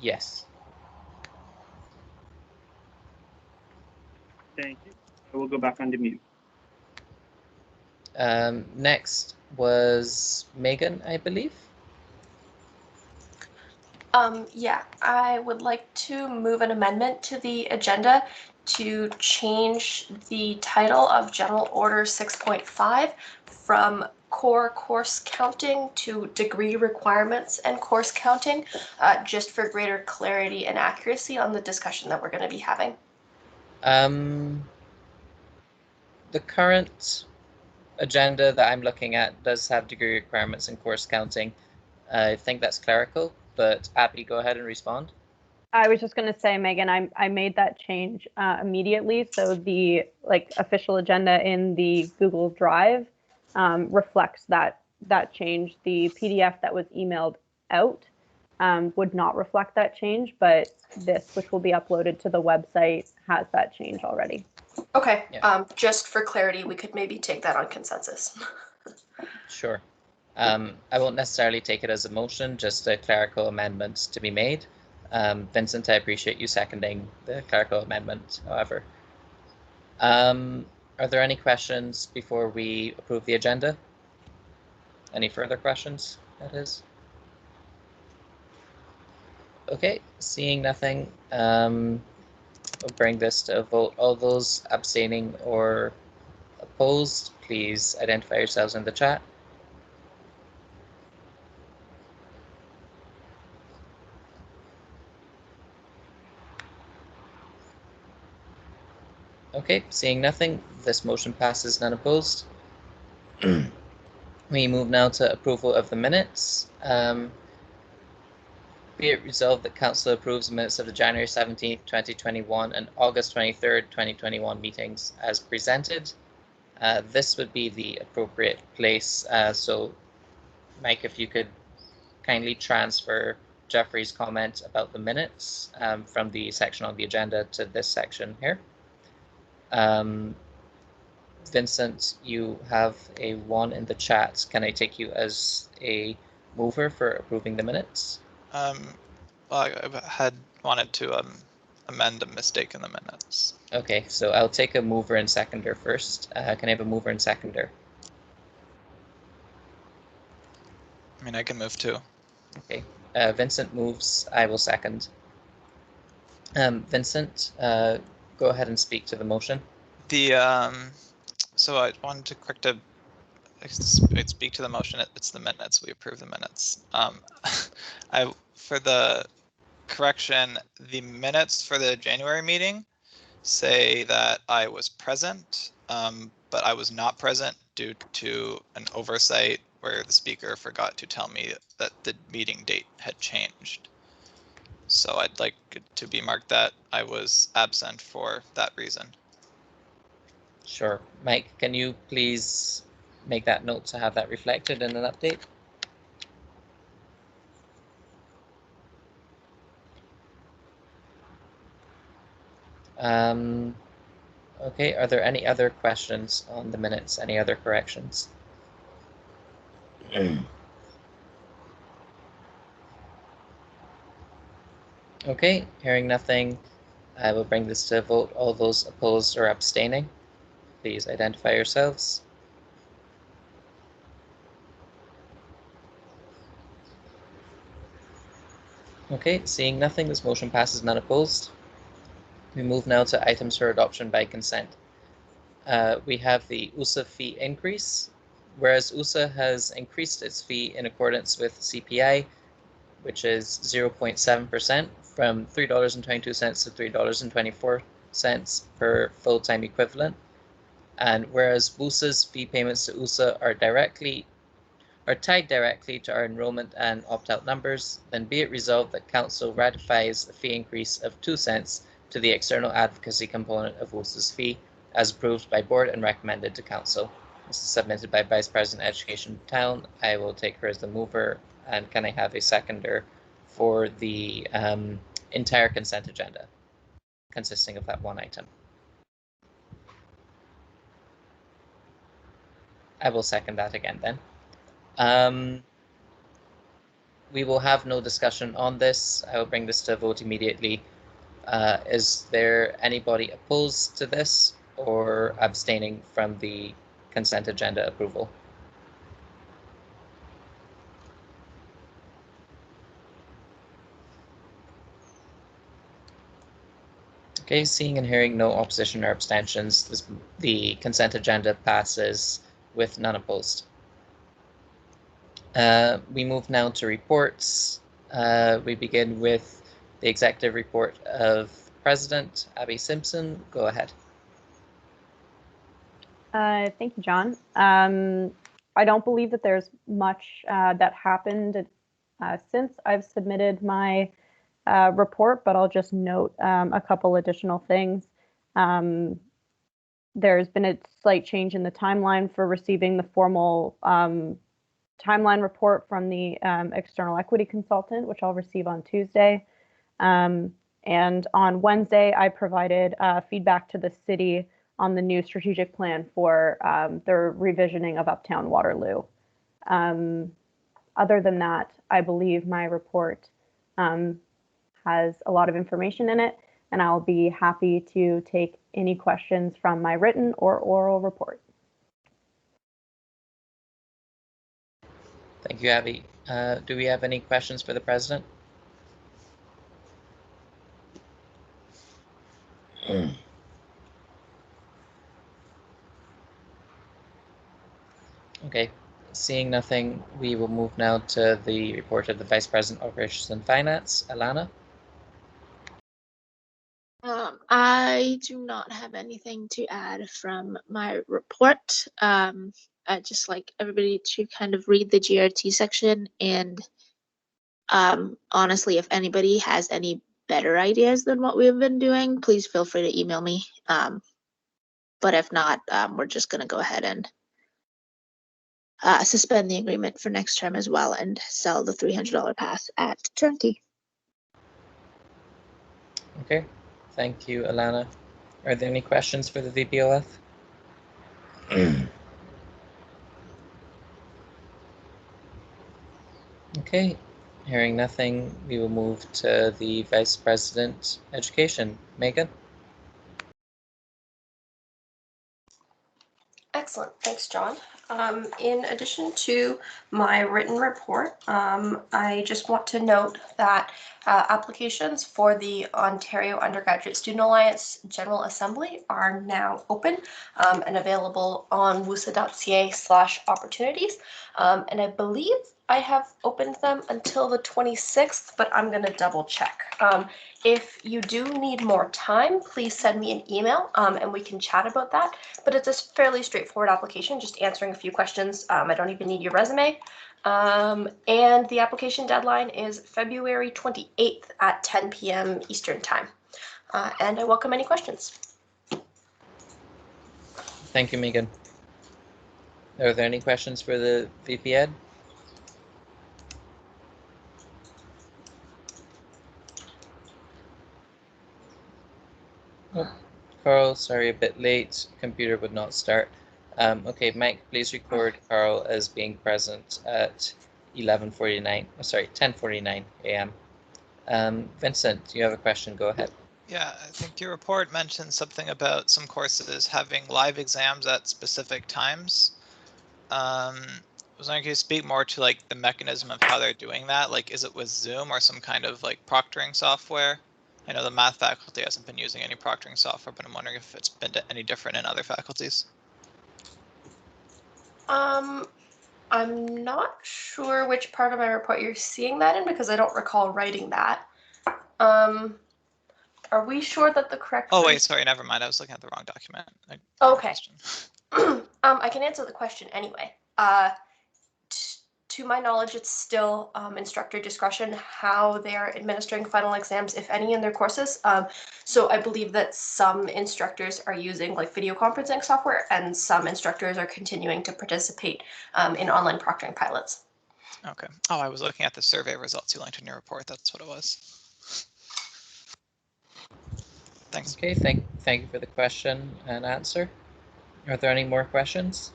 Yes. Thank you. I will go back on the mute. Next was Megan, I believe. Yeah, I would like to move an amendment to the agenda to change the title of General Order 6.5 from core course counting to degree requirements and course counting, just for greater clarity and accuracy on the discussion that we're going to be having. The current agenda that I'm looking at does have degree requirements and course counting. I think that's clerical, but Abby, go ahead and respond. I was just going to say, Megan, I made that change immediately. So the official agenda in the Google Drive reflects that change. The PDF that was emailed out would not reflect that change, but this, which will be uploaded to the website, has that change already. Okay. Yeah. Just for clarity, we could maybe take that on consensus. Sure. I won't necessarily take it as a motion, just a clerical amendment to be made. Vincent, I appreciate you seconding the clerical amendment, however. Are there any questions before we approve the agenda? Any further questions, that is? Okay, seeing nothing, we'll bring this to a vote. All those abstaining or opposed, please identify yourselves in the chat. Okay, seeing nothing, this motion passes, none opposed. We move now to approval of the minutes. Be it resolved that Council approves the minutes of the January 17th, 2021 and August 23rd, 2021 meetings as presented. This would be the appropriate place. So, Mike, if you could kindly transfer Jeffrey's comment about the minutes from the section on the agenda to this section here. Vincent, you have a 1 in the chat. Can I take you as a mover for approving the minutes? Well, I had wanted to amend a mistake in the minutes. Okay, so I'll take a mover and seconder first. Can I have a mover and seconder? I mean, I can move too. Okay, Vincent moves, I will second. Vincent, go ahead and speak to the motion. So I wanted to speak to the motion. It's the minutes. We approve the minutes. For the correction, the minutes for the January meeting say that I was present, but I was not present due to an oversight where the speaker forgot to tell me that the meeting date had changed. So I'd like it to be marked that I was absent for that reason. Sure. Mike, can you please make that note to have that reflected in an update? Okay, are there any other questions on the minutes? Any other corrections? Okay, hearing nothing, I will bring this to a vote. All those opposed or abstaining, please identify yourselves. Okay, seeing nothing, this motion passes, none opposed. We move now to items for adoption by consent. We have the USA fee increase. Whereas USA has increased its fee in accordance with CPI, which is 0.7% from $3.22 to $3.24 per full-time equivalent. And whereas WUSA's fee payments to USA are tied directly to our enrollment and opt-out numbers, then be it resolved that Council ratifies a fee increase of 2 cents to the external advocacy component of WUSA's fee, as approved by Board and recommended to Council. This is submitted by Vice President Education Town. I will take her as the mover, and can I have a seconder for the entire consent agenda, consisting of that one item? I will second that again then. we will have no discussion on this. I will bring this to a vote immediately. Is there anybody opposed to this or abstaining from the consent agenda approval? Okay, seeing and hearing no opposition or abstentions, the consent agenda passes with none opposed. We move now to reports. We begin with the executive report of President Abby Simpson. Go ahead. Thank you, John. I don't believe that there's much that happened since I've submitted my report, but I'll just note a couple additional things. There's been a slight change in the timeline for receiving the formal timeline report from the external equity consultant, which I'll receive on Tuesday. And on Wednesday, I provided feedback to the city on the new strategic plan for their revisioning of Uptown Waterloo. Other than that, I believe my report has a lot of information in it, and I'll be happy to take any questions from my written or oral report. Thank you, Abby. Do we have any questions for the president? Okay, seeing nothing, we will move now to the report of the Vice President, Operations and Finance, Alana. I do not have anything to add from my report. I'd just like everybody to kind of read the GRT section, and honestly, if anybody has any better ideas than what we've been doing, please feel free to email me. But if not, we're just going to go ahead and suspend the agreement for next term as well and sell the $300 pass at Trinity. Okay, thank you, Alana. Are there any questions for the VPOF? Okay, hearing nothing, we will move to the Vice President, Education, Megan. Excellent, thanks, John. In addition to my written report, I just want to note that applications for the Ontario Undergraduate Student Alliance General Assembly are now open and available on wusa.ca/opportunities. And I believe I have opened them until the 26th, but I'm going to double check. If you do need more time, please send me an email and we can chat about that. But it's a fairly straightforward application, just answering a few questions. I don't even need your resume. And the application deadline is February 28th at 10 p.m. Eastern Time. And I welcome any questions. Thank you, Megan. Are there any questions for the VP Ed? Oh, Carl, sorry, a bit late. Computer would not start. Okay, Mike, please record Carl as being present at 10:49 a.m. Vincent, do you have a question? Go ahead. Yeah, I think your report mentioned something about some courses having live exams at specific times. I was wondering if you could speak more to like the mechanism of how they're doing that. Like, is it with Zoom or some kind of like proctoring software? I know the math faculty hasn't been using any proctoring software, but I'm wondering if it's been any different in other faculties. I'm not sure which part of my report you're seeing that in because I don't recall writing that. Are we sure that the correct? Oh wait, sorry, never mind. I was looking at the wrong document. Okay. I can answer the question anyway. To my knowledge, it's still instructor discretion how they're administering final exams, if any, in their courses. So I believe that some instructors are using like video conferencing software and some instructors are continuing to participate in online proctoring pilots. Okay. Oh, I was looking at the survey results you linked in your report. That's what it was. Thanks. Okay, thank you for the question and answer. Are there any more questions?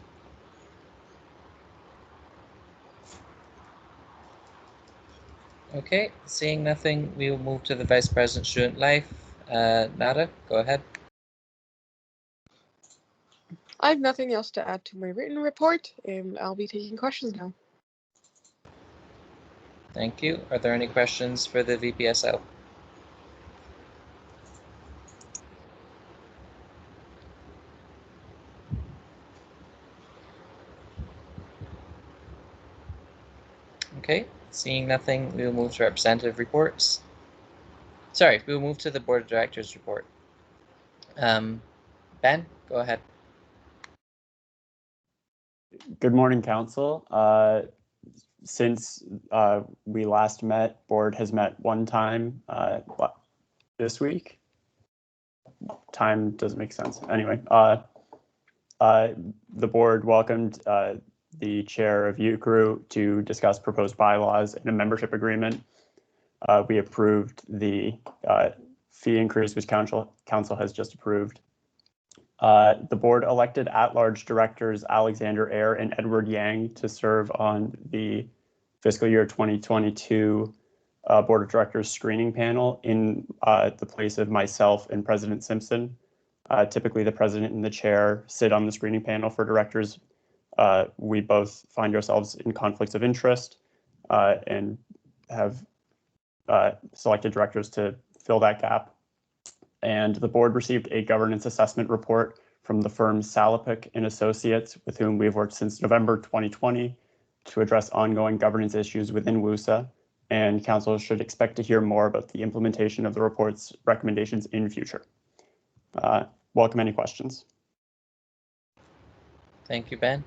Okay, seeing nothing, we will move to the Vice President Student Life. Nada, go ahead. I have nothing else to add to my written report, and I'll be taking questions now. Thank you. Are there any questions for the VPSL? Okay, seeing nothing, we will move to representative reports. Sorry, we will move to the Board of Directors report. Ben, go ahead. Good morning, Council. Since we last met, Board has met one time this week. Time doesn't make sense. Anyway, the Board welcomed the Chair of UCRU to discuss proposed bylaws and a membership agreement. We approved the fee increase, which Council has just approved. The Board elected at-large directors Alexander Eyre and Edward Yang to serve on the fiscal year 2022 Board of Directors screening panel in the place of myself and President Simpson. Typically, the President and the Chair sit on the screening panel for directors. We both find ourselves in conflicts of interest and have selected directors to fill that gap. And the Board received a governance assessment report from the firm Salopek and Associates, with whom we've worked since November 2020 to address ongoing governance issues within WUSA, and Council should expect to hear more about the implementation of the report's recommendations in future. Welcome any questions. Thank you, Ben.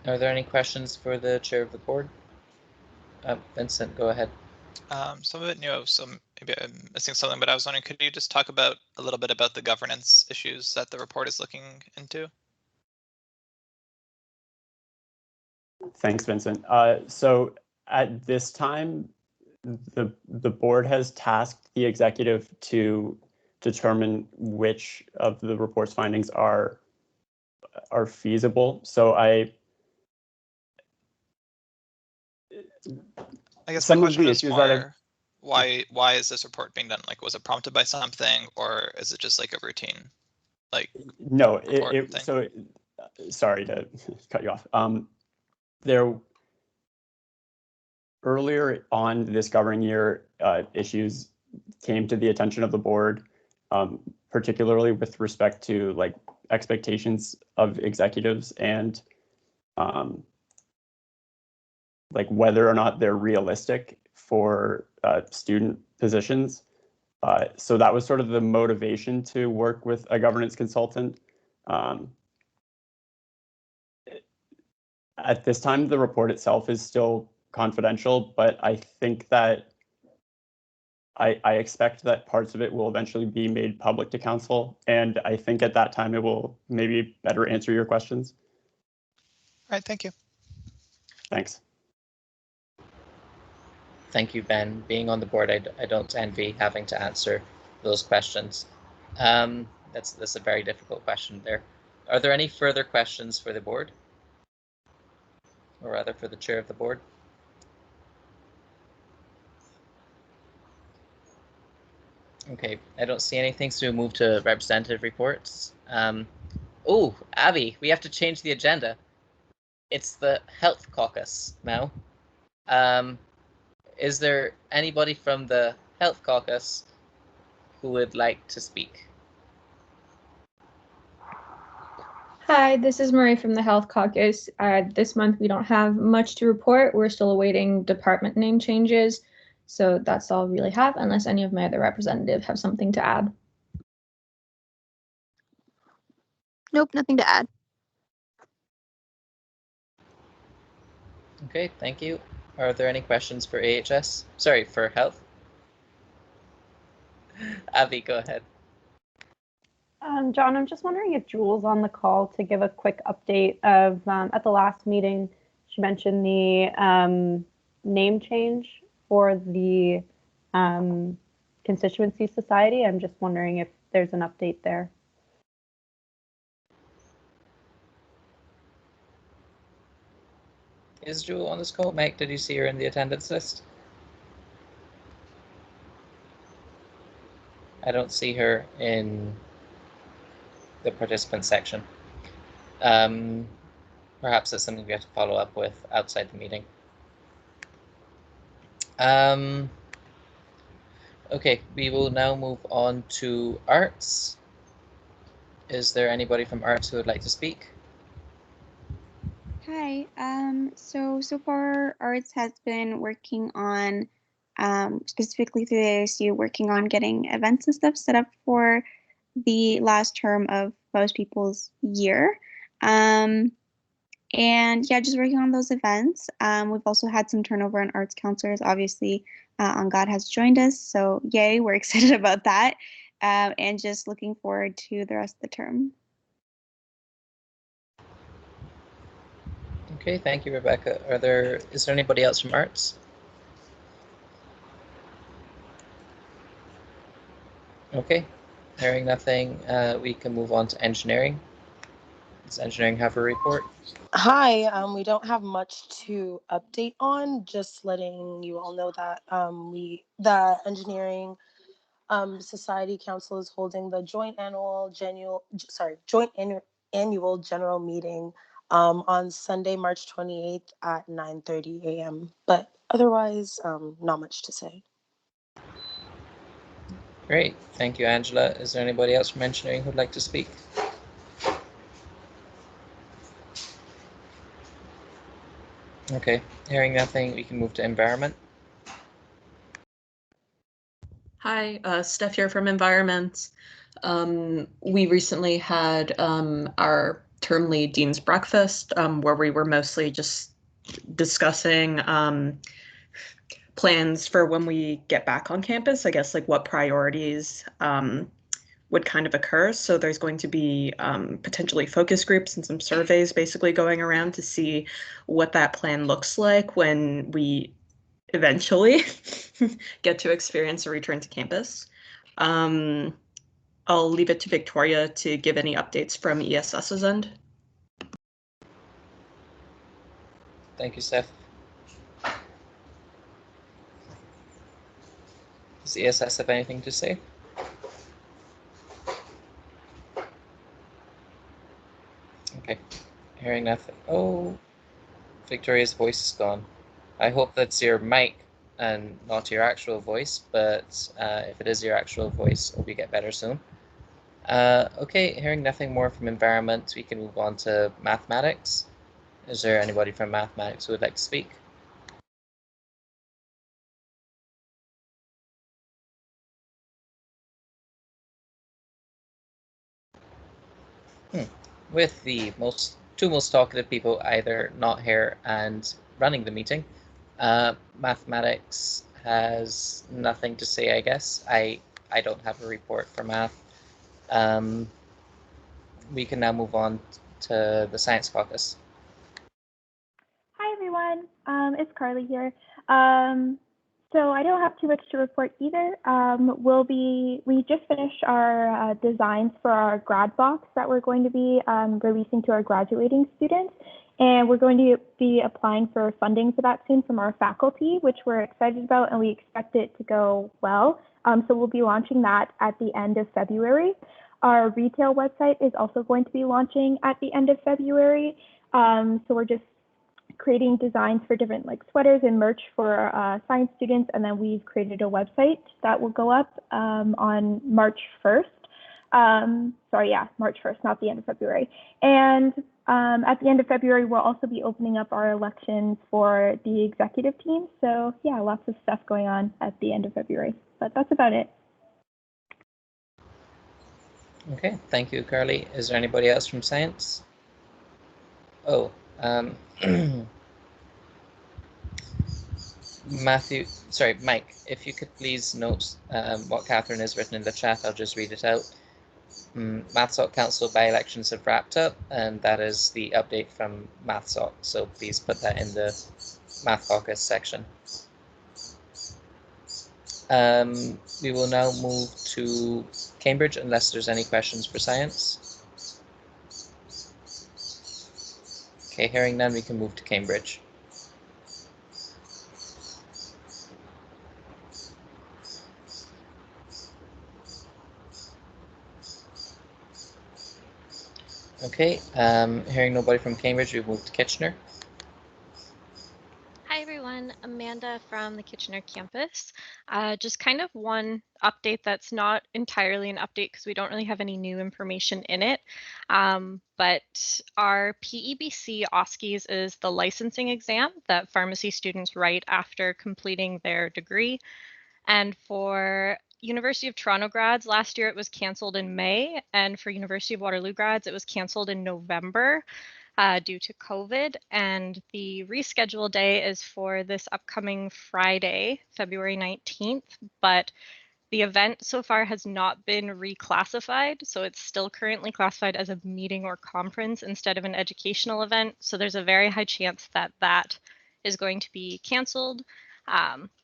Are there any questions for the Chair of the Board? Vincent, go ahead. Some of it new, so maybe I'm missing something, but I was wondering, could you just talk about a little bit about the governance issues that the report is looking into? Thanks, Vincent. So at this time, the Board has tasked the executive to determine which of the report's findings are feasible. So I guess some my of question the is issues more, why is this report being done? Like, was it prompted by something, or is it just like a routine, like? No, sorry to cut you off. There earlier on this governing year, issues came to the attention of the Board, particularly with respect to like expectations of executives and like whether or not they're realistic for student positions. So that was sort of the motivation to work with a governance consultant. At this time, the report itself is still confidential, but I think that I expect that parts of it will eventually be made public to Council, and I think at that time it will maybe better answer your questions. All right, thank you. Thanks. Thank you, Ben. Being on the board, I don't envy having to answer those questions. That's a very difficult question there. Are there any further questions for the board? Or rather for the Chair of the Board? Okay, I don't see anything, so we'll move to representative reports. Oh, Abby, we have to change the agenda. It's the Health Caucus now. Is there anybody from the Health Caucus who would like to speak? Hi, this is Marie from the Health Caucus. This month we don't have much to report. We're still awaiting department name changes. So that's all we really have, unless any of my other representatives have something to add. Nope, nothing to add. Okay, thank you. Are there any questions for AHS? Sorry, for health? Abby, go ahead. John, I'm just wondering if Julie's on the call to give a quick update of, at the last meeting, she mentioned the name change for the Constituency Society. I'm just wondering if there's an update there. Is Jewel on this call? Mike, did you see her in the attendance list? I don't see her in the participant section. Perhaps that's something we have to follow up with outside the meeting. Okay, we will now move on to arts. Is there anybody from arts who would like to speak? Hi. So far, Arts has been working on, specifically through the ASU, working on getting events and stuff set up for the last term of most people's year. And yeah, just working on those events. We've also had some turnover in arts counselors. Obviously, On God has joined us, so yay, we're excited about that. And just looking forward to the rest of the term. Okay, thank you, Rebecca. Is there anybody else from arts? Okay, hearing nothing, we can move on to engineering. Does engineering have a report? Hi, we don't have much to update on, just letting you all know that the Engineering Society Council is holding the joint annual general meeting on Sunday, March 28th at 9:30 a.m. But otherwise, not much to say. Great, thank you, Angela. Is there anybody else from engineering who'd like to speak? Okay, hearing nothing, we can move to environment. Hi, Steph here from Environment. We recently had our term lead dean's breakfast, where we were mostly just discussing plans for when we get back on campus, I guess, like what priorities would kind of occur. So there's going to be potentially focus groups and some surveys basically going around to see what that plan looks like when we eventually get to experience a return to campus. I'll leave it to Victoria to give any updates from ESS's end. Thank you, Steph. Does ESS have anything to say? Okay, hearing nothing. Oh, Victoria's voice is gone. I hope that's your mic and not your actual voice, but if it is your actual voice, hope you get better soon. Okay, hearing nothing more from environment, we can move on to mathematics. Is there anybody from mathematics who would like to speak? With the two most talkative people either not here and running the meeting, mathematics has nothing to say, I guess. I don't have a report for math. We can now move on to the science caucus. Hi everyone, it's Carly here. So I don't have too much to report either. We just finished our designs for our grad box that we're going to be releasing to our graduating students. And we're going to be applying for funding for that soon from our faculty, which we're excited about, and we expect it to go well. So we'll be launching that at the end of February. Our retail website is also going to be launching at the end of February. So we're just creating designs for different like sweaters and merch for science students, and then we've created a website that will go up on March 1st. March 1st, not the end of February. And at the end of February, we'll also be opening up our elections for the executive team. So yeah, lots of stuff going on at the end of February, but that's about it. Okay, thank you, Carly. Is there anybody else from science? Oh, Mike, if you could please note what Catherine has written in the chat, I'll just read it out. MathSoc Council by-elections have wrapped up, and that is the update from MathSoc, so please put that in the Math Caucus section. We will now move to Cambridge, unless there's any questions for science. Okay, hearing none, we can move to Cambridge. Okay, hearing nobody from Cambridge, we move to Kitchener. Hi everyone, Amanda from the Kitchener campus. Just kind of one update that's not entirely an update because we don't really have any new information in it. But our PEBC OSCEs is the licensing exam that pharmacy students write after completing their degree. And for University of Toronto grads, last year it was canceled in May, and for University of Waterloo grads, it was canceled in November. Due to COVID, and the reschedule day is for this upcoming Friday, February 19th, but the event so far has not been reclassified, so it's still currently classified as a meeting or conference instead of an educational event, so there's a very high chance that that is going to be canceled.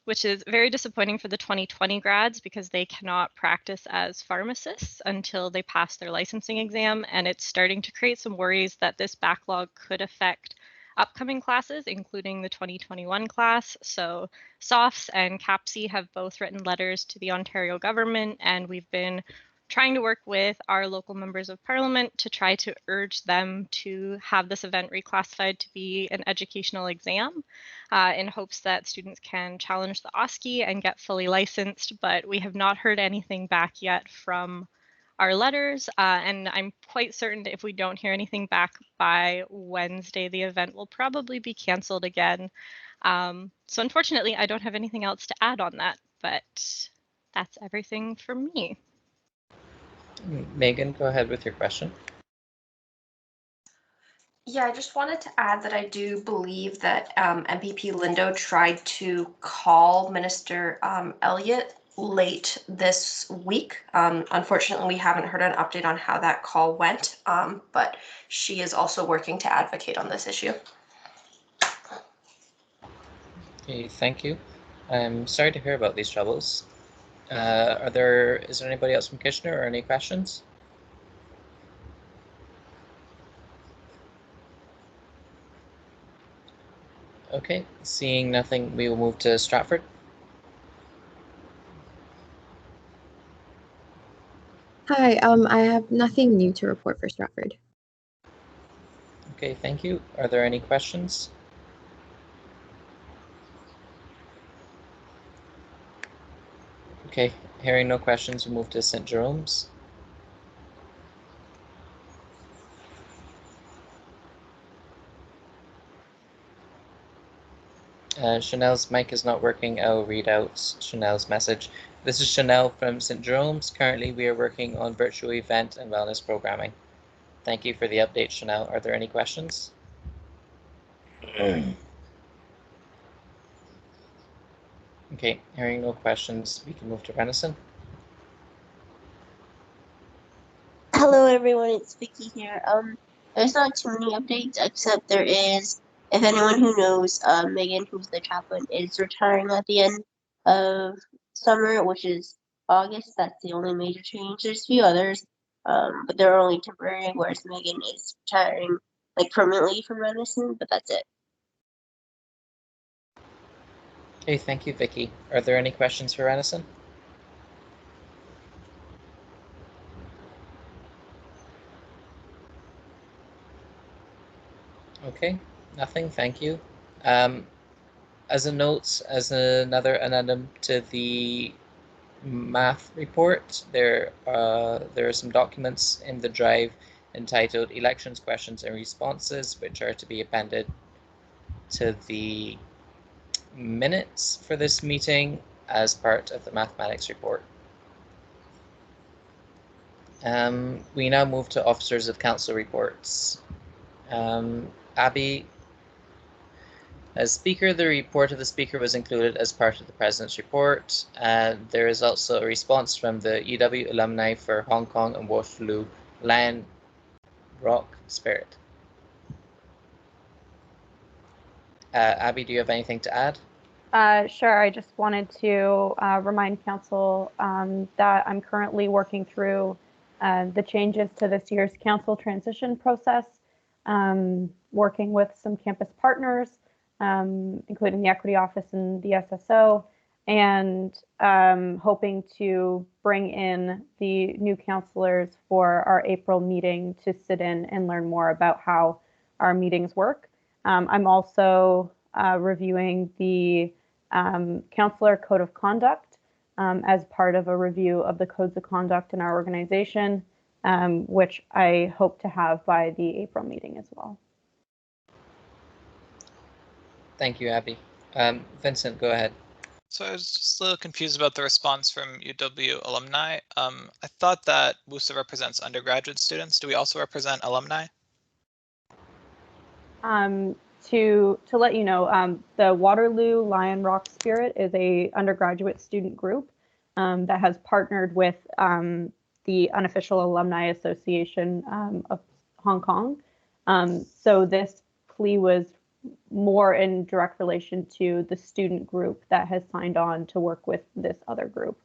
Which is very disappointing for the 2020 grads because they cannot practice as pharmacists until they pass their licensing exam. And it's starting to create some worries that this backlog could affect upcoming classes, including the 2021 class. So SOFS and CAPC have both written letters to the Ontario government, and we've been trying to work with our local members of parliament to try to urge them to have this event reclassified to be an educational exam in hopes that students can challenge the OSCE and get fully licensed, but we have not heard anything back yet from our letters, and I'm quite certain that if we don't hear anything back by Wednesday, the event will probably be canceled again. So unfortunately, I don't have anything else to add on that, but that's everything from me. Megan, go ahead with your question. Yeah, I just wanted to add that I do believe that MPP Lindo tried to call Minister Elliott late this week. Unfortunately, we haven't heard an update on how that call went, but she is also working to advocate on this issue. Okay, thank you. I'm sorry to hear about these troubles. Is there anybody else from Kitchener or any questions? Okay, seeing nothing, we will move to Stratford. Hi, I have nothing new to report for Stratford. Okay, thank you. Are there any questions? Okay, hearing no questions, we'll move to St. Jerome's. Chanel's mic is not working. I'll read out Chanel's message. This is Chanel from St. Jerome's. Currently, we are working on virtual event and wellness programming. Thank you for the update, Chanel. Are there any questions? Okay, hearing no questions, we can move to Renison. Hello everyone, it's Vicky here. There's not too many updates except there is, if anyone who knows, Megan, who's the chaplain, is retiring at the end of summer, which is August. That's the only major change. There's a few others, but they're only temporary, whereas Megan is retiring like permanently from Renison, but that's it. Okay, thank you, Vicky. Are there any questions for Renison? Okay, nothing, thank you. As a note, as another addendum to the math report, there are some documents in the drive entitled Elections, Questions and Responses, which are to be appended to the minutes for this meeting as part of the mathematics report. We now move to Officers of Council reports. Abby, as Speaker, the report of the Speaker was included as part of the President's report. There is also a response from the UW alumni for Hong Kong and Waterloo Lion Rock Spirit. Abby, do you have anything to add? Sure. I just wanted to remind Council that I'm currently working through the changes to this year's Council transition process, working with some campus partners, including the Equity Office and the SSO, and hoping to bring in the new counselors for our April meeting to sit in and learn more about how our meetings work. I'm also reviewing the counselor code of conduct as part of a review of the codes of conduct in our organization, which I hope to have by the April meeting as well. Thank you, Abby. Vincent, go ahead. So I was just a little confused about the response from UW alumni. I thought that WUSA represents undergraduate students. Do we also represent alumni? To let you know, the Waterloo Lion Rock Spirit is a undergraduate student group that has partnered with the Unofficial Alumni Association of Hong Kong. So this plea was more in direct relation to the student group that has signed on to work with this other group.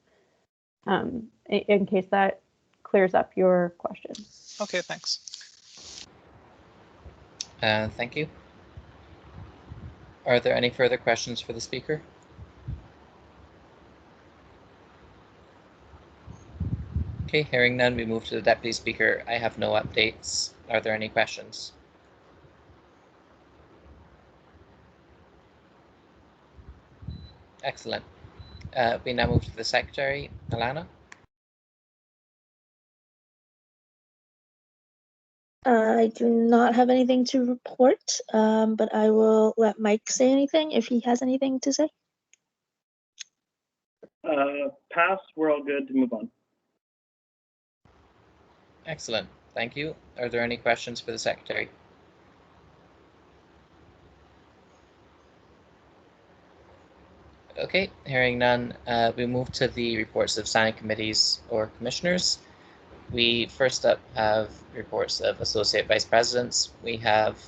In case that clears up your question. Okay, thanks. Thank you. Are there any further questions for the speaker? Okay, hearing none, we move to the Deputy Speaker. I have no updates. Are there any questions? Excellent. We now move to the Secretary, Alana. I do not have anything to report, but I will let Mike say anything if he has anything to say. Pass, we're all good to move on. Excellent. Thank you. Are there any questions for the Secretary? Okay, hearing none, we move to the reports of standing committees or commissioners. We first up have reports of Associate Vice Presidents. We have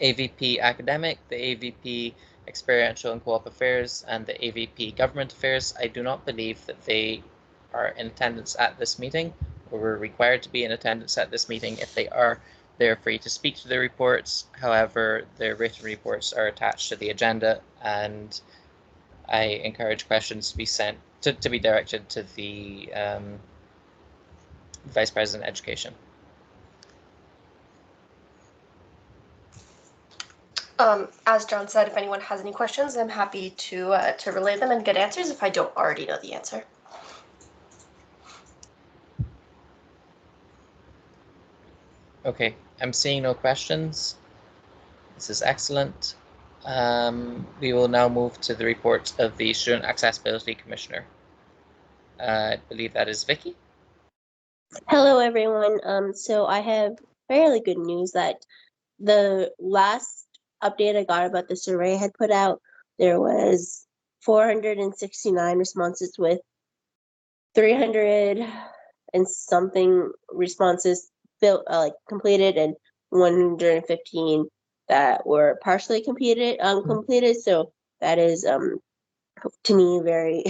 AVP Academic, the AVP Experiential and Co-op Affairs, and the AVP Government Affairs. I do not believe that they are in attendance at this meeting, or were required to be in attendance at this meeting. If they are, they're free to speak to their reports. However, their written reports are attached to the agenda, and I encourage questions to be sent to be directed to the Vice President Education. As John said, if anyone has any questions, I'm happy to relay them and get answers if I don't already know the answer. Okay, I'm seeing no questions. This is excellent. We will now move to the report of the Student Accessibility Commissioner. I believe that is Vicky. Hello, everyone. So I have fairly good news that the last update I got about the survey I had put out, there was 469 responses with 300 and something responses completed and 115 that were partially completed. So that is to me very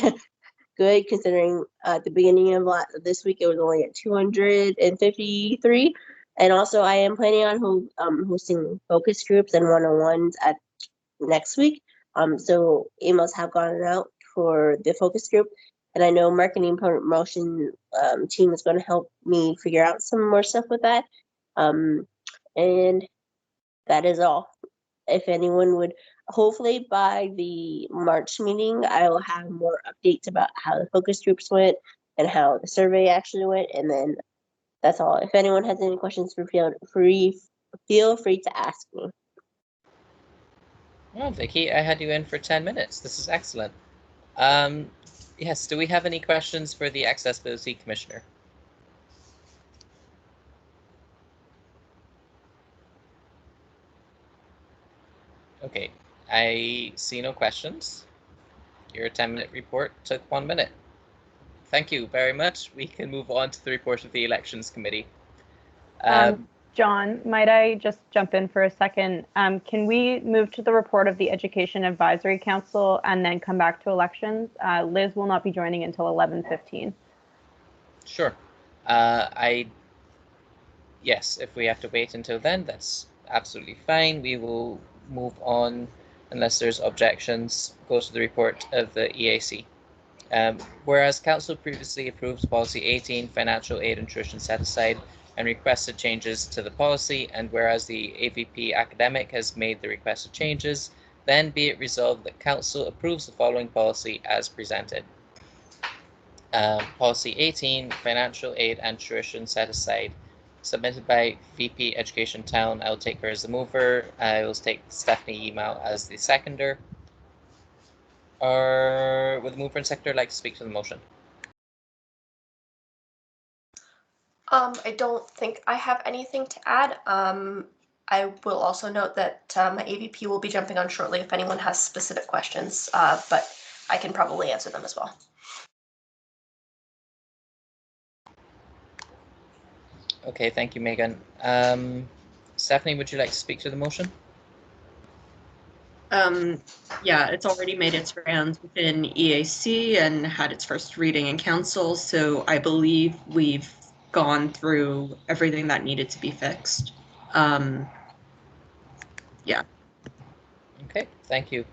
good, considering at the beginning of this week it was only at 253. And also I am planning on hosting focus groups and one-on-ones at next week. So emails have gone out for the focus group, and I know marketing promotion team is going to help me figure out some more stuff with that. And that is all. If anyone would, hopefully by the March meeting, I will have more updates about how the focus groups went and how the survey actually went. And then that's all. If anyone has any questions, feel free to ask me. Well, Vicky, I had you in for 10 minutes. This is excellent. Yes, do we have any questions for the Accessibility Commissioner? Okay, I see no questions. Your 10-minute report took 1 minute. Thank you very much. We can move on to the report of the Elections Committee. John, might I just jump in for a second? Can we move to the report of the Education Advisory Council and then come back to elections? Liz will not be joining until 11:15. Sure. Yes, if we have to wait until then, that's absolutely fine. We will move on unless there's objections, goes to the report of the EAC. Whereas Council previously approved Policy 18, Financial Aid and Tuition Set Aside, and requested changes to the policy, and whereas the AVP Academic has made the requested changes, then be it resolved that Council approves the following policy as presented. Policy 18, Financial Aid and Tuition Set Aside, submitted by VP Education Town. I'll take her as the mover. I will take Stephanie Email as the seconder. Or would the mover and seconder like to speak to the motion? I don't think I have anything to add. I will also note that my AVP will be jumping on shortly if anyone has specific questions, but I can probably answer them as well. Okay, thank you, Megan. Stephanie, would you like to speak to the motion? Yeah, it's already made its rounds within EAC and had its first reading in council, so I believe we've gone through everything that needed to be fixed. Yeah. Okay, thank you.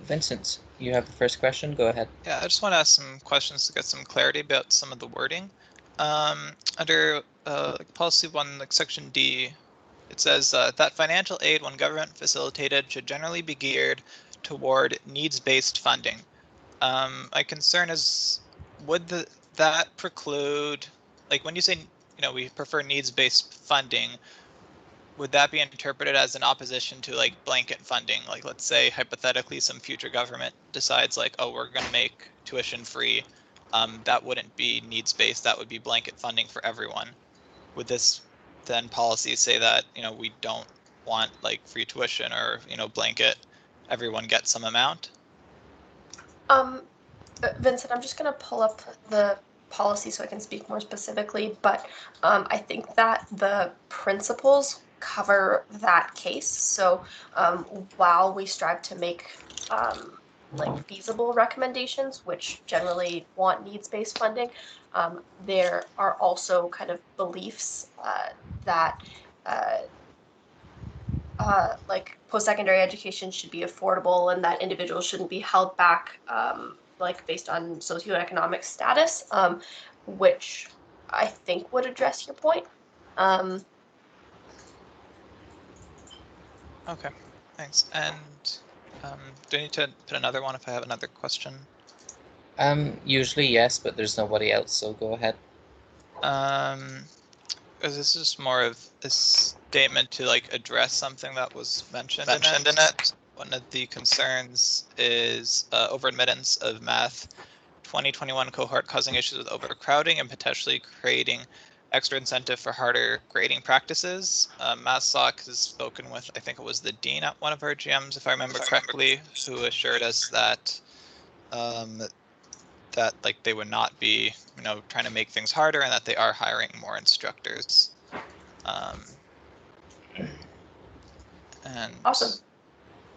Vincent, you have the first question. Go ahead. Yeah, I just want to ask some questions to get some clarity about some of the wording. Under policy 1, like section D, it says that financial aid, when government facilitated, should generally be geared toward needs-based funding. My concern is, would that preclude, like when you say, we prefer needs-based funding, would that be interpreted as an opposition to like blanket funding? Like, let's say hypothetically some future government decides like, oh, we're going to make tuition free. That wouldn't be needs-based, that would be blanket funding for everyone. Would this then policy say that, we don't want like free tuition or, blanket, everyone gets some amount? Vincent, I'm just going to pull up the policy so I can speak more specifically, but I think that the principles cover that case. So while we strive to make like feasible recommendations, which generally want needs-based funding, there are also kind of beliefs that like post-secondary education should be affordable and that individuals shouldn't be held back like based on socioeconomic status, which I think would address your point. Okay, thanks. And do I need to put another one if I have another question? Usually yes, but there's nobody else, so go ahead. This is more of a statement to like address something that was mentioned in it. One of the concerns is overadmittance of math 2021 cohort causing issues with overcrowding and potentially creating extra incentive for harder grading practices. MathSoc has spoken with, I think it was the dean at one of our GMs, if I remember correctly, who assured us that that like they would not be, trying to make things harder, and that they are hiring more instructors. And awesome.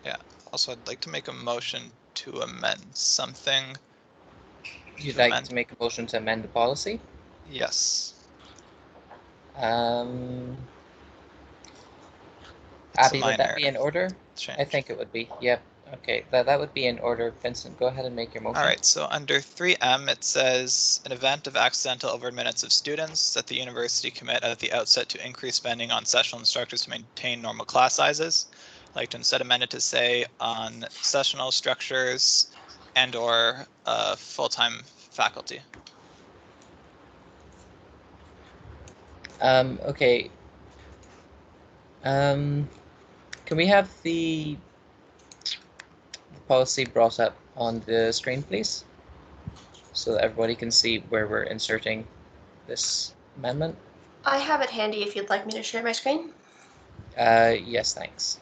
Yeah. Also, I'd like to make a motion to amend something. You'd like to make a motion to amend the policy? Yes. Abby, would that be in order? Change. I think it would be. Yep. Okay, that would be in order. Vincent, go ahead and make your motion. All right, so under 3M, it says an event of accidental overadmittance of students that the university commit at the outset to increase spending on sessional instructors to maintain normal class sizes. I'd like to instead amend it to say on sessional structures and or full-time faculty. Okay. Can we have the policy brought up on the screen, please, so that everybody can see where we're inserting this amendment? I have it handy if you'd like me to share my screen. Yes, thanks.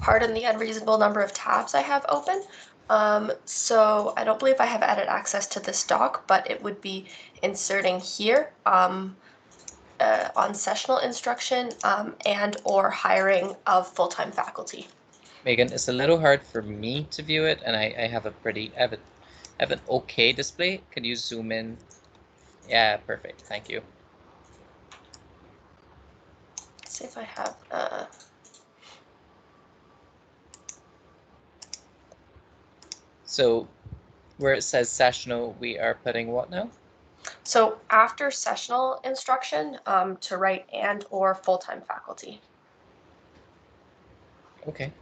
Pardon the unreasonable number of tabs I have open. So I don't believe I have added access to this doc, but it would be inserting here on sessional instruction and or hiring of full-time faculty. Megan, it's a little hard for me to view it, and I have a have an okay display. Can you zoom in? Yeah, perfect. Thank you. Let's see if I have. So where it says sessional, we are putting what now? So after sessional instruction, to write and or full-time faculty. Okay.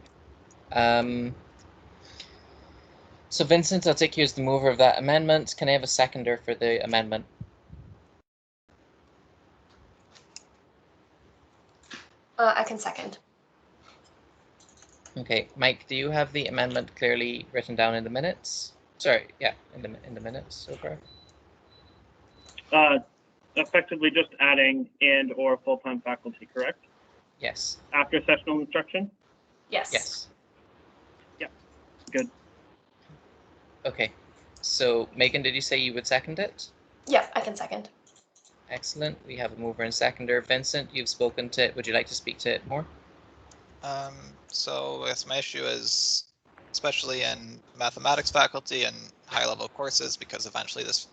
So Vincent, I'll take you as the mover of that amendment. Can I have a seconder for the amendment? I can second. Okay, Mike, do you have the amendment clearly written down in the minutes? Sorry, yeah, in the minutes so far. Effectively just adding and or full-time faculty, correct? Yes. After sessional instruction? Yes. Yes. Yeah, good. Okay, so Megan, did you say you would second it? Yeah, I can second. Excellent. We have a mover and seconder. Vincent, you've spoken to it. Would you like to speak to it more? So I guess my issue is, especially in mathematics faculty and high-level courses, because eventually this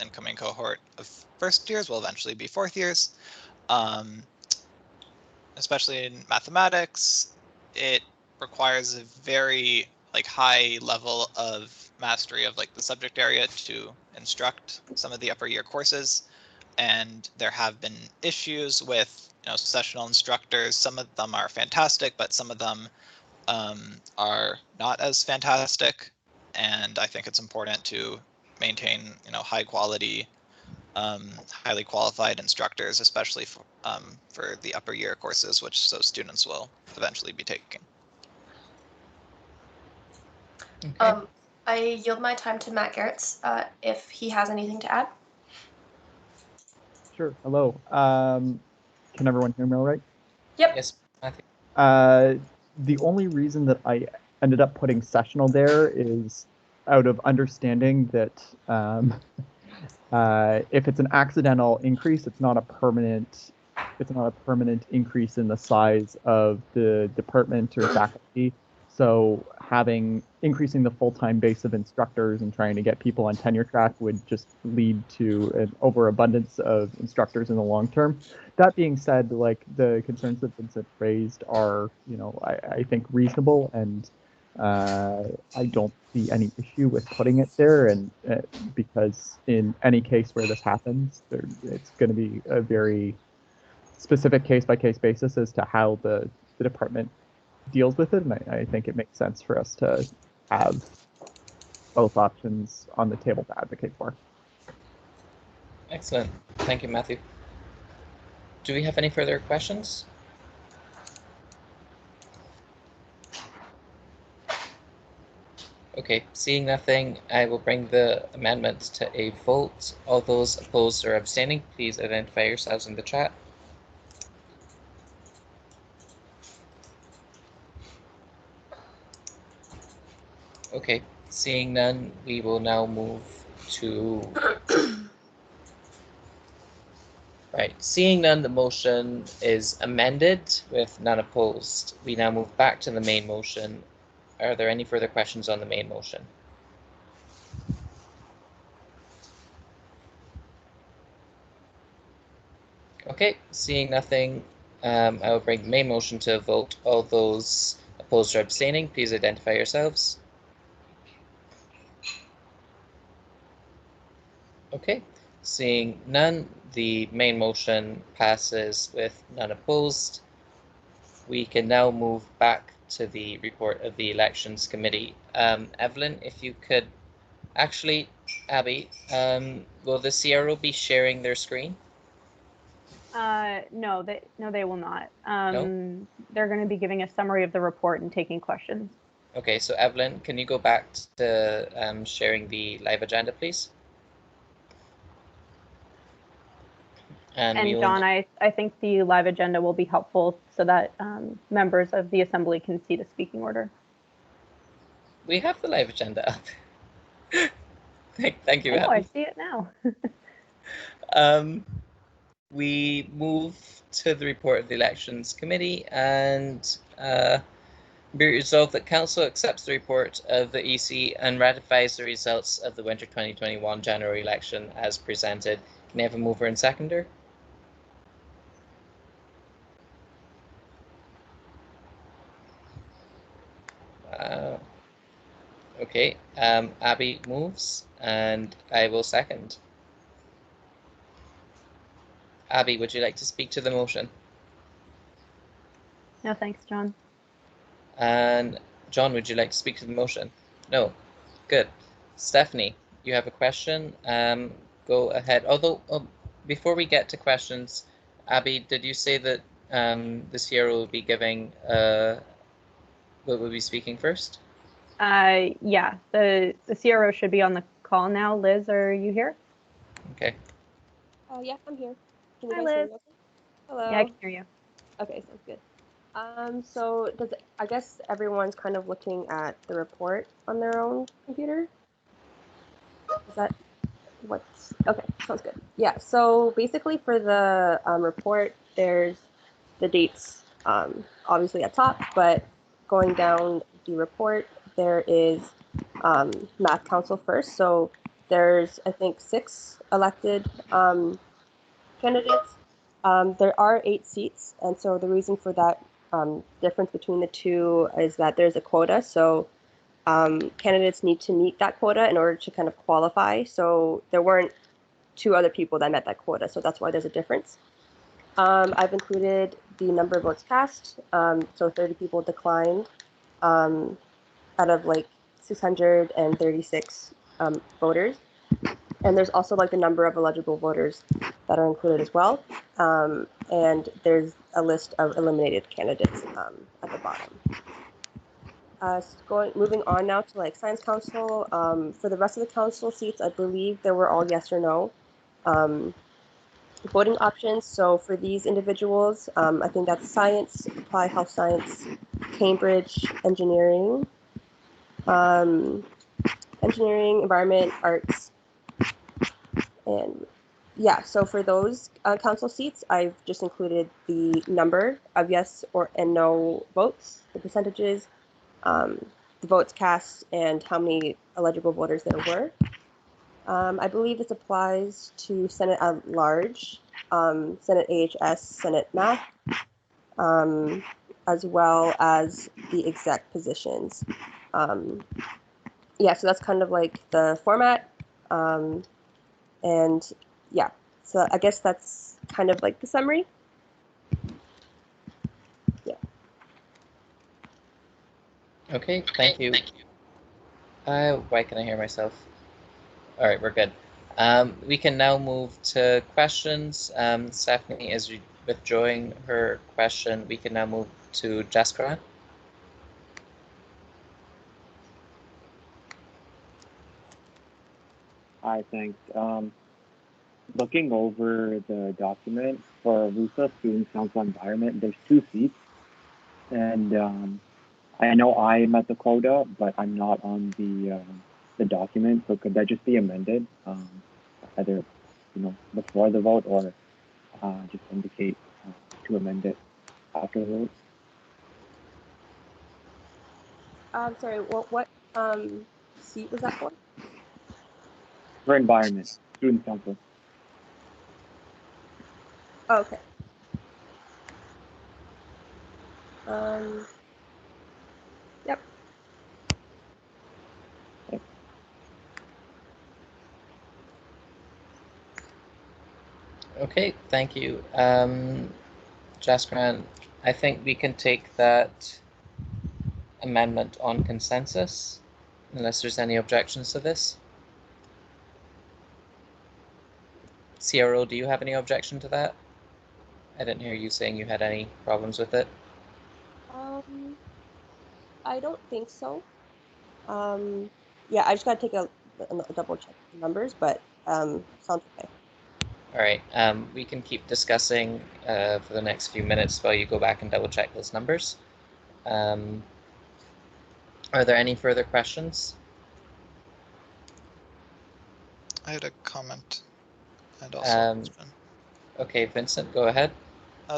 incoming cohort of first years will eventually be fourth years. Especially in mathematics, it requires a very high level of mastery of the subject area to instruct some of the upper year courses, and there have been issues with sessional instructors. Some of them are fantastic, but some of them are not as fantastic, and I think it's important to maintain high quality, highly qualified instructors, especially for the upper year courses, which those students will eventually be taking. Okay. I yield my time to Matt Garretts if he has anything to add. Sure. Hello. Can everyone hear me all right? Yep. Yes, Matthew. The only reason that I ended up putting sessional there is out of understanding that if it's an accidental increase, it's not a permanent increase in the size of the department or faculty. So increasing the full-time base of instructors and trying to get people on tenure track would just lead to an overabundance of instructors in the long term. That being said, the concerns that Vincent raised are, I think reasonable, and I don't see any issue with putting it there, and because in any case where this happens, it's going to be a very specific case-by-case basis as to how the department deals with it, and I think it makes sense for us to have both options on the table to advocate for. Excellent. Thank you, Matthew. Do we have any further questions? Okay, seeing nothing, I will bring the amendment to a vote. All those opposed or abstaining, please identify yourselves in the chat. Okay, seeing none, we will now move to... Right, seeing none, the motion is amended with none opposed. We now move back to the main motion. Are there any further questions on the main motion? Okay, seeing nothing, I will bring the main motion to a vote. All those opposed or abstaining, please identify yourselves. Okay, seeing none, the main motion passes with none opposed. We can now move back to the report of the Elections Committee. Evelyn, if you could, actually, Abby, will the CRO be sharing their screen? No, they will not. No? They're going to be giving a summary of the report and taking questions. Okay, so Evelyn, can you go back to sharing the live agenda, please? And John, I think the live agenda will be helpful so that members of the assembly can see the speaking order. We have the live agenda up. Thank you, I know, I Abby. see it now. We move to the report of the Elections Committee, and Be it resolved that Council accepts the report of the EC and ratifies the results of the winter 2021 general election as presented. Can I have a mover and seconder? Okay, Abby moves and I will second. Abby, would you like to speak to the motion? No, thanks, John. And John, would you like to speak to the motion? No. Good. Stephanie, you have a question? Go ahead. Although, before we get to questions, Abby, did you say that the CRO will be giving, will be speaking first? Yeah, the CRO should be on the call now. Liz, are you here? Okay. Yeah, I'm here. Can you Hi, guys hear Liz. me okay? Hello. Yeah, I can hear you. Okay, sounds good. So I guess everyone's kind of looking at the report on their own computer? Is that what's, okay, sounds good. Yeah, so basically for the report, there's the dates obviously at top, but going down the report, there is Math Council first. So there's, I think, 6 elected candidates. There are 8 seats, and so the reason for that difference between the two is that there's a quota. So candidates need to meet that quota in order to kind of qualify. So there weren't 2 other people that met that quota, so that's why there's a difference. I've included the number of votes cast. So 30 people declined out of like 636 voters. And there's also like the number of eligible voters that are included as well. And there's a list of eliminated candidates at the bottom. Moving on now to like Science Council. For the rest of the council seats, I believe they were all yes or no voting options. So for these individuals, I think that's science, applied health science, Cambridge, engineering, environment, arts, and yeah, so for those council seats, I've just included the number of yes and no votes, the percentages, the votes cast, and how many eligible voters there were. I believe this applies to Senate at large, Senate AHS, Senate Math, as well as the exec positions. Yeah, so that's kind of like the format. And yeah, so I guess that's kind of like the summary. Yeah. Okay, thank you. Why can I hear myself? All right, we're good. We can now move to questions. Stephanie is withdrawing her question. We can now move to Jaskara. Hi, thanks. Looking over the document for WUSA Student Council Environment, there's 2 seats, and I know I met the quota, but I'm not on the document. So could that just be amended, either before the vote or just indicate to amend it after the vote? Sorry, what seat was that for? For environment, student council. Oh, okay. Yep. Okay, thank you. Jaskran, I think we can take that amendment on consensus, unless there's any objections to this. CRO, do you have any objection to that? I didn't hear you saying you had any problems with it. I don't think so. Yeah, I just gotta take a double check the numbers, but sounds okay. All right, we can keep discussing for the next few minutes while you go back and double check those numbers. Are there any further questions? I had a comment. And also okay, Vincent, go ahead.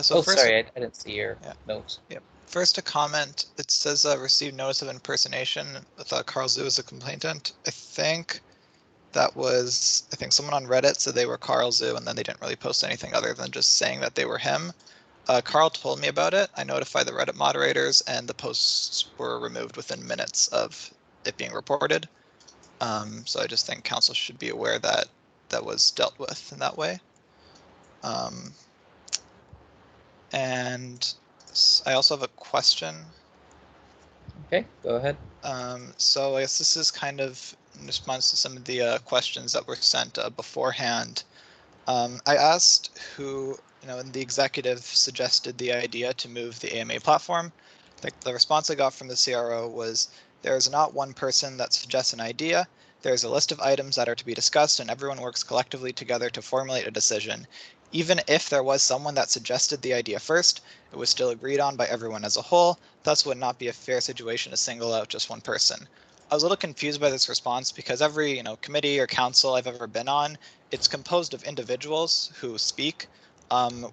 So first, sorry, I didn't see your notes. Yep. First, a comment. It says received notice of impersonation with Carl Zhu as a complainant. I think someone on Reddit said they were Carl Zhu, and then they didn't really post anything other than just saying that they were him. Carl told me about it. I notified the Reddit moderators, and the posts were removed within minutes of it being reported. So I just think council should be aware that that was dealt with in that way. And I also have a question. Okay, go ahead. So I guess this is kind of in response to some of the questions that were sent beforehand. I asked who, in the executive suggested the idea to move the AMA platform. The response I got from the CRO was, there is not one person that suggests an idea. There's a list of items that are to be discussed, and everyone works collectively together to formulate a decision. Even if there was someone that suggested the idea first, it was still agreed on by everyone as a whole, thus would not be a fair situation to single out just one person. I was a little confused by this response because every committee or council I've ever been on, it's composed of individuals who speak,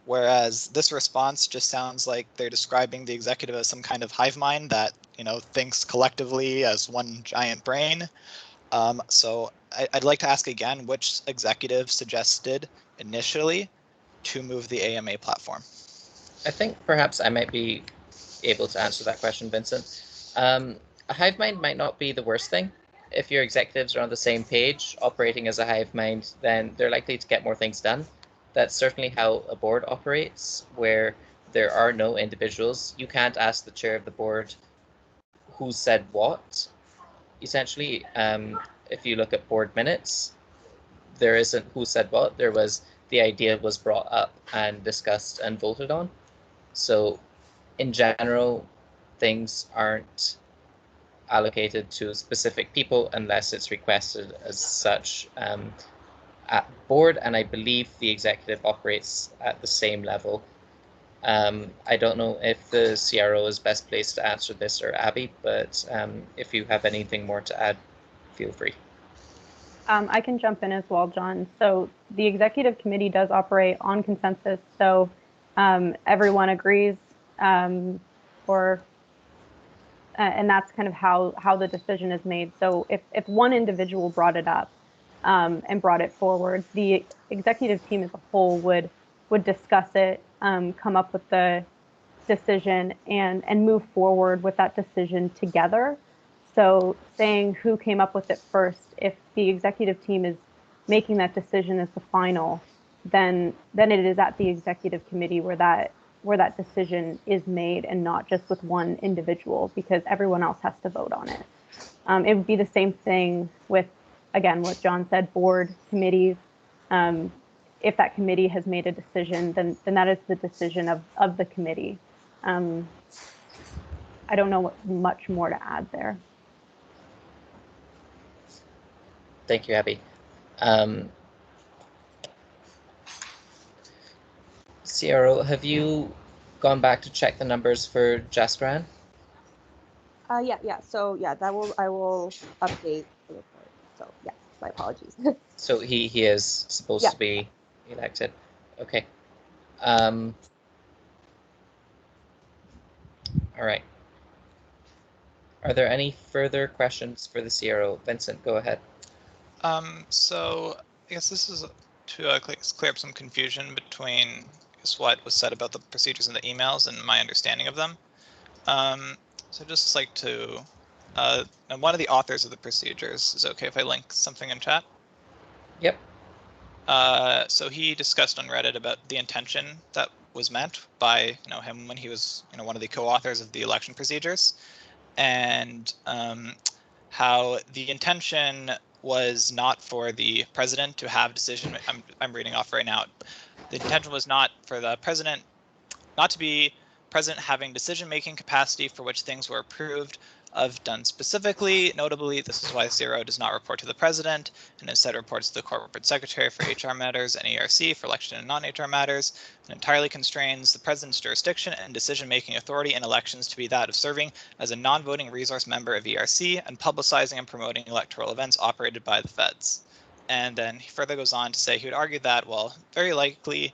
whereas this response just sounds like they're describing the executive as some kind of hive mind that thinks collectively as one giant brain. So I'd like to ask again, which executive suggested initially to move the AMA platform? I think perhaps I might be able to answer that question, Vincent. A hive mind might not be the worst thing. If your executives are on the same page, operating as a hive mind, then they're likely to get more things done. That's certainly how a board operates, where there are no individuals. You can't ask the chair of the board who said what. Essentially, if you look at board minutes, there isn't who said what. There was the idea was brought up and discussed and voted on. So in general, things aren't allocated to specific people unless it's requested as such at board, and I believe the executive operates at the same level. I don't know if the CRO is best placed to answer this or Abby, but if you have anything more to add, feel free. I can jump in as well, John. So the executive committee does operate on consensus. So everyone agrees, and that's kind of how the decision is made. So if one individual brought it up and brought it forward, the executive team as a whole would discuss it, come up with the decision, and move forward with that decision together. So saying who came up with it first, if the executive team is making that decision as the final, then it is at the executive committee where that decision is made, and not just with one individual, because everyone else has to vote on it. It would be the same thing with, again, what John said, board committees. If that committee has made a decision, then that is the decision of the committee. I don't know what much more to add there. Thank you, Abby. CRO, have you gone back to check the numbers for Jaskran? Yeah. So yeah, I will update the report. So yeah, my apologies. So he is supposed to be elected. Okay. All right. Are there any further questions for the CRO? Vincent, go ahead. So I guess this is to clear up some confusion between what was said about the procedures in the emails and my understanding of them. So just like to, and one of the authors of the procedures, is it okay if I link something in chat? Yep. So he discussed on Reddit about the intention that was meant by him when he was one of the co-authors of the election procedures, and how the intention was not for the president to have decision. I'm reading off right now. The intention was not for the president, not to be president having decision-making capacity for which things were approved of done specifically. Notably, this is why the CRO does not report to the president and instead reports to the corporate secretary for HR matters and ERC for election and non-HR matters, and entirely constrains the president's jurisdiction and decision-making authority in elections to be that of serving as a non-voting resource member of ERC and publicizing and promoting electoral events operated by the feds. And then he further goes on to say he would argue that, well, very likely,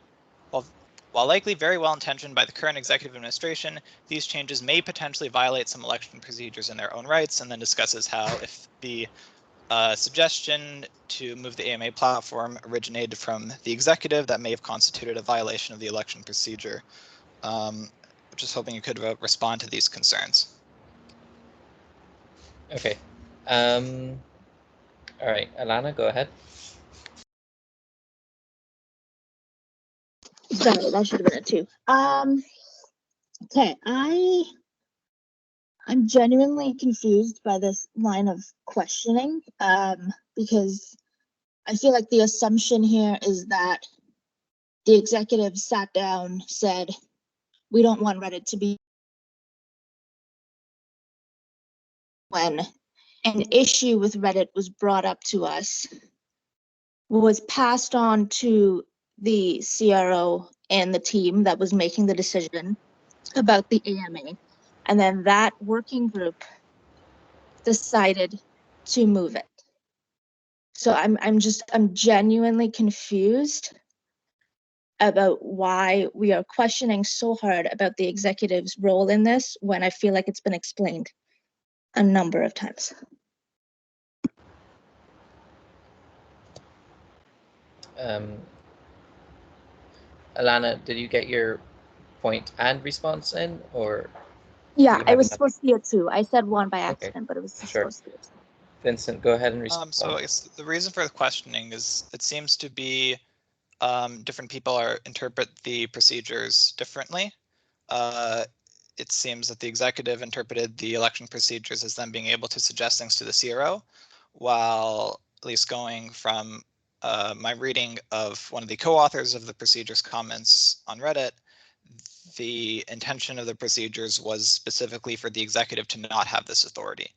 well, While likely very well intentioned by the current executive administration, these changes may potentially violate some election procedures in their own rights, and then discusses how if the suggestion to move the AMA platform originated from the executive, that may have constituted a violation of the election procedure. Just hoping you could respond to these concerns. Okay. All right, Alana, go ahead. Sorry, that should have been it too. Okay, I'm genuinely confused by this line of questioning, because I feel like the assumption here is that the executive sat down, said, we don't want Reddit to be, when an issue with Reddit was brought up to us, was passed on to the CRO and the team that was making the decision about the AMA. And then that working group decided to move it. So I'm genuinely confused about why we are questioning so hard about the executive's role in this when I feel like it's been explained a number of times. Alana, did you get your point and response in, or? Yeah, it was supposed to be a 2. I said 1 by accident, Okay. but it was Sure. supposed to be a 2. Vincent, go ahead and respond. So I guess the reason for the questioning is it seems to be different people interpret the procedures differently. It seems that the executive interpreted the election procedures as them being able to suggest things to the CRO, while at least going from my reading of one of the co-authors of the procedures comments on Reddit, the intention of the procedures was specifically for the executive to not have this authority.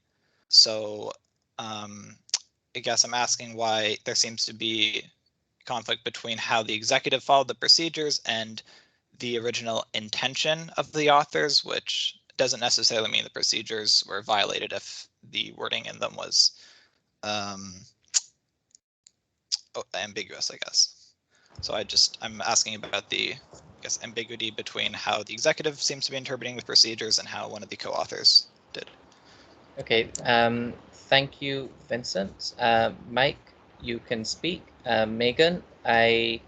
So I guess I'm asking why there seems to be conflict between how the executive followed the procedures and the original intention of the authors, which doesn't necessarily mean the procedures were violated if the wording in them was ambiguous, I guess. So I'm asking about the, I guess, ambiguity between how the executive seems to be interpreting the procedures and how one of the co-authors did. Okay, thank you, Vincent. Mike, you can speak. Megan, I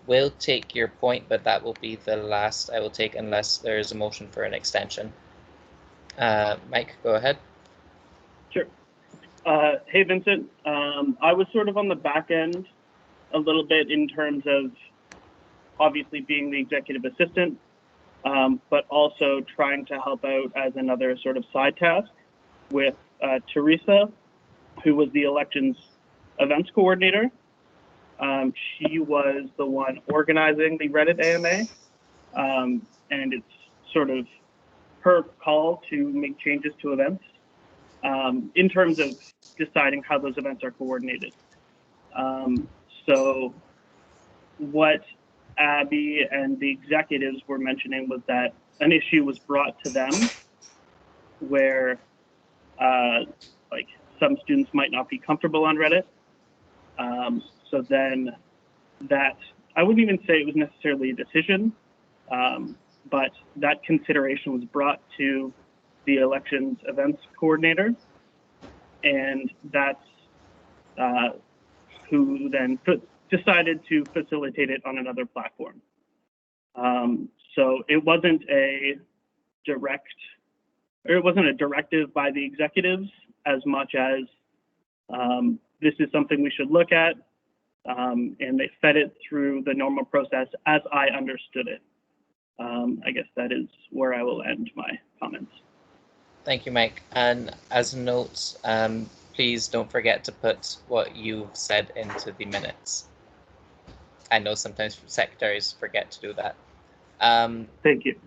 will take your point, but that will be the last I will take unless there is a motion for an extension. Mike, go ahead. Sure. Hey, Vincent. I was sort of on the back end a little bit in terms of obviously being the executive assistant, but also trying to help out as another sort of side task with Teresa, who was the elections events coordinator. She was the one organizing the Reddit AMA, and it's sort of her call to make changes to events in terms of deciding how those events are coordinated. So what Abby and the executives were mentioning was that an issue was brought to them where like some students might not be comfortable on Reddit. So then that, I wouldn't even say it was necessarily a decision, but that consideration was brought to the elections events coordinator, and that's who then decided to facilitate it on another platform. So it wasn't a directive by the executives as much as this is something we should look at, and they fed it through the normal process as I understood it. I guess that is where I will end my comments. Thank you, Mike. And as a note, please don't forget to put what you've said into the minutes. I know sometimes secretaries forget to do that. Thank you.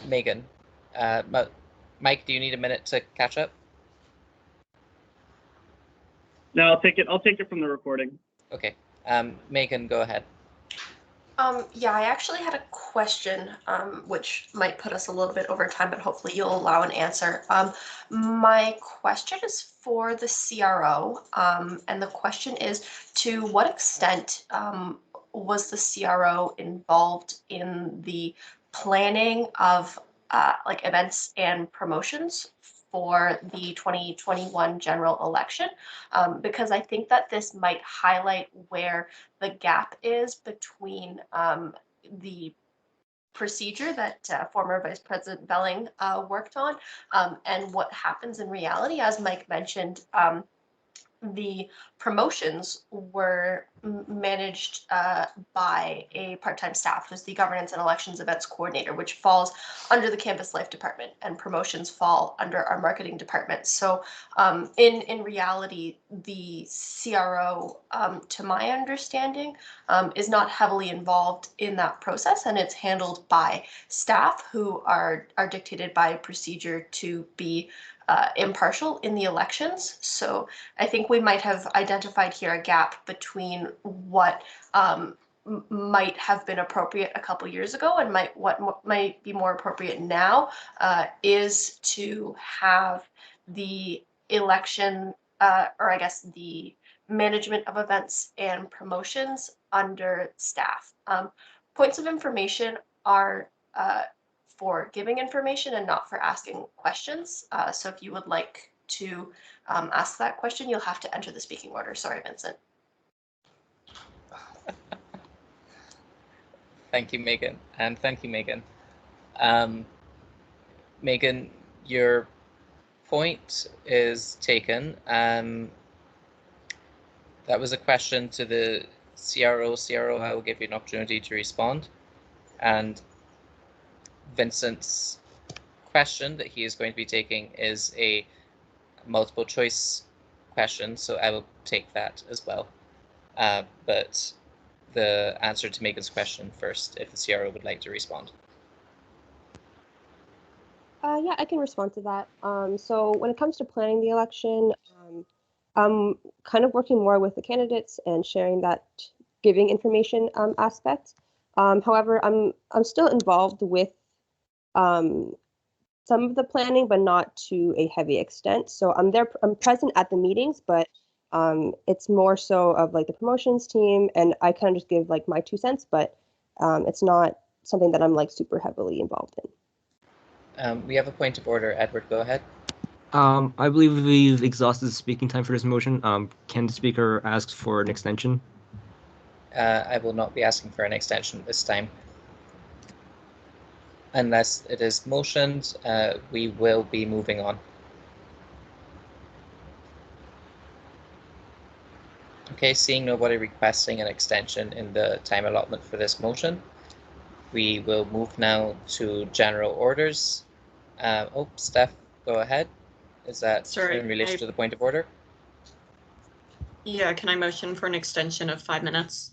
Megan, Mike, do you need a minute to catch up? No, I'll take it from the recording. Okay. Megan, go ahead. Yeah, I actually had a question, which might put us a little bit over time, but hopefully you'll allow an answer. My question is for the CRO, and the question is, to what extent was the CRO involved in the planning of like events and promotions for the 2021 general election? Because I think that this might highlight where the gap is between the procedure that former Vice President Belling worked on and what happens in reality. As Mike mentioned, the promotions were managed by a part-time staff who's the governance and elections events coordinator, which falls under the campus life department, and promotions fall under our marketing department. So in reality, the CRO, to my understanding, is not heavily involved in that process, and it's handled by staff who are dictated by procedure to be impartial in the elections. So I think we might have identified here a gap between what might have been appropriate a couple years ago and what might be more appropriate now is to have the election, or I guess the management of events and promotions under staff. Points of information are for giving information and not for asking questions. So if you would like to ask that question, you'll have to enter the speaking order. Sorry, Vincent. Thank you, Megan. And thank you, Megan. Megan, your point is taken. That was a question to the CRO. CRO, I will give you an opportunity to respond. And Vincent's question that he is going to be taking is a multiple choice question, so I will take that as well. But the answer to Megan's question first, if the CRO would like to respond. Yeah, I can respond to that. So when it comes to planning the election, I'm kind of working more with the candidates and sharing that giving information aspect. However, I'm still involved with some of the planning, but not to a heavy extent. So I'm present at the meetings, but it's more so of like the promotions team, and I kind of just give like my 2 cents, but it's not something that I'm like super heavily involved in. We have a point of order. Edward, go ahead. I believe we've exhausted the speaking time for this motion. Can the speaker ask for an extension? I will not be asking for an extension this time. Unless it is motioned, we will be moving on. Okay, seeing nobody requesting an extension in the time allotment for this motion, we will move now to general orders. Oh, Steph, go ahead. Is that in relation to the point of order? Yeah, can I motion for an extension of 5 minutes?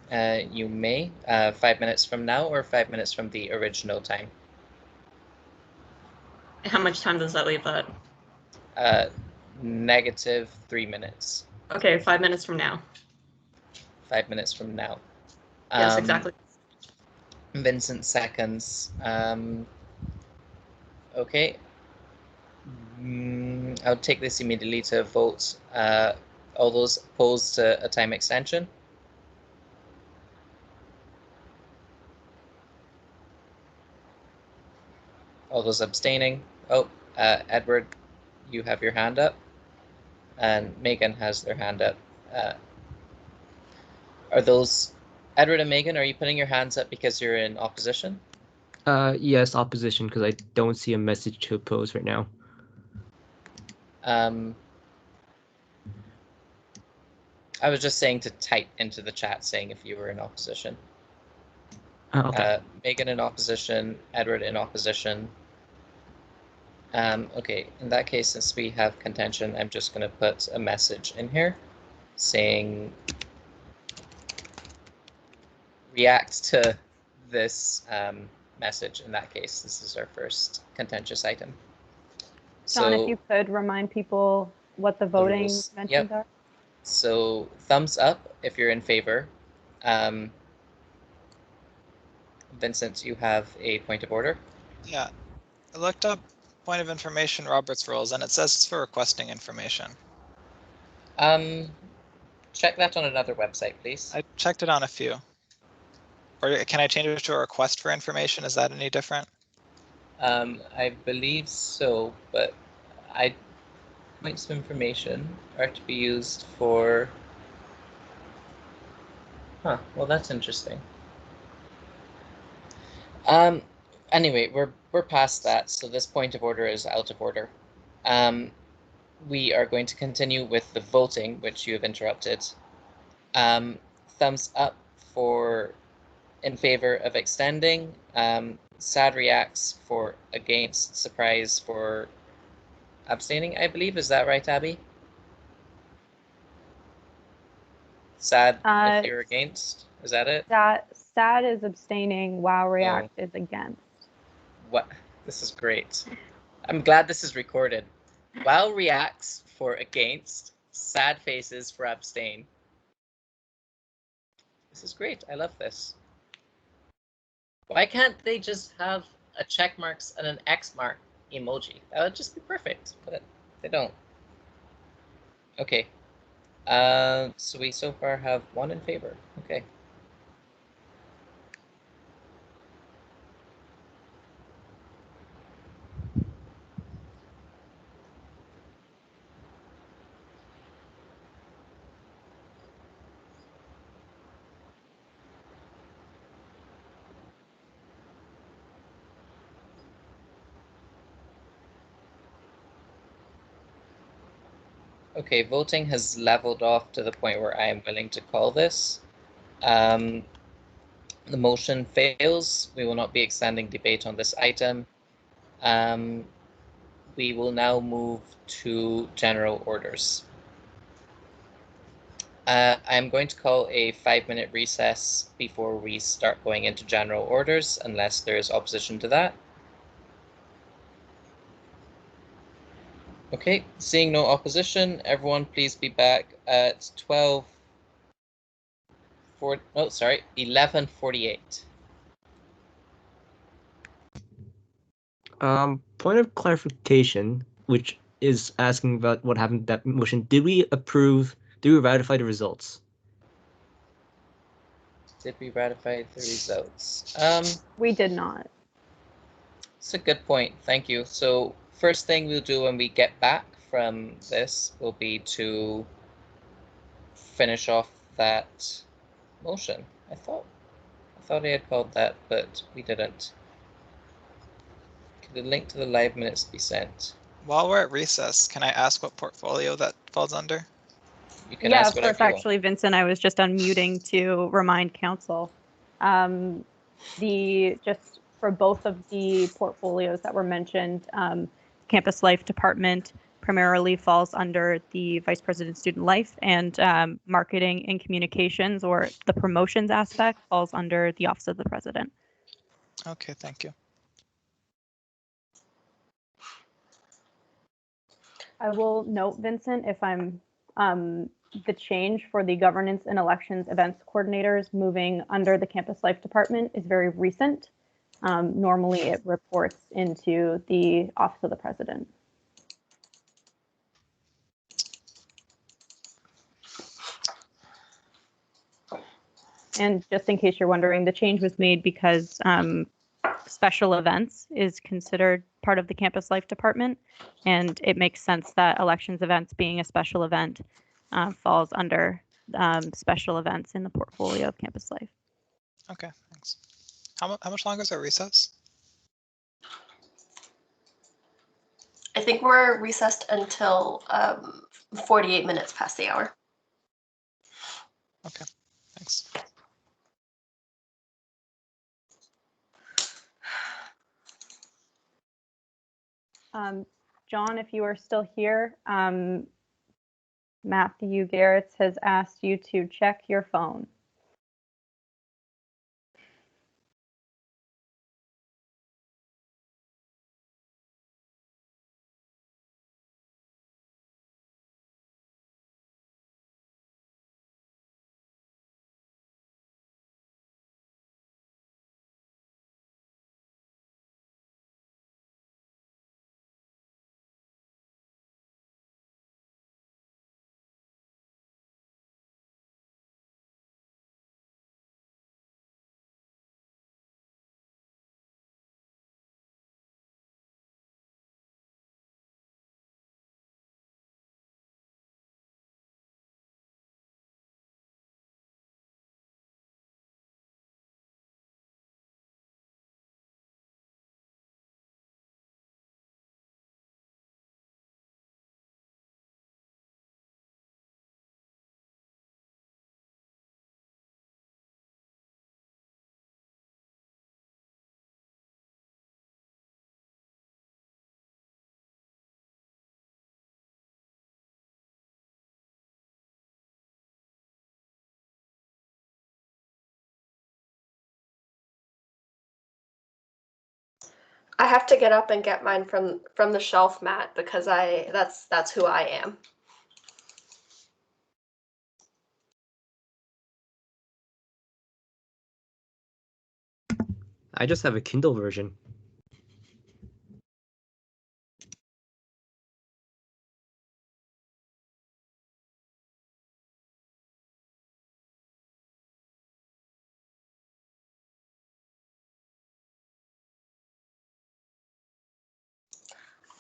You may. 5 minutes from now or 5 minutes from the original time? How much time does that leave that? Negative 3 minutes. Okay, 5 minutes from now. 5 minutes from now. Yes, exactly. Vincent seconds. Okay. I'll take this immediately to vote. All those opposed to a time extension? All those abstaining? Oh, Edward, you have your hand up. And Megan has their hand up. Are those, Edward and Megan, are you putting your hands up because you're in opposition? Yes, opposition, because I don't see a message to oppose right now. I was just saying to type into the chat saying if you were in opposition. Okay. Megan in opposition, Edward in opposition. Okay, in that case, since we have contention, I'm just going to put a message in here saying react to this message. In that case, this is our first contentious item. John, if you could remind people what the voting mentions are. So thumbs up if you're in favor. Vincent, you have a point of order. Yeah, I looked up point of information Robert's rules, and it says it's for requesting information. Check that on another website, please. I checked it on a few. Or can I change it to a request for information? Is that any different? I believe so, but points of information are to be used for. Huh. Well, that's interesting. Anyway, we're past that, so this point of order is out of order. We are going to continue with the voting, which you have interrupted. Thumbs up for in favor of extending. Sad reacts for against. Surprise for abstaining, I believe. Is that right, Abby? Sad if you're against. Is that it? Sad is abstaining. Wow react is against. What? This is great. I'm glad this is recorded. Wow reacts for against. Sad faces for abstain. This is great. I love this. Why can't they just have a check marks and an X mark emoji? That would just be perfect, but they don't. Okay. So we so far have 1 in favor. Okay. Okay, voting has leveled off to the point where I am willing to call this. The motion fails. We will not be extending debate on this item. We will now move to general orders. I'm going to call a 5-minute recess before we start going into general orders, unless there is opposition to that. Okay, seeing no opposition, everyone please be back at 11:48. Point of clarification, which is asking about what happened to that motion. Did we ratify the results? Did we ratify the results? We did not. It's a good point. Thank you. So first thing we'll do when we get back from this will be to finish off that motion. I thought I had called that, but we didn't. Could the link to the live minutes be sent? While we're at recess, can I ask what portfolio that falls under? You can Yeah, ask of whatever course, you want. actually, Vincent, I was just unmuting to remind council. Just for both of the portfolios that were mentioned, Campus Life Department primarily falls under the Vice President Student Life, and Marketing and Communications, or the promotions aspect, falls under the Office of the President. Okay, thank you. I will note, Vincent, if I'm the change for the Governance and Elections Events Coordinators moving under the Campus Life Department is very recent. Normally it reports into the Office of the President. And just in case you're wondering, the change was made because special events is considered part of the Campus Life Department, and it makes sense that elections events being a special event falls under special events in the portfolio of Campus Life. Okay, thanks. How much longer is our recess? I think we're recessed until 48 minutes past the hour. Okay, thanks. John, if you are still here, Matthew Garretts has asked you to check your phone. I have to get up and get mine from the shelf, Matt, because that's who I am. I just have a Kindle version.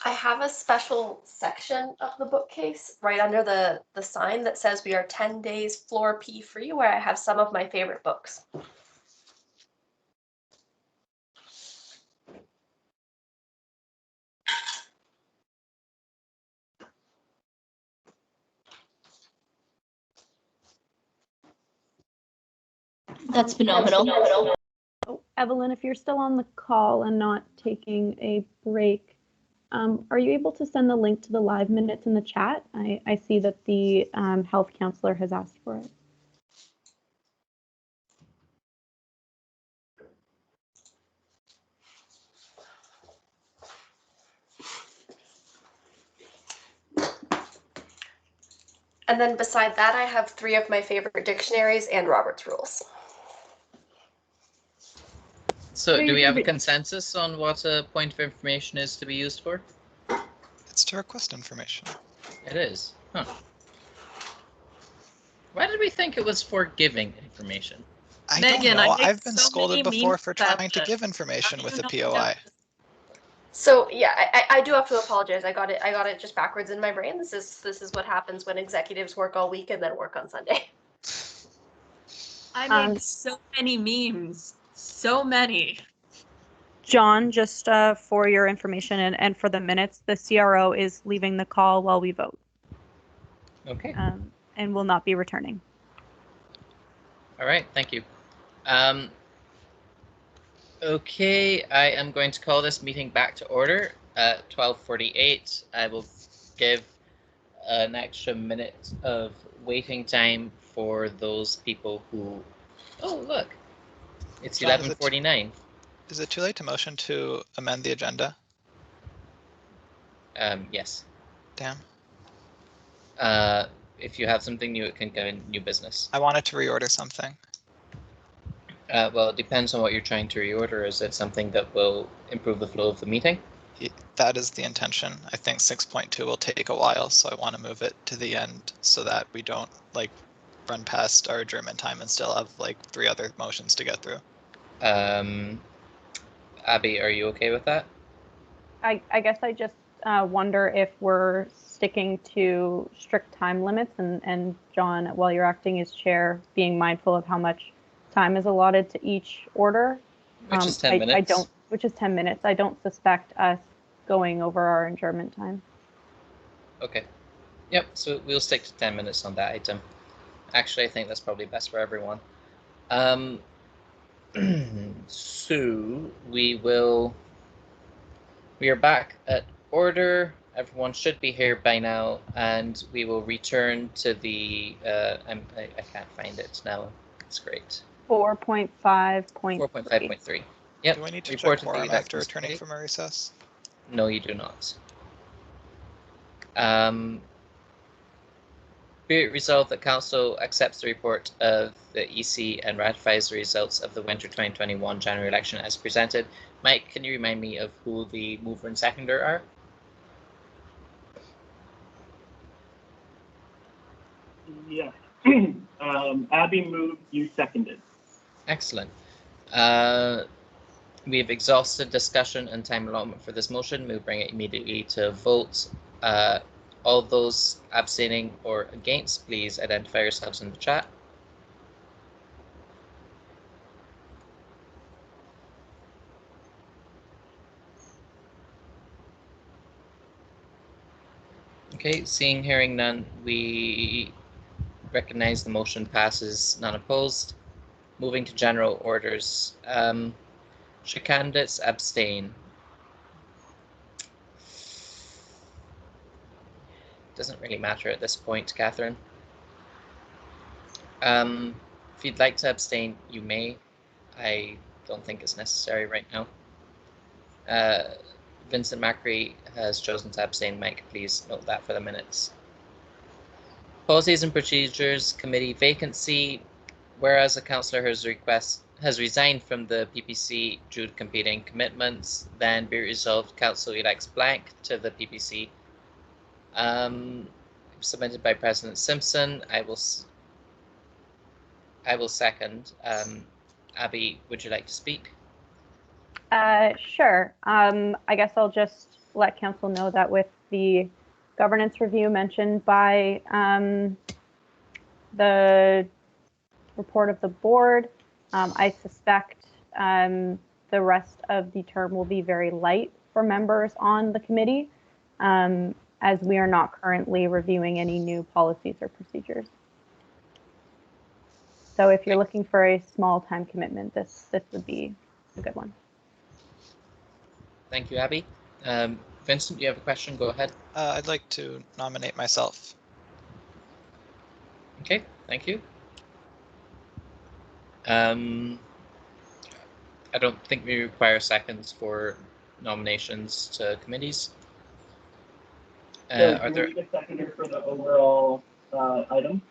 I have a special section of the bookcase right under the sign that says we are 10 days floor P free, where I have some of my favorite books. That's phenomenal. Oh, Evelyn, if you're still on the call and not taking a break, are you able to send the link to the live minutes in the chat? I see that the health counselor has asked for it. And then beside that, I have 3 of my favorite dictionaries and Robert's Rules. So do we have a consensus on what a point of information is to be used for? It's to request information. It is. Huh. Why did we think it was for giving information? I Megan, don't know. I make I've been so scolded many before memes for about trying to this. give information with a How do you not know POI. So yeah, I do have to apologize. I got it just backwards in my brain. This is what happens when executives work all week and then work on Sunday. I make so many memes. So many. John, just for your information and for the minutes, the CRO is leaving the call while we vote. Okay. And will not be returning. All right, thank you. Okay, I am going to call this meeting back to order at 12:48. I will give an extra minute of waiting time for those people who... Oh, look, it's John, 11:49. Is it too late to motion to amend the agenda? Yes. Damn. If you have something new, it can go in new business. I wanted to reorder something. Well, it depends on what you're trying to reorder. Is it something that will improve the flow of the meeting? That is the intention. I think 6.2 will take a while, so I want to move it to the end so that we don't like run past our adjournment time and still have like 3 other motions to get through. Abby, are you okay with that? I guess I just wonder if we're sticking to strict time limits and John, while you're acting as chair, being mindful of how much time is allotted to each order. Which is 10 minutes. Which is 10 minutes. I don't suspect us going over our adjournment time. Okay. Yep, so we'll stick to 10 minutes on that item. Actually, I think that's probably best for everyone. So we are back at order. Everyone should be here by now, and we will return to the, I can't find it now. It's great. 4.5.3. 4.5.3. Yep. Do I need to Report check of the quorum after elections returning committee. from a recess? No, you do not. Be it resolved that Council accepts the report of the EC and ratifies the results of the winter 2021 January election as presented. Mike, can you remind me of who the mover and seconder are? Yes. Abby moved, you seconded. Excellent. We have exhausted discussion and time allotment for this motion. We'll bring it immediately to a vote. All those abstaining or against, please identify yourselves in the chat. Okay, seeing, hearing none, we recognize the motion passes, none opposed. Moving to general orders. Should candidates abstain? Doesn't really matter at this point, Catherine. If you'd like to abstain, you may. I don't think it's necessary right now. Vincent Macri has chosen to abstain. Mike, please note that for the minutes. Policies and Procedures Committee vacancy. Whereas a councillor has resigned from the PPC due to competing commitments, then be resolved council elects blank to the PPC. Submitted by President Simpson. I will second. Abby, would you like to speak? Sure. I guess I'll just let council know that with the governance review mentioned by the report of the board, I suspect the rest of the term will be very light for members on the committee, as we are not currently reviewing any new policies or procedures. So if you're looking for a small time commitment, this would be a good one. Thank you, Abby. Vincent, you have a question? Go ahead. I'd like to nominate myself. Okay, thank you. I don't think we require seconds for nominations to committees. Are there a seconder for the overall item?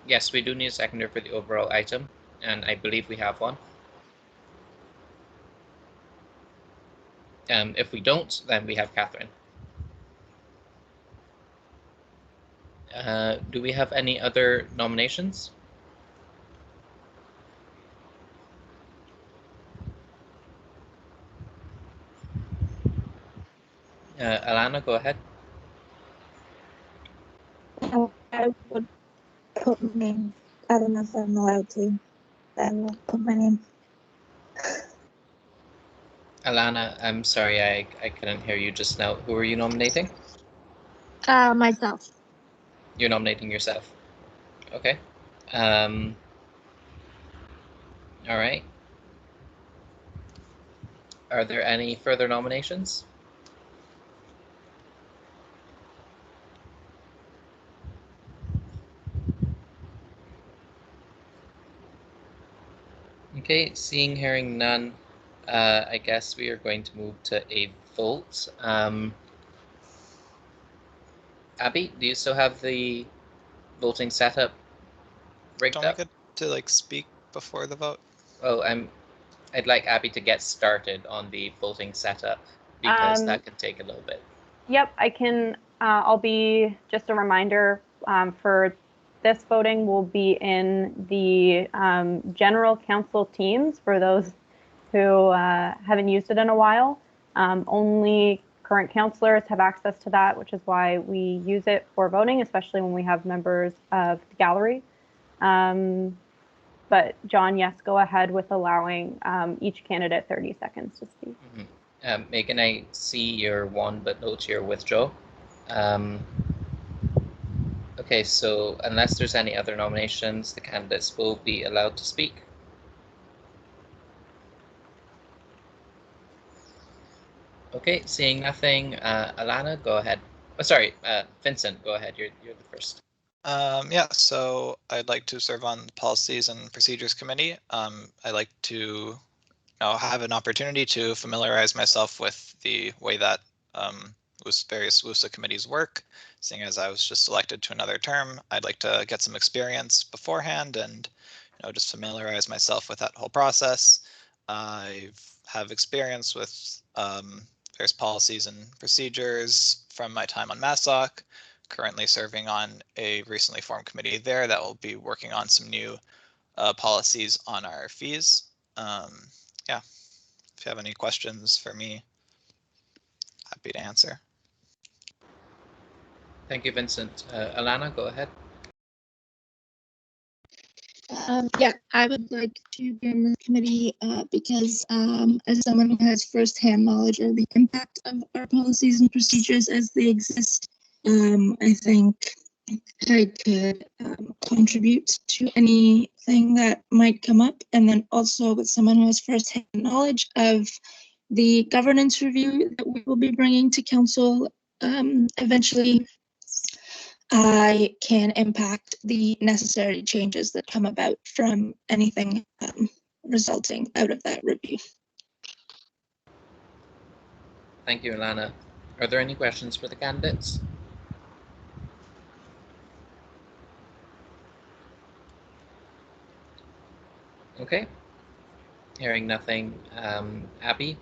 Yes, we do need a seconder for the overall item, and I believe we have one. If we don't, then we have Catherine. Do we have any other nominations? Alana, go ahead. I would put my name. I don't know if I'm allowed to. I will put my name. Alana, I'm sorry, I couldn't hear you just now. Who are you nominating? Myself. You're nominating yourself. Okay. All right. Are there any further nominations? Okay, seeing, hearing none, I guess we are going to move to a vote. Abby, do you still have the voting setup rigged Don't up? we get to like speak before the vote? Oh, I'd like Abby to get started on the voting setup because that can take a little bit. Yep, I can. I'll be just a reminder for this voting will be in the general council teams for those who haven't used it in a while. Only current councillors have access to that, which is why we use it for voting, especially when we have members of the gallery. But John, yes, go ahead with allowing each candidate 30 seconds to speak. Mm-hmm. Megan, I see your won but no to your withdraw. Okay, so unless there's any other nominations, the candidates will be allowed to speak. Okay, seeing nothing, Alana, go ahead. Oh, sorry, Vincent, go ahead. You're the first. Yeah, so I'd like to serve on the Policies and Procedures Committee. I'd like to have an opportunity to familiarize myself with the way that various WUSA committees work. Seeing as I was just elected to another term, I'd like to get some experience beforehand and just familiarize myself with that whole process. I have experience with various policies and procedures from my time on MASSOC, currently serving on a recently formed committee there that will be working on some new policies on our fees. Yeah, if you have any questions for me, happy to answer. Thank you, Vincent. Alana, go ahead. Yeah, I would like to be in this committee because as someone who has firsthand knowledge of the impact of our policies and procedures as they exist, I think I could contribute to anything that might come up. And then also with someone who has firsthand knowledge of the governance review that we will be bringing to council eventually, I can impact the necessary changes that come about from anything resulting out of that review. Thank you, Alana. Are there any questions for the candidates? Okay. Hearing nothing, Abby,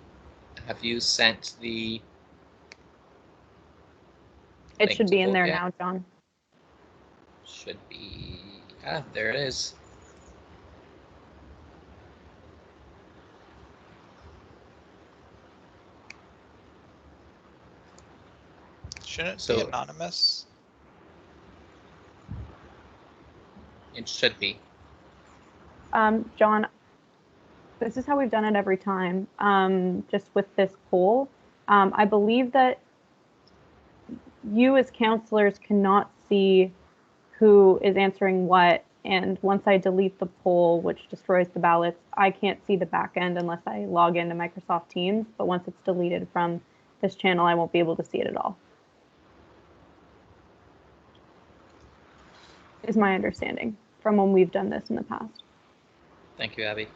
have you sent the It link should to be in vote there yet? now, John. Should be, there it is. Shouldn't it So- be anonymous? It should be. John, this is how we've done it every time, just with this poll. I believe that you as counselors cannot see who is answering what, and once I delete the poll, which destroys the ballots, I can't see the back end unless I log into Microsoft Teams, but once it's deleted from this channel, I won't be able to see it at all. Is my understanding from when we've done this in the past. Thank you, Abby.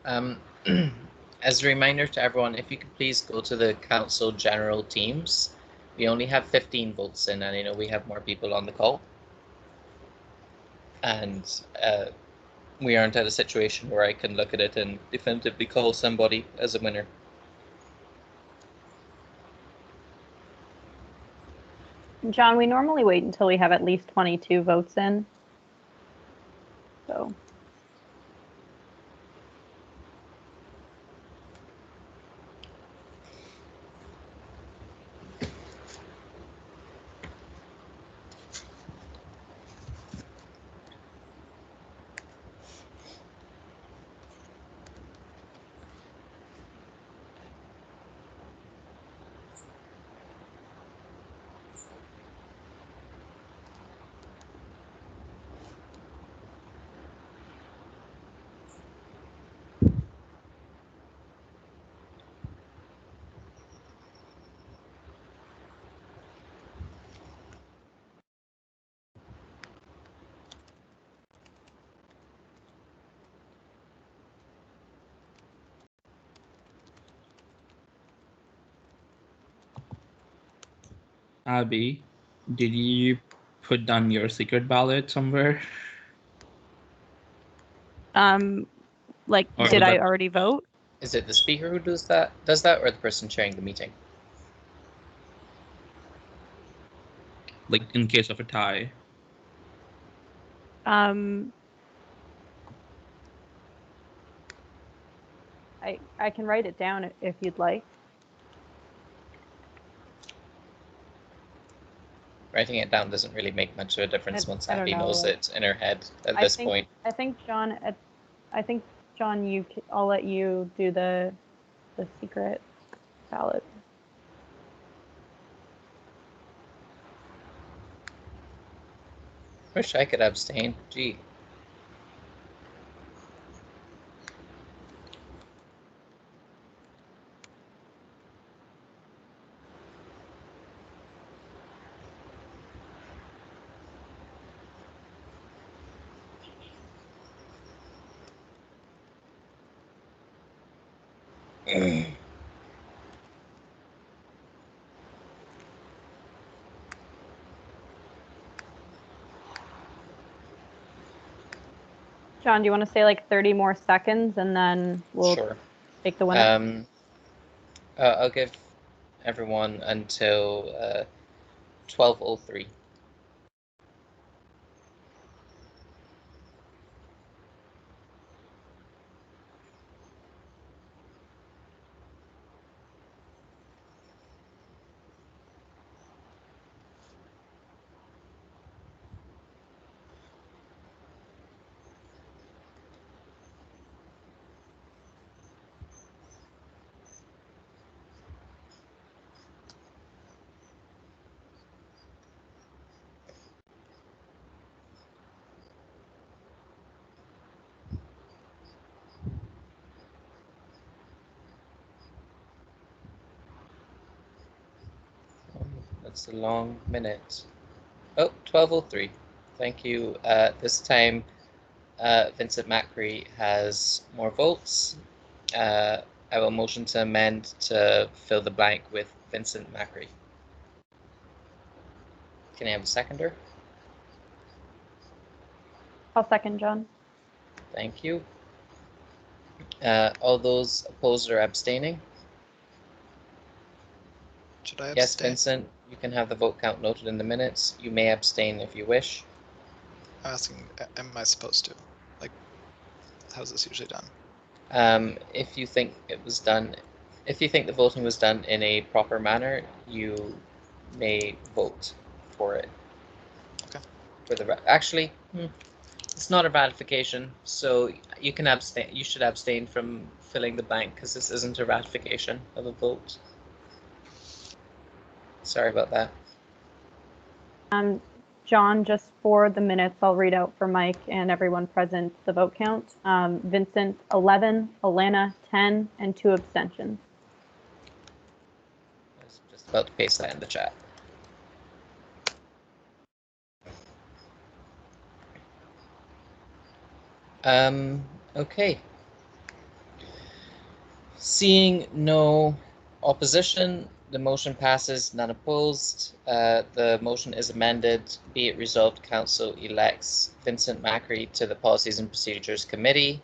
As a reminder to everyone, if you could please go to the Council General Teams. We only have 15 votes in, and I know we have more people on the call. And we aren't at a situation where I can look at it and definitively call somebody as a winner. John, we normally wait until we have at least 22 votes in. So. Abby, did you put down your secret ballot somewhere? Like, Or did I that- already vote? Is it the speaker who does that, or the person chairing the meeting? Like in case of a tie? I can write it down if you'd like. Writing it down doesn't really make much of a difference once I don't Abby know, knows like- it in her head at this point. I think John, I'll let you do the secret ballot. Wish I could abstain. Gee. John, do you want to say like 30 more seconds and then we'll Sure. take the winner? I'll give everyone until 12:03. That's a long minute. Oh, 12:03. Thank you. This time, Vincent Macri has more votes. I will motion to amend to fill the blank with Vincent Macri. Can I have a seconder? I'll second, John. Thank you. All those opposed or abstaining? Should I abstain? Yes, Vincent, you can have the vote count noted in the minutes. You may abstain if you wish. I'm asking, am I supposed to? Like, how's this usually done? If you think it was done, if you think the voting was done in a proper manner, you may vote for it. Okay. For the actually, it's not a ratification, so you can abstain. You should abstain from filling the blank because this isn't a ratification of a vote. Sorry about that. John, just for the minutes, I'll read out for Mike and everyone present the vote count. Vincent, 11, Alana, 10, and 2 abstentions. I was just about to paste that in the chat. Okay. Seeing no opposition, the motion passes, none opposed. The motion is amended. Be it resolved, Council elects Vincent Macri to the Policies and Procedures Committee.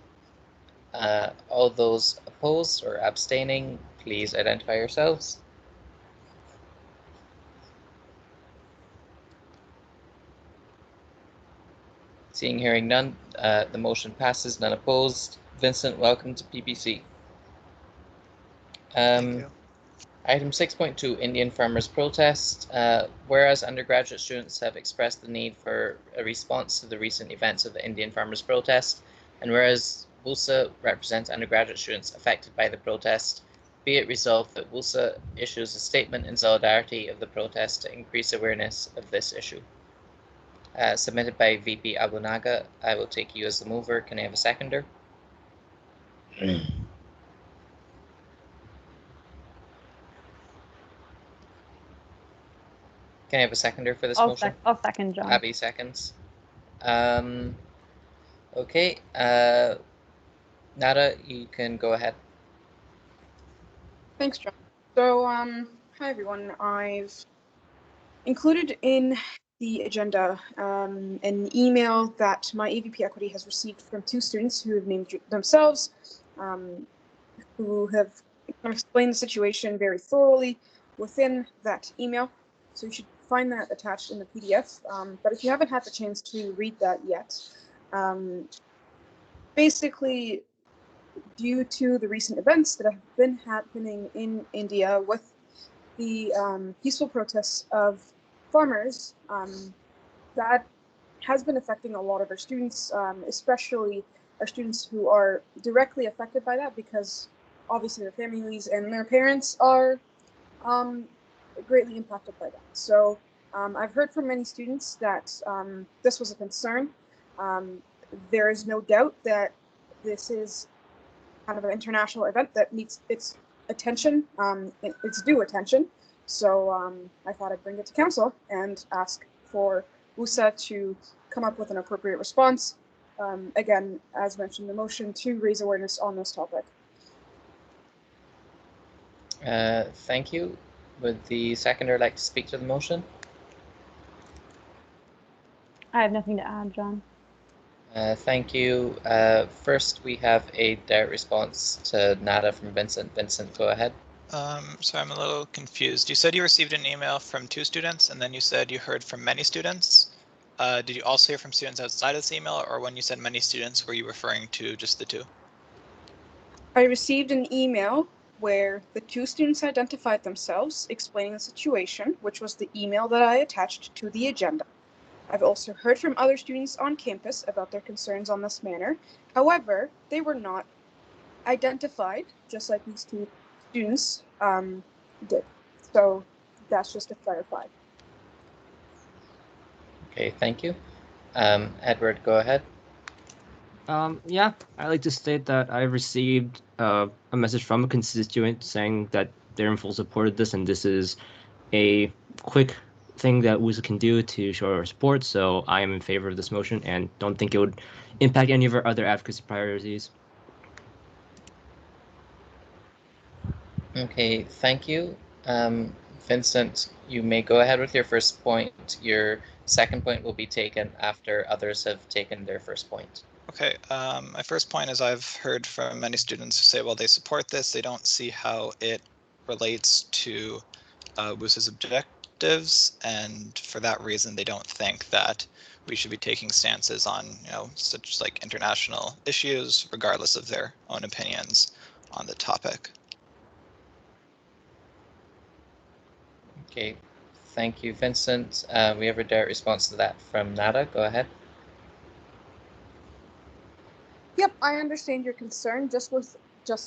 All those opposed or abstaining, please identify yourselves. Seeing, hearing none, the motion passes, none opposed. Vincent, welcome to PPC. Thank you. Item 6.2, Indian Farmers Protest. Whereas undergraduate students have expressed the need for a response to the recent events of the Indian Farmers Protest, and whereas WUSA represents undergraduate students affected by the protest, be it resolved that WUSA issues a statement in solidarity of the protest to increase awareness of this issue. Submitted by VP Abunaga. I will take you as the mover. Can I have a seconder? Can I have a seconder for this motion? I'll second, John. Abby seconds. Okay. Nada, you can go ahead. Thanks, John. So, hi everyone. I've included in the agenda an email that my AVP Equity has received from 2 students who have named themselves, who have explained the situation very thoroughly within that email. So you should find that attached in the PDF. But if you haven't had the chance to read that yet, basically, due to the recent events that have been happening in India with the peaceful protests of farmers, that has been affecting a lot of our students, especially our students who are directly affected by that, because obviously their families and their parents are greatly impacted by that. So I've heard from many students that this was a concern. There is no doubt that this is kind of an international event that needs its attention, its due attention. So I thought I'd bring it to council and ask for WUSA to come up with an appropriate response. Again, as mentioned, the motion to raise awareness on this topic. Thank you. Would the seconder like to speak to the motion? I have nothing to add, John. Thank you. First, we have a direct response to Nada from Vincent. Vincent, go ahead. Sorry, I'm a little confused. You said you received an email from 2 students, and then you said you heard from many students. Did you also hear from students outside of this email, or when you said many students, were you referring to just the 2? I received an email where the 2 students identified themselves, explaining the situation, which was the email that I attached to the agenda. I've also heard from other students on campus about their concerns on this matter. However, they were not identified, just like these 2 students did. So that's just to clarify. Okay, thank you. Edward, go ahead. Yeah, I'd like to state that I received a message from a constituent saying that they're in full support of this, and this is a quick thing that WUSA can do to show our support. So I am in favor of this motion and don't think it would impact any of our other advocacy priorities. Okay, thank you. Vincent, you may go ahead with your first point. Your second point will be taken after others have taken their first point. Okay, my first point is I've heard from many students who say, well, they support this, they don't see how it relates to WUSA's objectives, and for that reason, they don't think that we should be taking stances on, such like international issues, regardless of their own opinions on the topic. Okay, thank you, Vincent. We have a direct response to that from Nada. Go ahead. Yep, I understand your concern. Just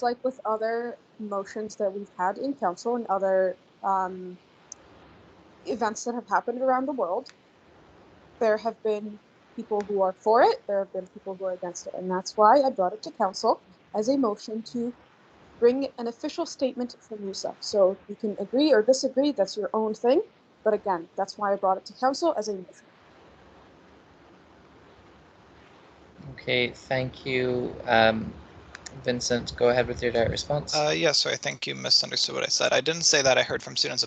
like with other motions that we've had in council and other events that have happened around the world, there have been people who are for it, there have been people who are against it, and that's why I brought it to council as a motion to bring an official statement from WUSA. So you can agree or disagree, that's your own thing, but again, that's why I brought it to council as a motion. Okay, thank you. Vincent, go ahead with your direct response. Yeah, so I think you misunderstood what I said. I didn't say that I heard from students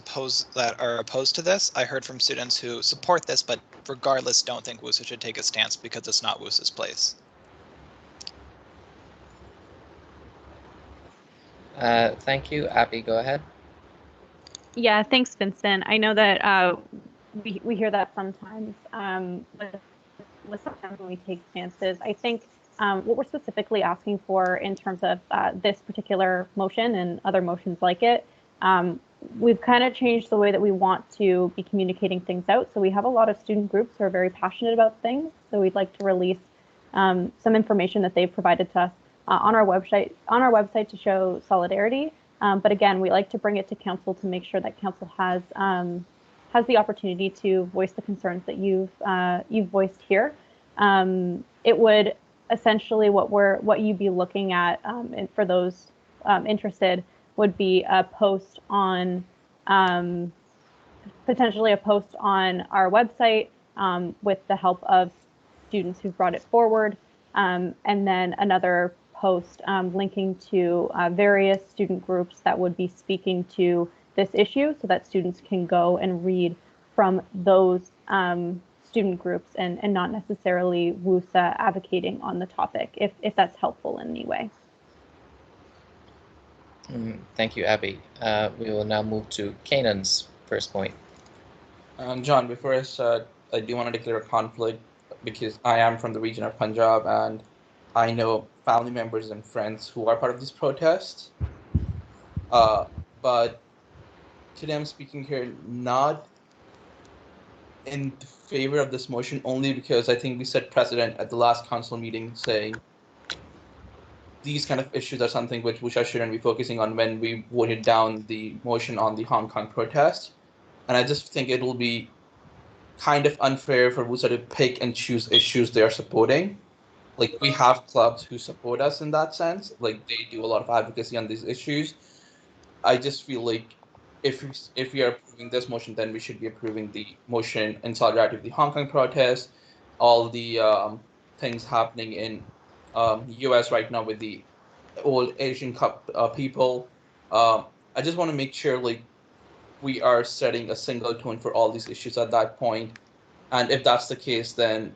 that are opposed to this. I heard from students who support this, but regardless don't think WUSA should take a stance because it's not WUSA's place. Thank you. Abby, go ahead. Yeah, thanks, Vincent. I know that we hear that sometimes with sometimes when we take stances. I think what we're specifically asking for in terms of this particular motion and other motions like it, we've kind of changed the way that we want to be communicating things out. So we have a lot of student groups who are very passionate about things. So we'd like to release some information that they've provided to us on our website to show solidarity. But again, we like to bring it to council to make sure that council has the opportunity to voice the concerns that you've voiced here. It would essentially what you'd be looking at, and for those interested, would be a post on potentially a post on our website with the help of students who've brought it forward, and then another post linking to various student groups that would be speaking to this issue so that students can go and read from those student groups and not necessarily WUSA advocating on the topic, if that's helpful in any way. Thank you, Abby. We will now move to Kanan's first point. John, before I start, I do want to declare a conflict because I am from the region of Punjab and I know family members and friends who are part of this protest. But today I'm speaking here not in favor of this motion only because I think we set precedent at the last council meeting saying these kind of issues are something which I shouldn't be focusing on when we voted down the motion on the Hong Kong protest. And I just think it will be kind of unfair for WUSA to pick and choose issues they are supporting. Like, we have clubs who support us in that sense. Like, they do a lot of advocacy on these issues. I just feel like if we are approving this motion, then we should be approving the motion in solidarity with the Hong Kong protest, all the things happening in US right now with the old Asian people, I just want to make sure like we are setting a single tone for all these issues at that point. And if that's the case, then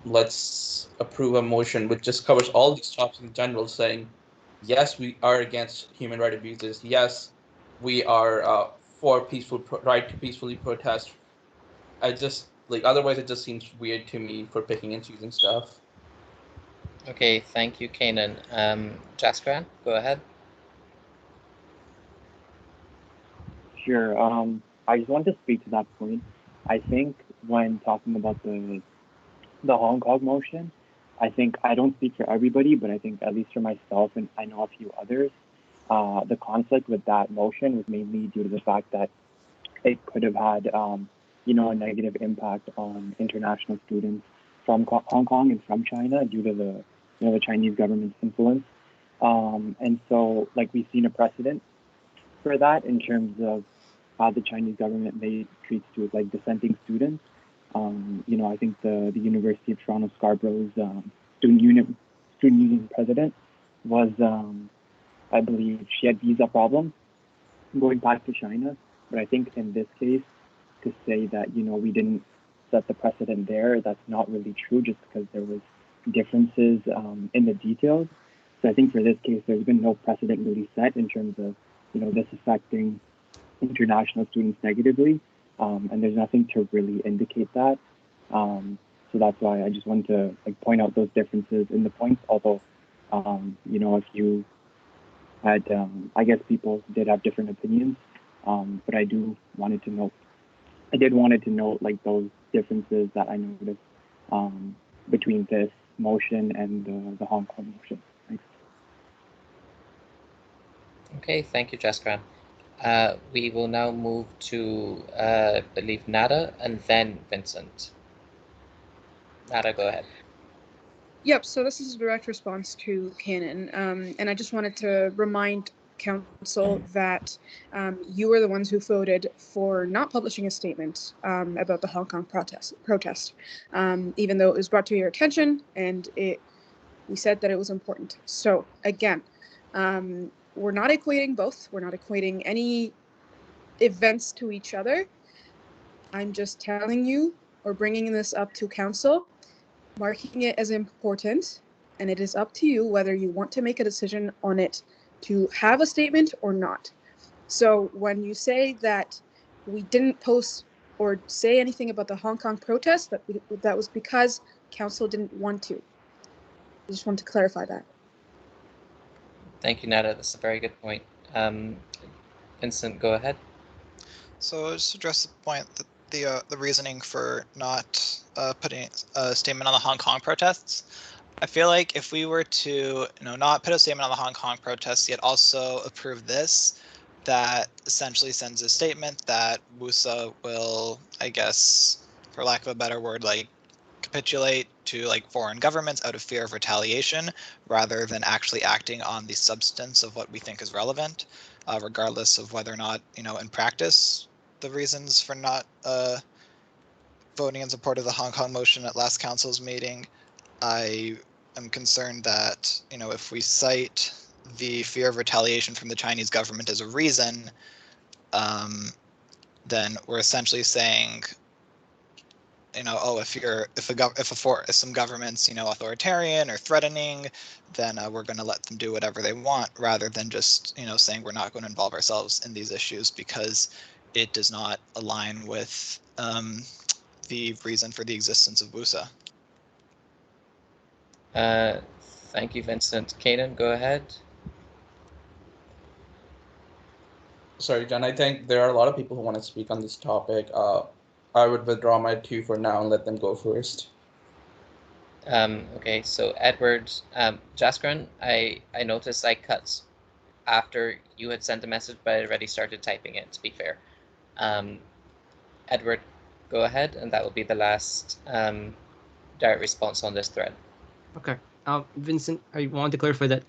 let's approve a motion which just covers all these topics in general, saying, yes, we are against human rights abuses. Yes, we are for right to peacefully protest. I just like otherwise it just seems weird to me for picking and choosing stuff. Okay, thank you, Kanan. Jaskran, go ahead. Sure. I just want to speak to that point. I think when talking about the Hong Kong motion, I think I don't speak for everybody, but I think at least for myself and I know a few others, the conflict with that motion was mainly due to the fact that it could have had, a negative impact on international students from Hong Kong and from China due to the Chinese government's influence. And so, like, we've seen a precedent for that in terms of how the Chinese government may treat students, like dissenting students. I think the University of Toronto Scarborough's student union president was, I believe, she had visa problems going back to China. But I think in this case, to say that we didn't set the precedent there, that's not really true, just because there was differences in the details. So I think for this case, there's been no precedent really set in terms of this affecting international students negatively, and there's nothing to really indicate that. So that's why I just wanted to point out those differences in the points. Although, if you had, I guess people did have different opinions, but I did wanted to note like those differences that I noticed between this motion and the Hong Kong motion. Thanks. Okay, thank you, Jaskran. We will now move to, I believe, Nada and then Vincent. Nada, go ahead. Yep, so this is a direct response to Canon, and I just wanted to remind Council that you were the ones who voted for not publishing a statement about the Hong Kong protest, even though it was brought to your attention and we said that it was important. So again, we're not equating both. We're not equating any events to each other. I'm just telling you or bringing this up to Council, marking it as important, and it is up to you whether you want to make a decision on it to have a statement or not. So when you say that we didn't post or say anything about the Hong Kong protest, that was because Council didn't want to. I just want to clarify that. Thank you, Nada. That's a very good point. Vincent, go ahead. So I'll just address the point that the reasoning for not putting a statement on the Hong Kong protests. I feel like if we were to not put a statement on the Hong Kong protests yet also approve this, that essentially sends a statement that WUSA will, I guess, for lack of a better word, like capitulate to like foreign governments out of fear of retaliation, rather than actually acting on the substance of what we think is relevant, regardless of whether or not, in practice, the reasons for not voting in support of the Hong Kong motion at last council's meeting. I am concerned that, if we cite the fear of retaliation from the Chinese government as a reason, then we're essentially saying, if some government's, authoritarian or threatening, then we're going to let them do whatever they want, rather than just, saying we're not going to involve ourselves in these issues because it does not align with the reason for the existence of WUSA. Thank you, Vincent. Kanan, go ahead. Sorry, John, I think there are a lot of people who want to speak on this topic. I would withdraw my 2 for now and let them go first. Okay, so Edward, Jaskran, I noticed I cut after you had sent a message, but I already started typing it, to be fair. Edward, go ahead, and that will be the last direct response on this thread. Okay. Vincent, I wanted to clarify that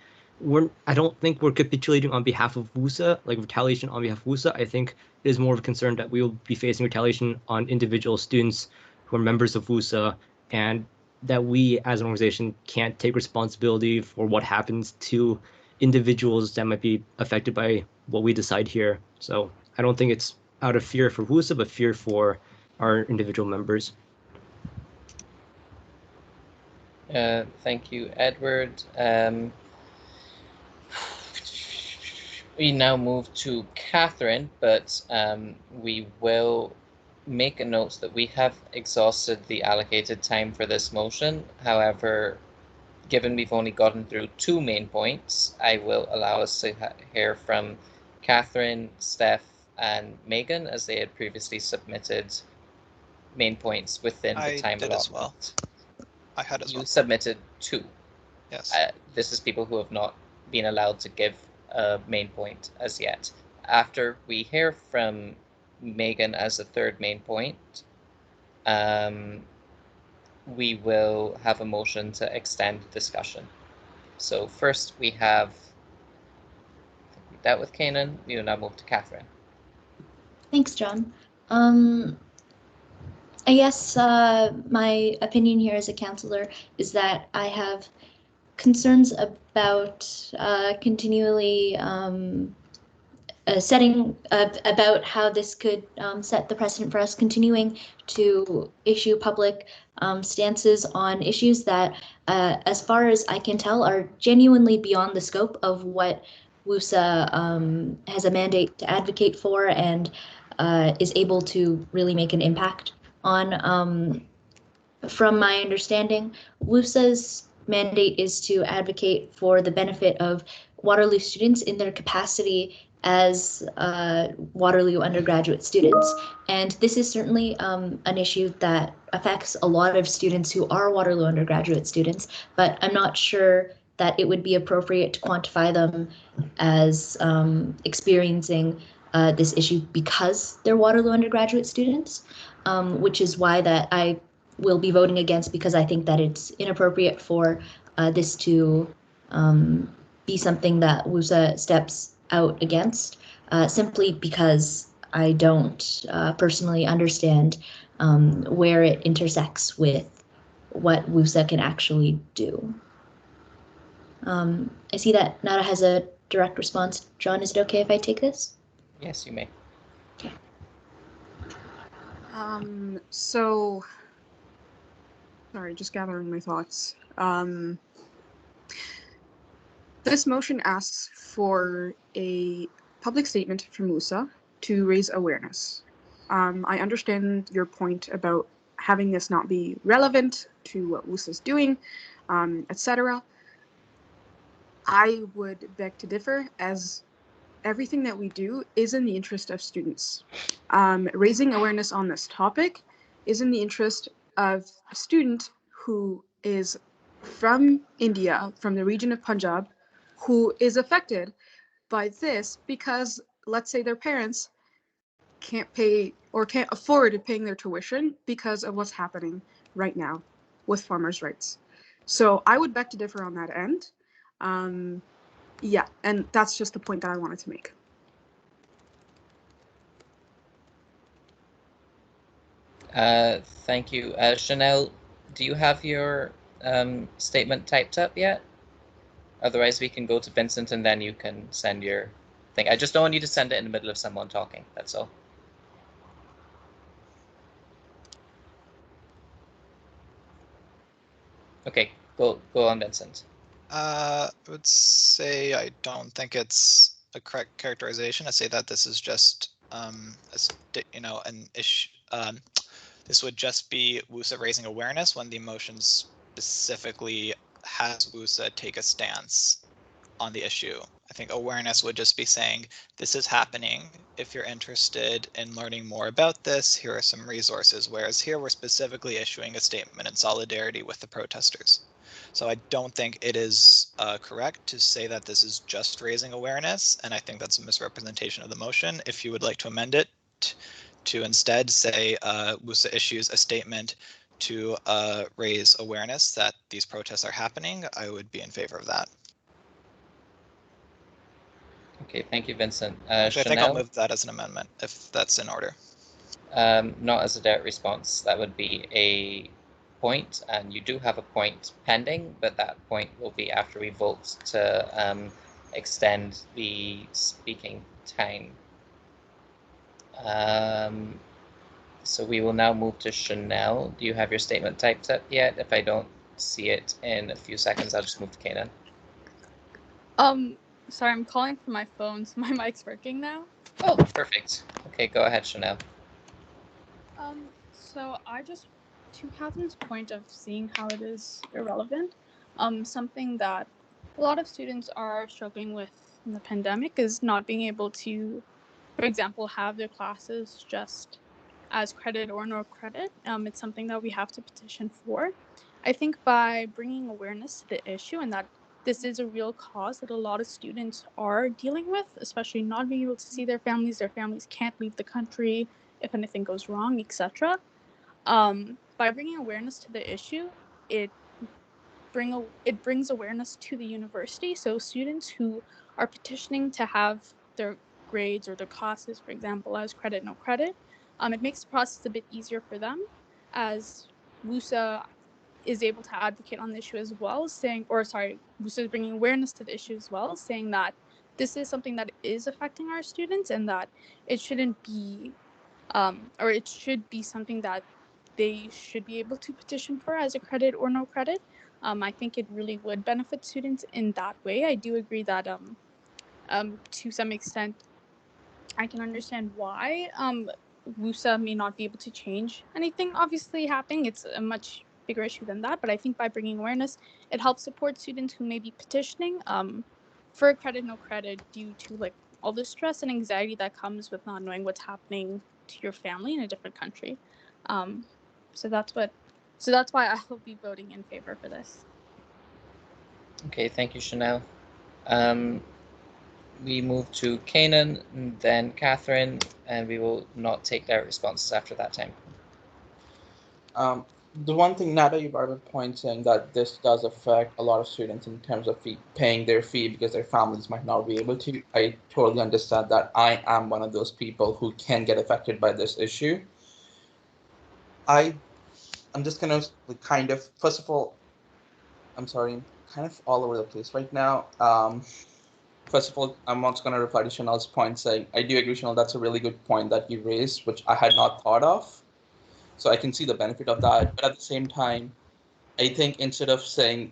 I don't think we're capitulating on behalf of WUSA, like retaliation on behalf of WUSA. I think it is more of a concern that we will be facing retaliation on individual students who are members of WUSA, and that we as an organization can't take responsibility for what happens to individuals that might be affected by what we decide here. So I don't think it's out of fear for WUSA, but fear for our individual members. Thank you, Edward. We now move to Catherine, but we will make a note that we have exhausted the allocated time for this motion. However, given we've only gotten through 2 main points, I will allow us to hear from Catherine, Steph, and Megan, as they had previously submitted main points within the time allotment. As well. I had as well. You submitted 2. Yes. This is people who have not been allowed to give a main point as yet. After we hear from Megan as the 3rd main point, we will have a motion to extend discussion. So first we have that with Kanan. We will now move to Catherine. Thanks, John. I guess my opinion here as a counselor is that I have concerns about continually setting about how this could set the precedent for us continuing to issue public stances on issues that, as far as I can tell, are genuinely beyond the scope of what WUSA has a mandate to advocate for and is able to really make an impact on. From my understanding, WUSA's mandate is to advocate for the benefit of Waterloo students in their capacity as Waterloo undergraduate students. And this is certainly an issue that affects a lot of students who are Waterloo undergraduate students, but I'm not sure that it would be appropriate to quantify them as experiencing this issue because they're Waterloo undergraduate students, which is why that I will be voting against, because I think that it's inappropriate for this to be something that WUSA steps out against, simply because I don't personally understand where it intersects with what WUSA can actually do. I see that Nada has a direct response. John, is it okay if I take this? Yes, you may. Okay. So, sorry, just gathering my thoughts. This motion asks for a public statement from WUSA to raise awareness. I understand your point about having this not be relevant to what WUSA is doing, etc. I would beg to differ, as everything that we do is in the interest of students. Raising awareness on this topic is in the interest of a student who is from India, from the region of Punjab, who is affected by this because, let's say, their parents can't pay or can't afford paying their tuition because of what's happening right now with farmers' rights. So I would beg to differ on that end. Yeah, and that's just the point that I wanted to make. Thank you. Chanel, do you have your statement typed up yet? Otherwise, we can go to Vincent and then you can send your thing. I just don't want you to send it in the middle of someone talking, that's all. Okay, go on, Vincent. I would say I don't think it's a correct characterization. I say that this is just an issue. This would just be WUSA raising awareness when the motion specifically has WUSA take a stance on the issue. I think awareness would just be saying this is happening. If you're interested in learning more about this, here are some resources. Whereas here we're specifically issuing a statement in solidarity with the protesters. So I don't think it is correct to say that this is just raising awareness, and I think that's a misrepresentation of the motion. If you would like to amend it to instead say WUSA issues a statement to raise awareness that these protests are happening, I would be in favor of that. Okay, thank you, Vincent. Actually, I think Chanel? I'll move that as an amendment, if that's in order. Not as a direct response. That would be a point, and you do have a point pending, but that point will be after we vote to extend the speaking time. So we will now move to Chanel. Do you have your statement typed up yet? If I don't see it in a few seconds, I'll just move to Kanan. Sorry, I'm calling from my phone, so my mic's working now. Oh, perfect. Okay, go ahead, Chanel. So to Catherine's point of seeing how it is irrelevant, something that a lot of students are struggling with in the pandemic is not being able to, for example, have their classes just as credit or no credit. It's something that we have to petition for. I think by bringing awareness to the issue and that this is a real cause that a lot of students are dealing with, especially not being able to see their families can't leave the country if anything goes wrong, etc. By bringing awareness to the issue, it brings awareness to the university. So students who are petitioning to have their grades or their classes, for example, as credit, no credit, it makes the process a bit easier for them, as WUSA is able to advocate on the issue as well, WUSA is bringing awareness to the issue as well, saying that this is something that is affecting our students and that it shouldn't be, or it should be something that they should be able to petition for as a credit or no credit. I think it really would benefit students in that way. I do agree that to some extent, I can understand why WUSA may not be able to change anything obviously happening. It's a much bigger issue than that, but I think by bringing awareness, it helps support students who may be petitioning for credit, no credit due to like all the stress and anxiety that comes with not knowing what's happening to your family in a different country. So that's why I will be voting in favor for this. Okay, thank you, Chanel. We move to Kanan, then Catherine, and we will not take direct responses after that time. The one thing, Nada, you brought up a point saying that this does affect a lot of students in terms of paying their fee because their families might not be able to. I totally understand that. I am one of those people who can get affected by this issue. I'm just gonna kind of, first of all, I'm sorry, I'm kind of all over the place right now. First of all, I'm also going to reply to Chanel's point saying, I do agree, Chanel, that's a really good point that you raised, which I had not thought of. So I can see the benefit of that. But at the same time, I think instead of saying,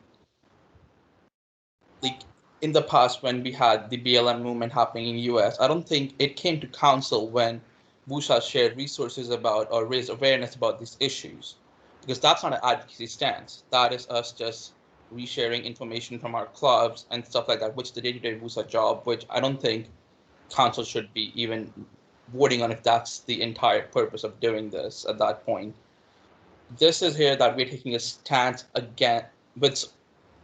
like in the past when we had the BLM movement happening in US, I don't think it came to council when WUSA shared resources about or raised awareness about these issues. Because that's not an advocacy stance. That is us just resharing information from our clubs and stuff like that, which is the day-to-day WUSA job, which I don't think council should be even voting on if that's the entire purpose of doing this at that point. This is here that we're taking a stance again, with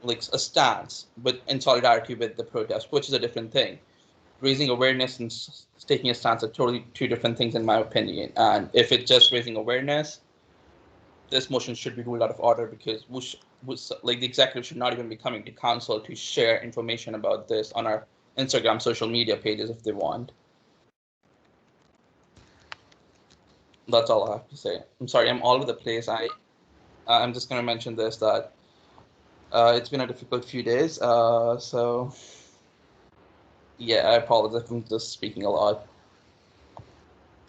like a stance, but in solidarity with the protest, which is a different thing. Raising awareness and taking a stance are totally two different things in my opinion. And if it's just raising awareness, this motion should be ruled out of order because like the executive should not even be coming to council to share information about this on our Instagram social media pages if they want. That's all I have to say. I'm sorry, I'm all over the place. I'm just going to mention this, that it's been a difficult few days. So yeah, I apologize if I'm just speaking a lot.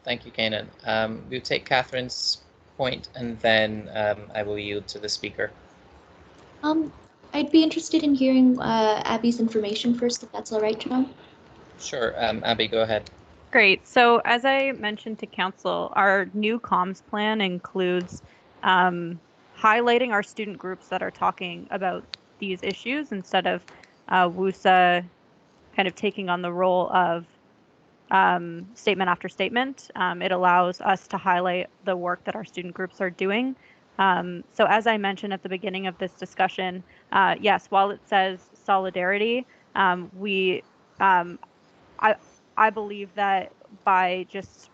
Thank you, Kanan. We'll take Catherine's point and then I will yield to the speaker. I'd be interested in hearing Abby's information first, if that's all right, John. Sure, Abby, go ahead. Great. So as I mentioned to council, our new comms plan includes highlighting our student groups that are talking about these issues instead of WUSA kind of taking on the role of statement after statement. It allows us to highlight the work that our student groups are doing. So as I mentioned at the beginning of this discussion, yes, while it says solidarity, I believe that by just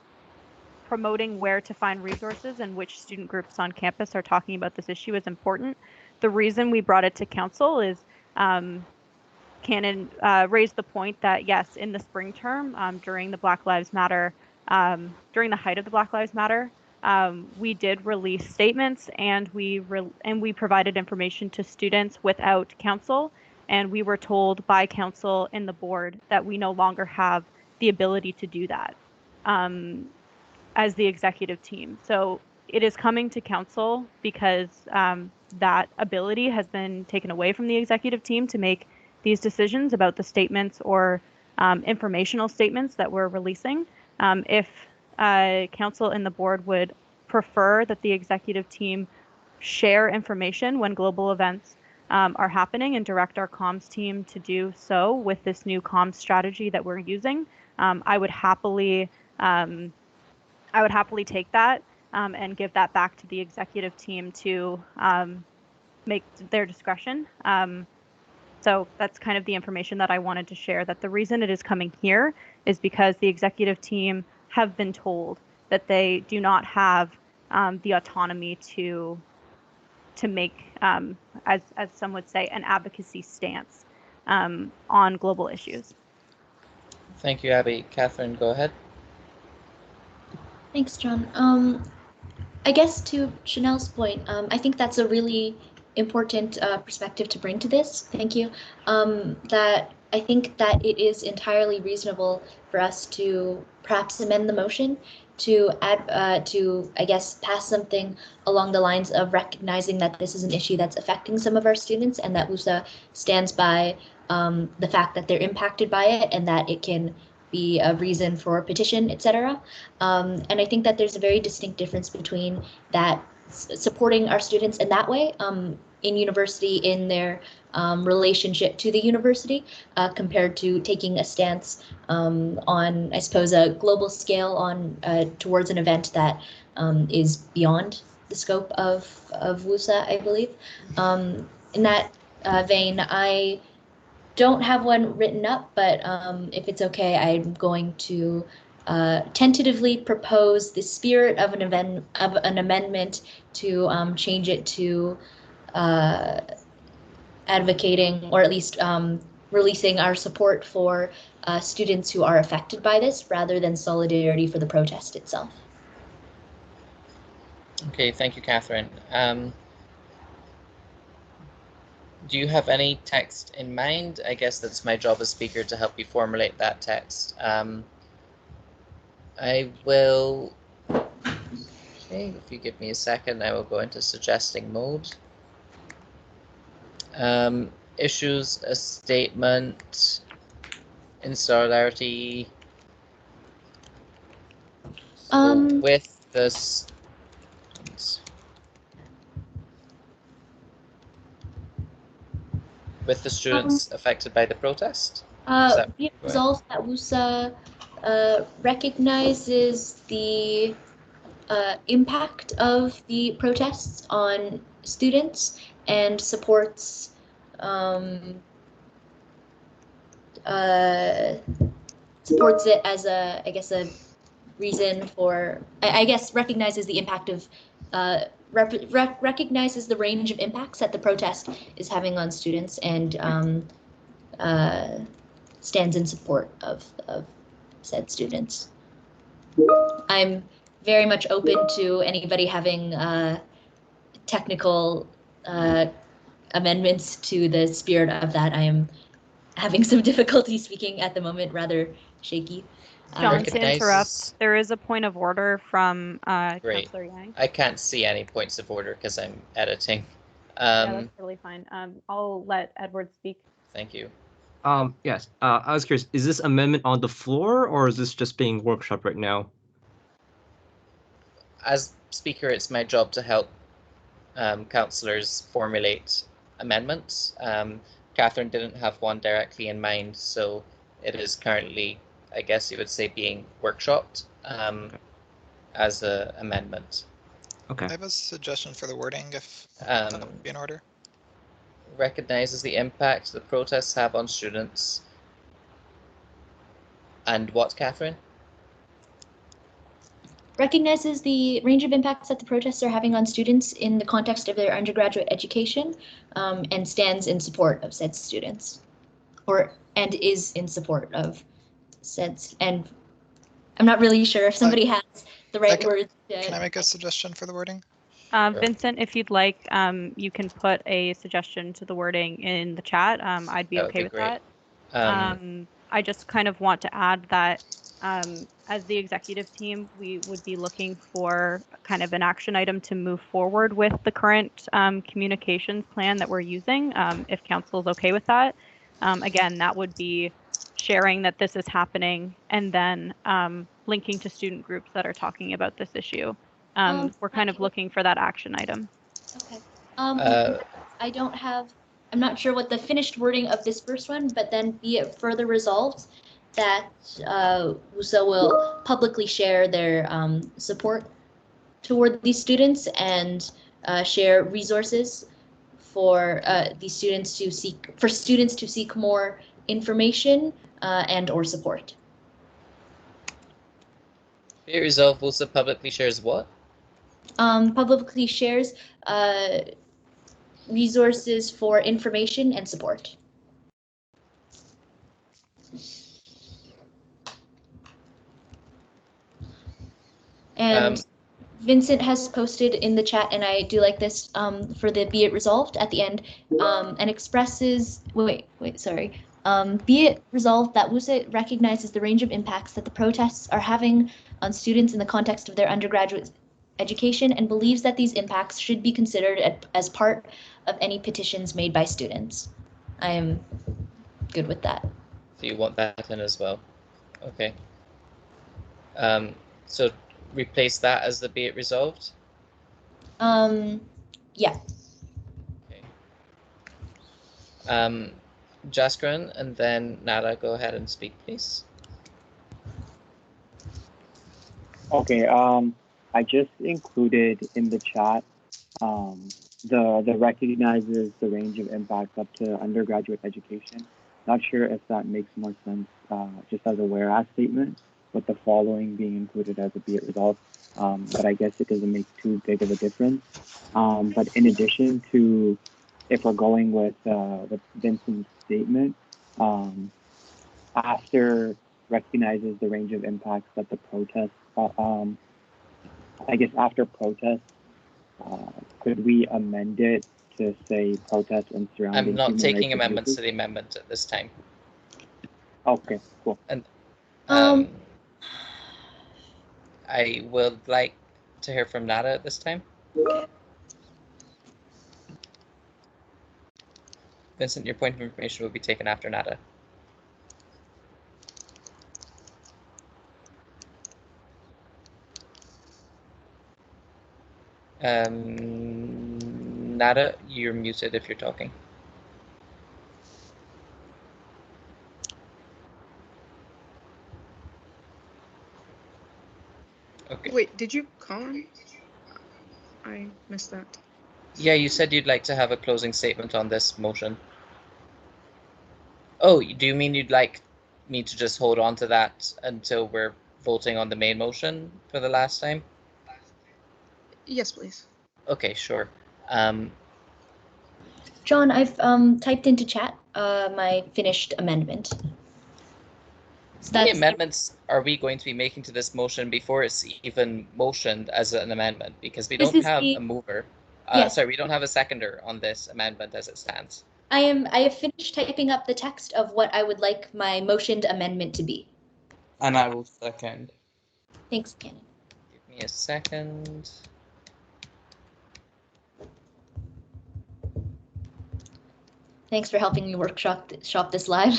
promoting where to find resources and which student groups on campus are talking about this issue is important. The reason we brought it to council is Kanan raised the point that yes, in the spring term, during the Black Lives Matter, during the height of the Black Lives Matter, we did release statements and we provided information to students without council. And we were told by council and the board that we no longer have the ability to do that as the executive team. So it is coming to council because that ability has been taken away from the executive team to make these decisions about the statements or informational statements that we're releasing. If council and the board would prefer that the executive team share information when global events are happening and direct our comms team to do so with this new comms strategy that we're using, I would happily take that and give that back to the executive team to make their discretion. So that's kind of the information that I wanted to share, that the reason it is coming here is because the executive team have been told that they do not have the autonomy to make, as some would say, an advocacy stance on global issues. Thank you, Abby. Catherine, go ahead. Thanks, John. I guess to Chanel's point, I think that's a really important perspective to bring to this. Thank you. That I think that it is entirely reasonable for us to perhaps amend the motion to add to, I guess, pass something along the lines of recognizing that this is an issue that's affecting some of our students and that WUSA stands by the fact that they're impacted by it and that it can be a reason for a petition, etc. And I think that there's a very distinct difference between that supporting our students in that way in university, in their relationship to the university, compared to taking a stance on, I suppose, a global scale on towards an event that is beyond the scope of WUSA, I believe. In that vein, I don't have one written up, but if it's okay, I'm going to tentatively propose the spirit of an amendment to change it to advocating, or at least releasing our support for students who are affected by this, rather than solidarity for the protest itself. Okay, thank you, Catherine. Do you have any text in mind? I guess that's my job as speaker to help you formulate that text. I will, okay, if you give me a second, I will go into suggesting mode. Issues a statement in solidarity with the students affected by the protest? Be it resolved that WUSA recognizes the impact of the protests on students and supports supports it as a, I guess, a reason for, I guess, recognizes the impact of recognizes the range of impacts that the protest is having on students and stands in support of said students. I'm very much open to anybody having technical amendments to the spirit of that. I am having some difficulty speaking at the moment, rather shaky. John, to interrupt, there is a point of order from Councillor Yang. I can't see any points of order because I'm editing. Yeah, that's totally fine. I'll let Edward speak. Thank you. Yes, I was curious, is this amendment on the floor or is this just being workshopped right now? As speaker, it's my job to help councillors formulate amendments. Catherine didn't have one directly in mind, so it is currently, I guess you would say, being workshopped as an amendment. Okay. I have a suggestion for the wording, if that would be in order. Recognizes the impact the protests have on students. And what, Catherine? Recognizes the range of impacts that the protests are having on students in the context of their undergraduate education, and stands in support of said students, and is in support of said. And I'm not really sure if somebody has the right words. Can I make a suggestion for the wording? Sure. Vincent, if you'd like, you can put a suggestion to the wording in the chat. I'd be That would okay be with great. that. I just kind of want to add that as the executive team, we would be looking for kind of an action item to move forward with the current communications plan that we're using, if council is okay with that. Again, that would be sharing that this is happening and then linking to student groups that are talking about this issue. We're kind of looking for that action item. Okay. Uh, I don't have, I'm not sure what the finished wording of this first one, but then be it further resolved that WUSA will publicly share their support toward these students and share resources for these students to seek more information and or support. Be it resolved, WUSA publicly shares what? Publicly shares resources for information and support. And Vincent has posted in the chat, and I do like this for the be it resolved at the end, and expresses, be it resolved that WUSA recognizes the range of impacts that the protests are having on students in the context of their undergraduate education and believes that these impacts should be considered as part of any petitions made by students. I am good with that. So you want that in as well? Okay. So replace that as the be it resolved? Yeah. Okay. Jaskran and then Nada, go ahead and speak, please. Okay, I just included in the chat the recognizes the range of impacts up to undergraduate education. Not sure if that makes more sense just as a whereas statement, with the following being included as a be it resolved. But I guess it doesn't make too big of a difference. But in addition to, if we're going with Vincent's statement, after recognizes the range of impacts that the protests, I guess after protests, could we amend it to say protests and surrounding? I'm not taking rights amendments abuses? to the amendment at this time. Okay, cool. And I would like to hear from Nada at this time. Vincent, your point of information will be taken after Nada. Nada, you're muted if you're talking. Okay. Wait, did you call him? I missed that. Yeah, you said you'd like to have a closing statement on this motion. Oh, do you mean you'd like me to just hold on to that until we're voting on the main motion for the last time? Yes, please. Okay, sure. John, I've typed into chat my finished amendment. So How many amendments are we going to be making to this motion before it's even motioned as an amendment? Because we don't have a mover. Yes. Sorry, we don't have a seconder on this amendment as it stands. I have finished typing up the text of what I would like my motioned amendment to be. And I will second. Thanks, Cannon. Give me a second. Thanks for helping me workshop this live.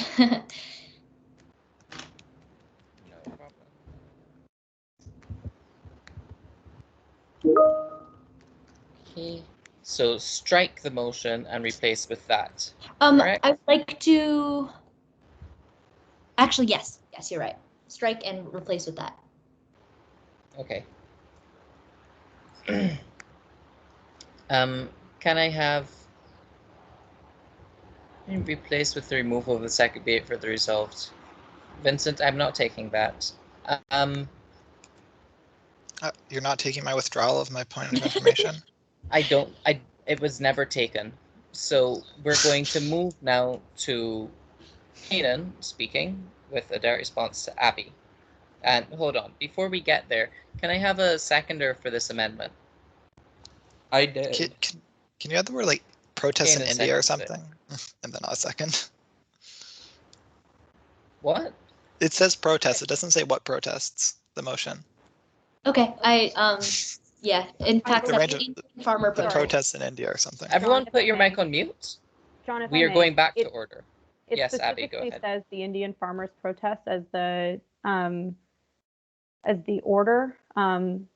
Okay. So strike the motion and replace with that. Correct? I'd like to. Actually, yes, you're right. Strike and replace with that. Okay. Can I have replace with the removal of the second be it further resolved? Vincent, I'm not taking that. You're not taking my withdrawal of my point of information? It was never taken. So we're going to move now to Kanan speaking with a direct response to Abby. And hold on, before we get there, can I have a seconder for this amendment? I did. Can you add the word like protests in Kanan India or seconded something? And then I'll second. What? It says protests. It doesn't say what protests, the motion. Okay, yeah, in fact, The the range of Indian farmer the protest. protests in India or something. Everyone John, if put I your may. mic on mute. John, if We I are may, going back to it- order. It Yes, Abby, go specifically ahead. says the Indian farmers protest as the order, and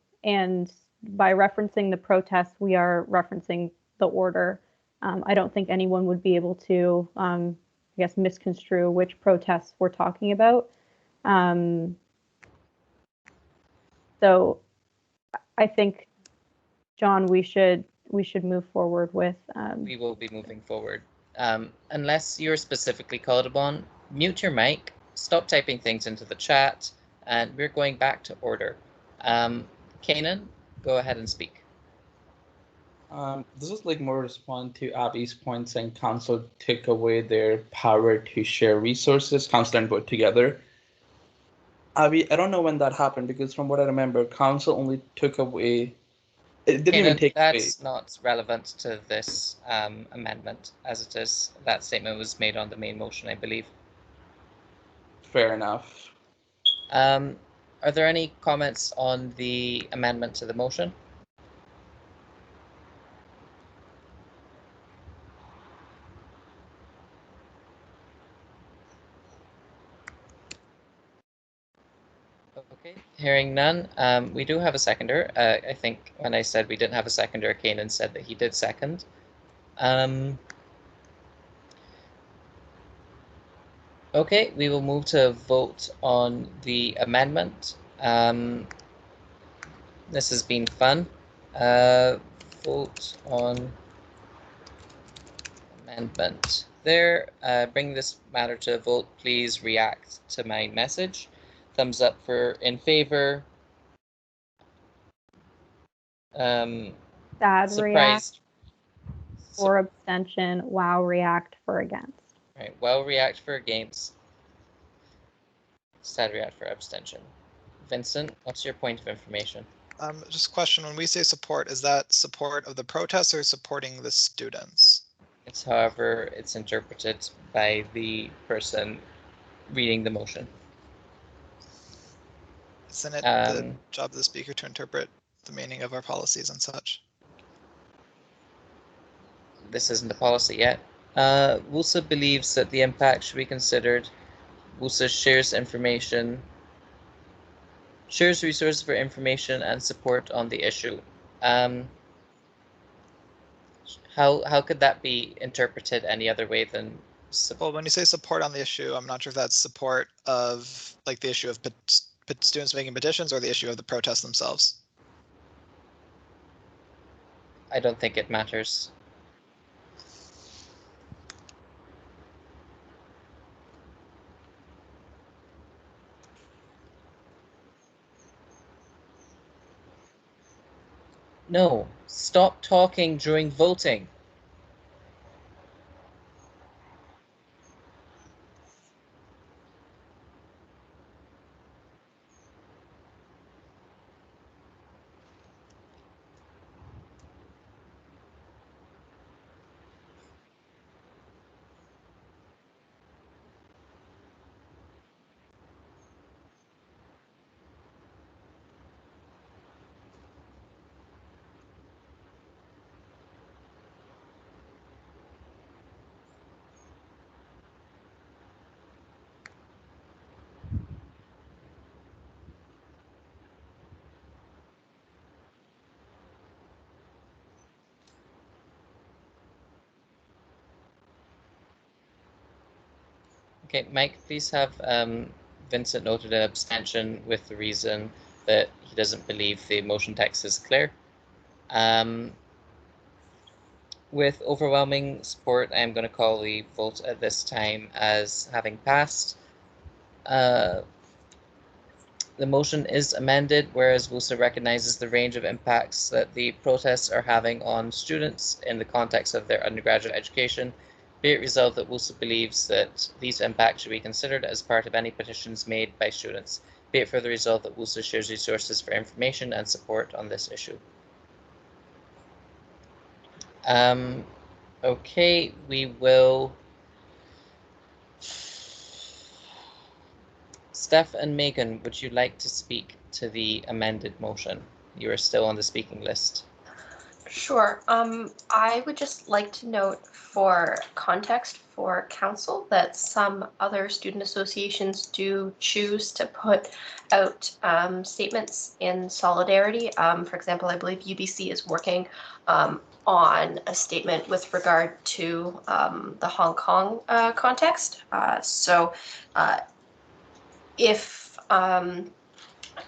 by referencing the protest, we are referencing the order. I don't think anyone would be able to, I guess, misconstrue which protests we're talking about. So I think, John, we should move forward with. We will be moving forward. Unless you're specifically called upon, mute your mic, stop typing things into the chat, and we're going back to order. Kanan, go ahead and speak. This is like more respond to Abby's point saying council took away their power to share resources, council and vote together. Abby, I don't know when that happened because from what I remember, council only took away. It didn't even Kanan, take away. that's not relevant to this amendment as it is. That statement was made on the main motion, I believe. Fair enough. Are there any comments on the amendment to the motion? Okay, hearing none. We do have a seconder. I think when I said we didn't have a seconder, Kanan said that he did second. Okay, we will move to vote on the amendment. This has been fun. Vote on amendment. There, bring this matter to a vote. Please react to my message. Thumbs up for in favor. Sad Surprised. react for abstention. Wow, react for against. Right, well react for against. Sad react for abstention. Vincent, what's your point of information? Just a question, when we say support, is that support of the protests or supporting the students? It's however it's interpreted by the person reading the motion. Isn't it the job of the speaker to interpret the meaning of our policies and such? This isn't a policy yet. WUSA believes that the impact should be considered. WUSA shares resources for information and support on the issue. How could that be interpreted any other way than? Well, when you say support on the issue, I'm not sure if that's support of like the issue of students making petitions or the issue of the protests themselves. I don't think it matters. No, stop talking during voting. Okay, Mike, please have Vincent noted an abstention with the reason that he doesn't believe the motion text is clear. With overwhelming support, I'm going to call the vote at this time as having passed. The motion is amended, whereas WUSA recognizes the range of impacts that the protests are having on students in the context of their undergraduate education. Be it resolved that WUSA believes that these impacts should be considered as part of any petitions made by students. Be it further resolved that WUSA shares resources for information and support on this issue. Okay, we will. Steph and Megan, would you like to speak to the amended motion? You are still on the speaking list. Sure. I would just like to note for context for council that some other student associations do choose to put out statements in solidarity. For example, I believe UBC is working on a statement with regard to the Hong Kong context. So if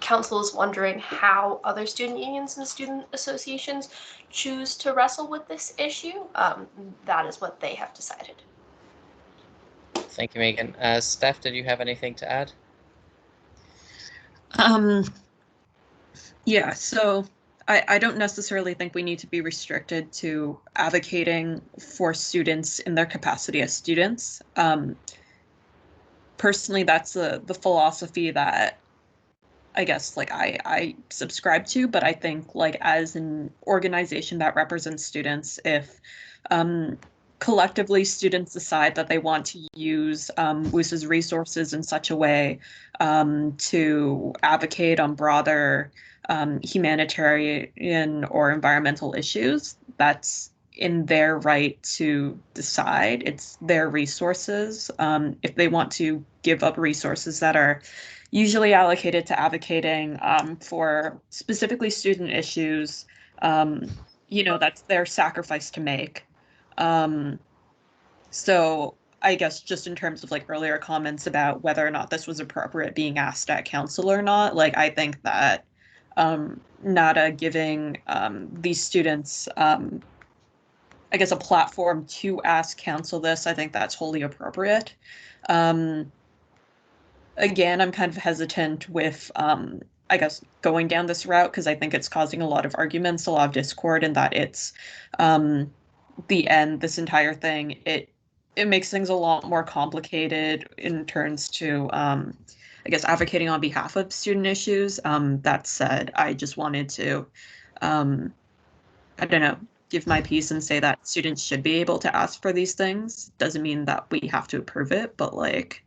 council is wondering how other student unions and student associations choose to wrestle with this issue, that is what they have decided. Thank you, Megan. Steph, did you have anything to add? Yeah, so I don't necessarily think we need to be restricted to advocating for students in their capacity as students. Personally, that's the philosophy that I guess like I subscribe to, but I think like as an organization that represents students, if collectively students decide that they want to use WUSA's resources in such a way to advocate on broader humanitarian or environmental issues, that's in their right to decide. It's their resources. If they want to give up resources that are usually allocated to advocating for specifically student issues, that's their sacrifice to make. So I guess just in terms of like earlier comments about whether or not this was appropriate being asked at council or not, like I think that NADA giving these students I guess a platform to ask council this, I think that's wholly appropriate. Again, I'm kind of hesitant with, I guess, going down this route because I think it's causing a lot of arguments, a lot of discord, and that it's the end, this entire thing, it makes things a lot more complicated in terms to, I guess, advocating on behalf of student issues. That said, I just wanted to, I don't know, give my piece and say that students should be able to ask for these things. Doesn't mean that we have to approve it, but like,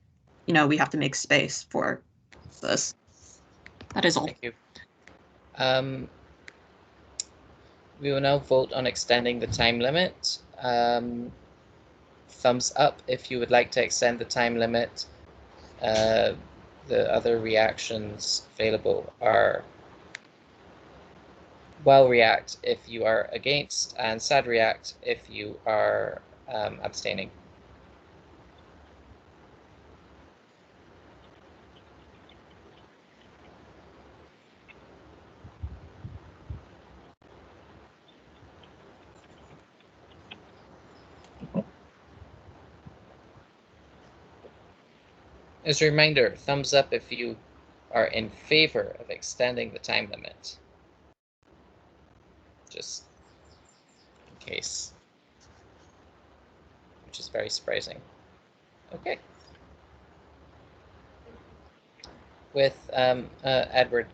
we have to make space for this. That is all. Thank you. We will now vote on extending the time limit. Thumbs up if you would like to extend the time limit. The other reactions available are well react if you are against, and sad react if you are abstaining. As a reminder, thumbs up if you are in favor of extending the time limit. Just in case, which is very surprising. Okay. With Edward.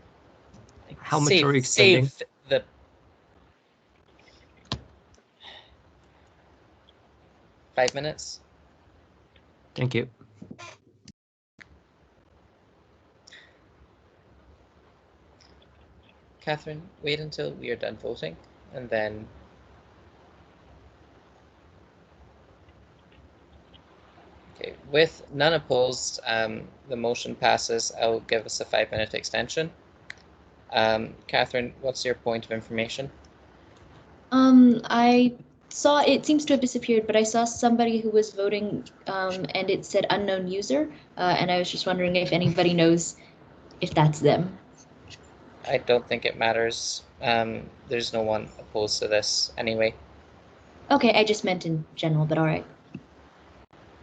How much are we extending? Save the 5 minutes. Thank you. Catherine, wait until we are done voting, and then okay, with none opposed, the motion passes. I'll give us a 5-minute extension. Catherine, what's your point of information? I saw it seems to have disappeared, but I saw somebody who was voting and it said unknown user, and I was just wondering if anybody knows if that's them. I don't think it matters. There's no one opposed to this anyway. Okay, I just meant in general, but all right.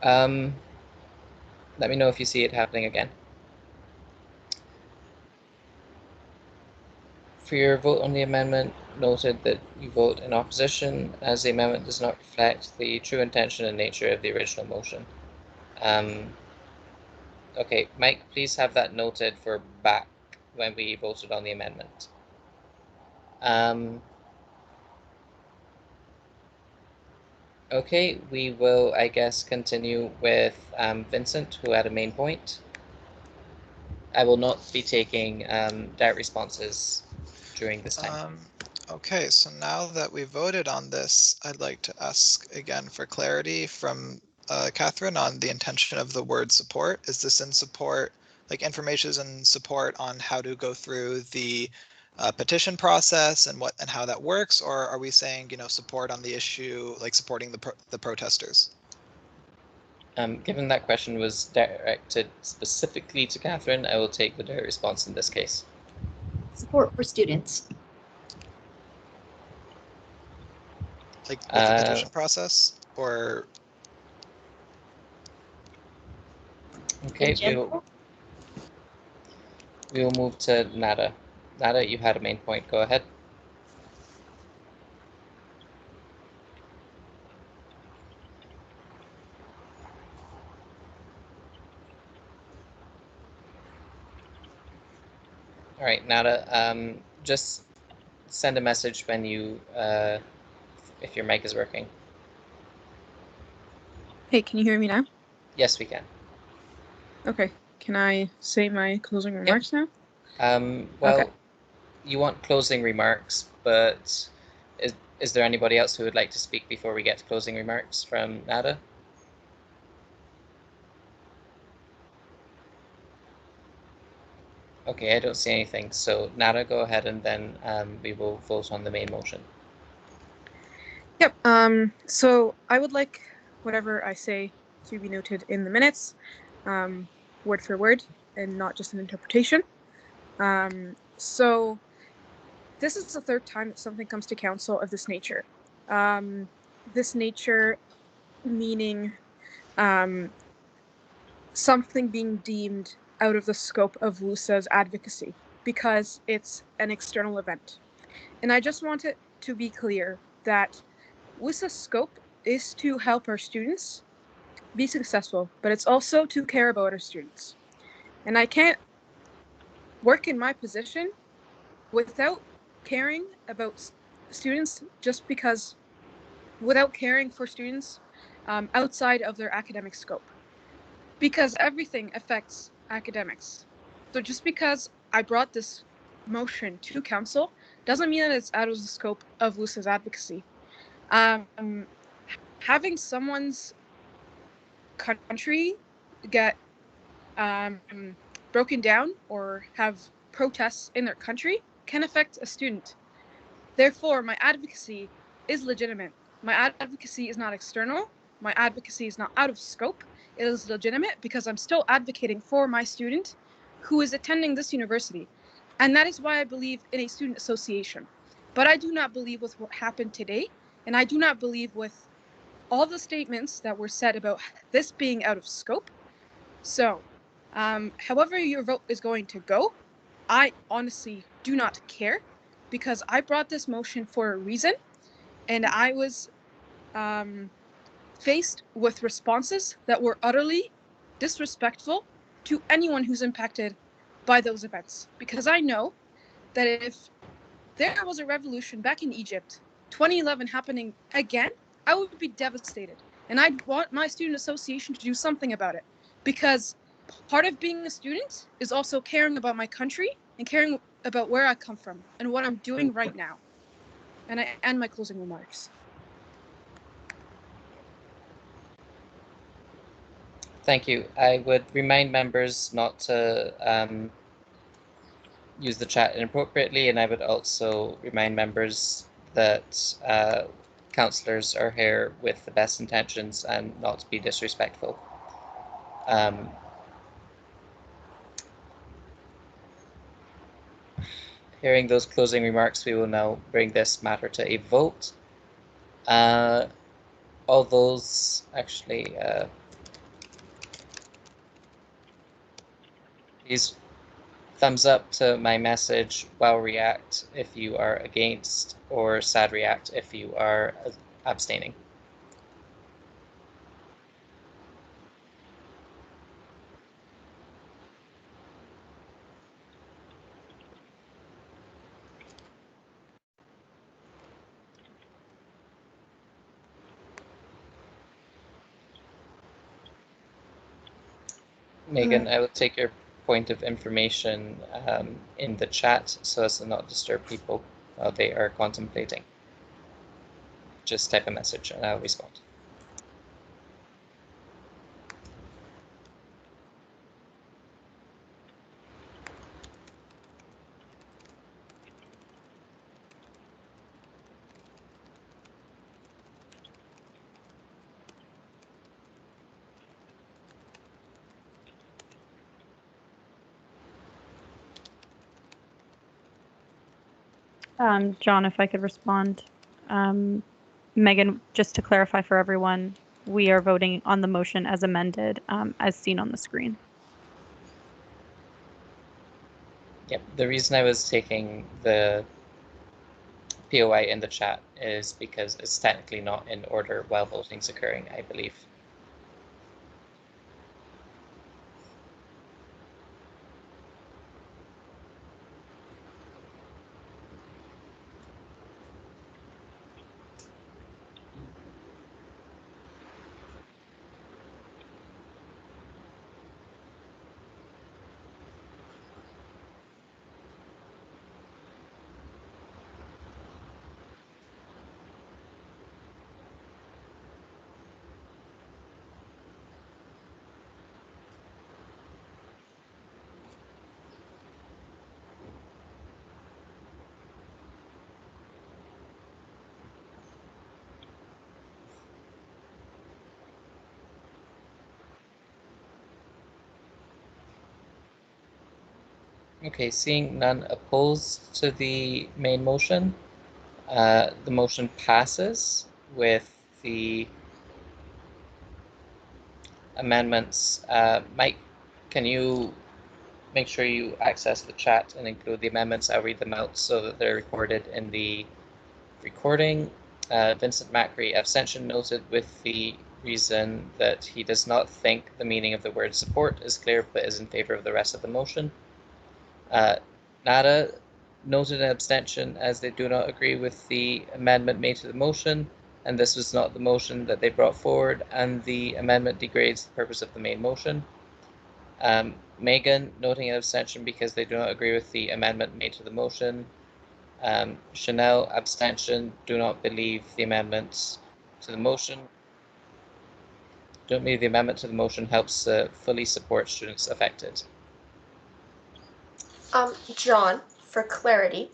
Let me know if you see it happening again. For your vote on the amendment, noted that you vote in opposition as the amendment does not reflect the true intention and nature of the original motion. Okay, Mike, please have that noted for back when we voted on the amendment. Okay, we will, I guess, continue with Vincent, who had a main point. I will not be taking direct responses during this time. Okay, so now that we voted on this, I'd like to ask again for clarity from Catherine on the intention of the word support. Is this in support, like information is in support on how to go through the petition process and how that works, or are we saying, support on the issue, like supporting the protesters? Given that question was directed specifically to Catherine, I will take the direct response in this case. Support for students. Like with the petition process, or? Okay, we will move to Nada. Nada, you had a main point. Go ahead. All right, Nada, just send a message when you, if your mic is working. Hey, can you hear me now? Yes, we can. Okay. Can I say my closing remarks now? Well, Okay. You want closing remarks, but is there anybody else who would like to speak before we get to closing remarks from Nada? Okay, I don't see anything. So Nada, go ahead, and then we will vote on the main motion. Yep. So I would like whatever I say to be noted in the minutes, word for word, and not just an interpretation. So this is the third time that something comes to council of this nature. This nature meaning something being deemed out of the scope of WUSA's advocacy because it's an external event. And I just want it to be clear that WUSA's scope is to help our students be successful, but it's also to care about our students. And I can't work in my position without caring about students just because, without caring for students outside of their academic scope. Because everything affects academics. So just because I brought this motion to council doesn't mean that it's out of the scope of WUSA's advocacy. Having someone's country get broken down or have protests in their country can affect a student. Therefore, my advocacy is legitimate. My advocacy is not external. My advocacy is not out of scope. It is legitimate because I'm still advocating for my student who is attending this university. And that is why I believe in a student association. But I do not believe with what happened today. And I do not believe with all the statements that were said about this being out of scope. So, however your vote is going to go, I honestly do not care because I brought this motion for a reason. And I was faced with responses that were utterly disrespectful to anyone who's impacted by those events. Because I know that if there was a revolution back in Egypt, 2011 happening again, I would be devastated. And I'd want my student association to do something about it. Because part of being a student is also caring about my country and caring about where I come from and what I'm doing right now. And I end my closing remarks. Thank you. I would remind members not to use the chat inappropriately, and I would also remind members that councillors are here with the best intentions and not to be disrespectful. Hearing those closing remarks, we will now bring this matter to a vote. All those actually, please thumbs up to my message, wow react if you are against, or sad react if you are abstaining. Megan, I will take your point of information in the chat so as to not disturb people while they are contemplating. Just type a message and I'll respond. John, if I could respond. Megan, just to clarify for everyone, we are voting on the motion as amended, as seen on the screen. Yep, the reason I was taking the POI in the chat is because it's technically not in order while voting's occurring, I believe. Okay, seeing none opposed to the main motion, the motion passes with the amendments. Mike, can you make sure you access the chat and include the amendments? I'll read them out so that they're recorded in the recording. Vincent Macri, abstention noted with the reason that he does not think the meaning of the word support is clear, but is in favor of the rest of the motion. Nada noted an abstention as they do not agree with the amendment made to the motion, and this was not the motion that they brought forward, and the amendment degrades the purpose of the main motion. Megan noting an abstention because they do not agree with the amendment made to the motion. Chanel, abstention, do not believe the amendments to the motion. Don't believe the amendment to the motion helps fully support students affected. John, for clarity,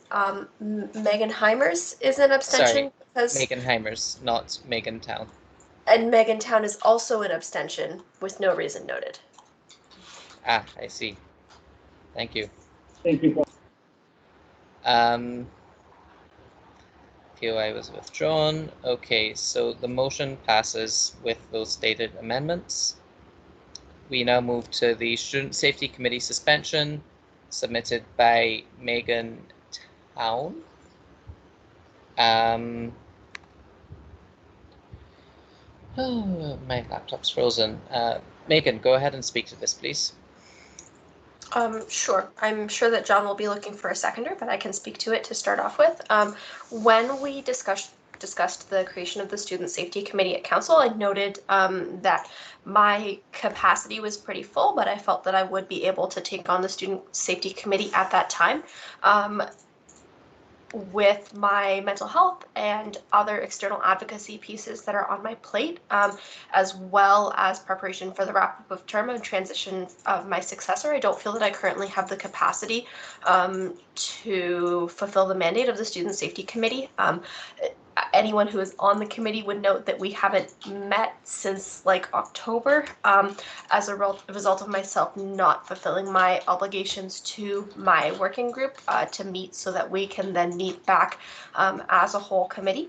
Megan Heimers is an abstention because Megan Heimers, not Megan Town. And Megan Town is also an abstention with no reason noted. Ah, I see. Thank you. Thank you. POI was withdrawn. Okay, so the motion passes with those stated amendments. We now move to the Student Safety Committee suspension submitted by Megan Town. Oh, my laptop's frozen. Megan, go ahead and speak to this, please. Sure. I'm sure that John will be looking for a seconder, but I can speak to it to start off with. When we discussed the creation of the Student Safety Committee at Council, I noted that my capacity was pretty full, but I felt that I would be able to take on the Student Safety Committee at that time. With my mental health and other external advocacy pieces that are on my plate, as well as preparation for the wrap-up of term and transition of my successor, I don't feel that I currently have the capacity to fulfill the mandate of the Student Safety Committee. Anyone who is on the committee would note that we haven't met since like October as a result of myself not fulfilling my obligations to my working group to meet so that we can then meet back as a whole committee.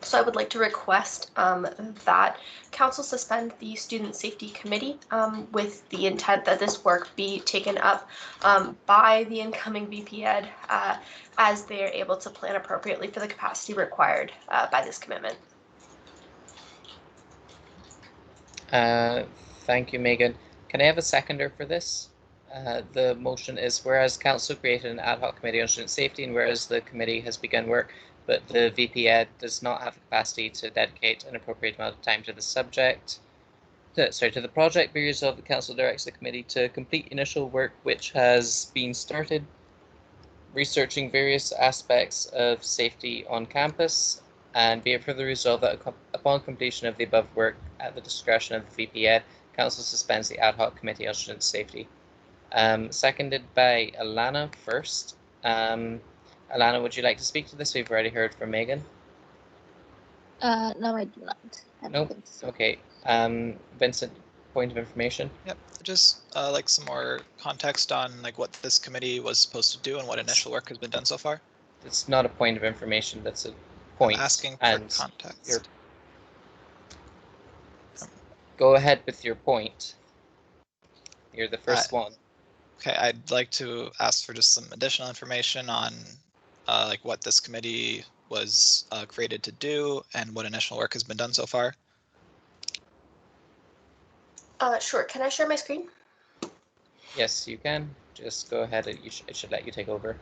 So I would like to request that Council suspend the Student Safety Committee with the intent that this work be taken up by the incoming VP Ed as they are able to plan appropriately for the capacity required by this commitment. Thank you, Megan. Can I have a seconder for this? The motion is whereas Council created an ad hoc committee on student safety and whereas the committee has begun work, but the VP Ed does not have the capacity to dedicate an appropriate amount of time to the subject. to the project be resolved, the council directs the committee to complete initial work which has been started researching various aspects of safety on campus, and be it further resolved that upon completion of the above work at the discretion of the VP Ed, council suspends the ad hoc committee on student safety. Seconded by Alana first. Alana, would you like to speak to this? We've already heard from Megan. No, I do not. Nope. Okay. Vincent, point of information. Yep, just like some more context on like what this committee was supposed to do and what initial work has been done so far. It's not a point of information, that's a point. I'm asking for and context. Go ahead with your point. You're the first one. Okay, I'd like to ask for just some additional information on like what this committee was created to do and what initial work has been done so far. Sure. Can I share my screen? Yes, you can. Just go ahead. It should let you take over.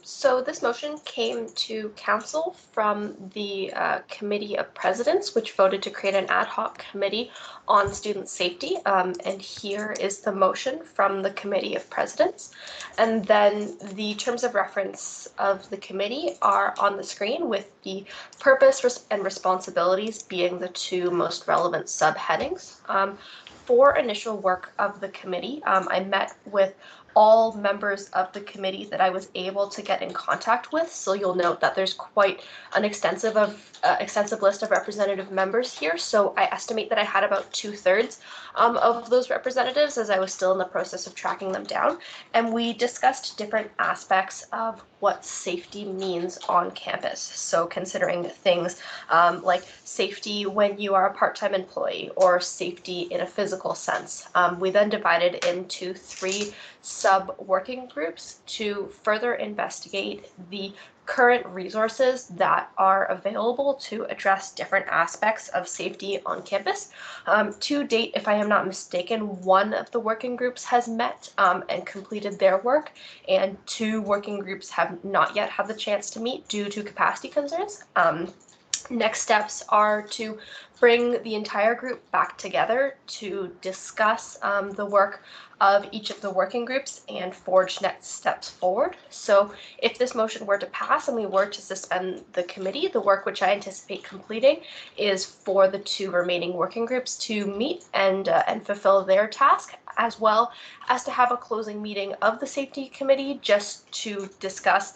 So this motion came to council from the Committee of Presidents, which voted to create an ad hoc committee on student safety. And here is the motion from the Committee of Presidents. And then the terms of reference of the committee are on the screen, with the purpose and responsibilities being the two most relevant subheadings. For initial work of the committee, I met with all members of the committee that I was able to get in contact with. So you'll note that there's quite an extensive list of representative members here. So I estimate that I had about 2/3 of those representatives, as I was still in the process of tracking them down. And we discussed different aspects of what safety means on campus. So considering things like safety when you are a part-time employee, or safety in a physical sense. We then divided into 3 sub-working groups to further investigate the current resources that are available to address different aspects of safety on campus. To date, if I am not mistaken, 1 of the working groups has met and completed their work, and 2 working groups have not yet had the chance to meet due to capacity concerns. Next steps are to bring the entire group back together to discuss the work of each of the working groups and forge next steps forward. So if this motion were to pass and we were to suspend the committee, the work which I anticipate completing is for the 2 remaining working groups to meet and fulfill their task, as well as to have a closing meeting of the safety committee just to discuss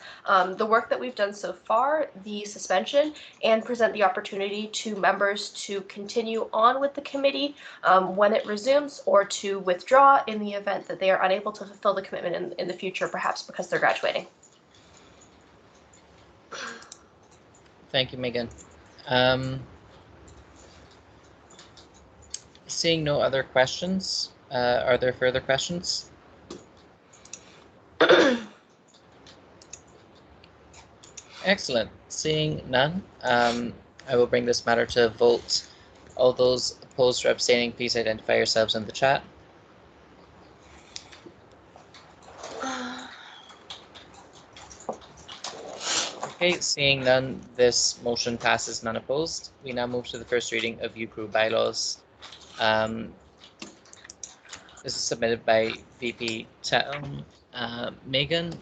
the work that we've done so far, the suspension, and present the opportunity to members to continue on with the committee when it resumes, or to withdraw in the event that they are unable to fulfill the commitment in the future, perhaps because they're graduating. Thank you, Megan. Seeing no other questions, are there further questions? Excellent. Seeing none, I will bring this matter to a vote. All those opposed or abstaining, please identify yourselves in the chat. Okay, seeing none, this motion passes, none opposed. We now move to the first reading of UCRU bylaws. This is submitted by VP Tatum. Megan,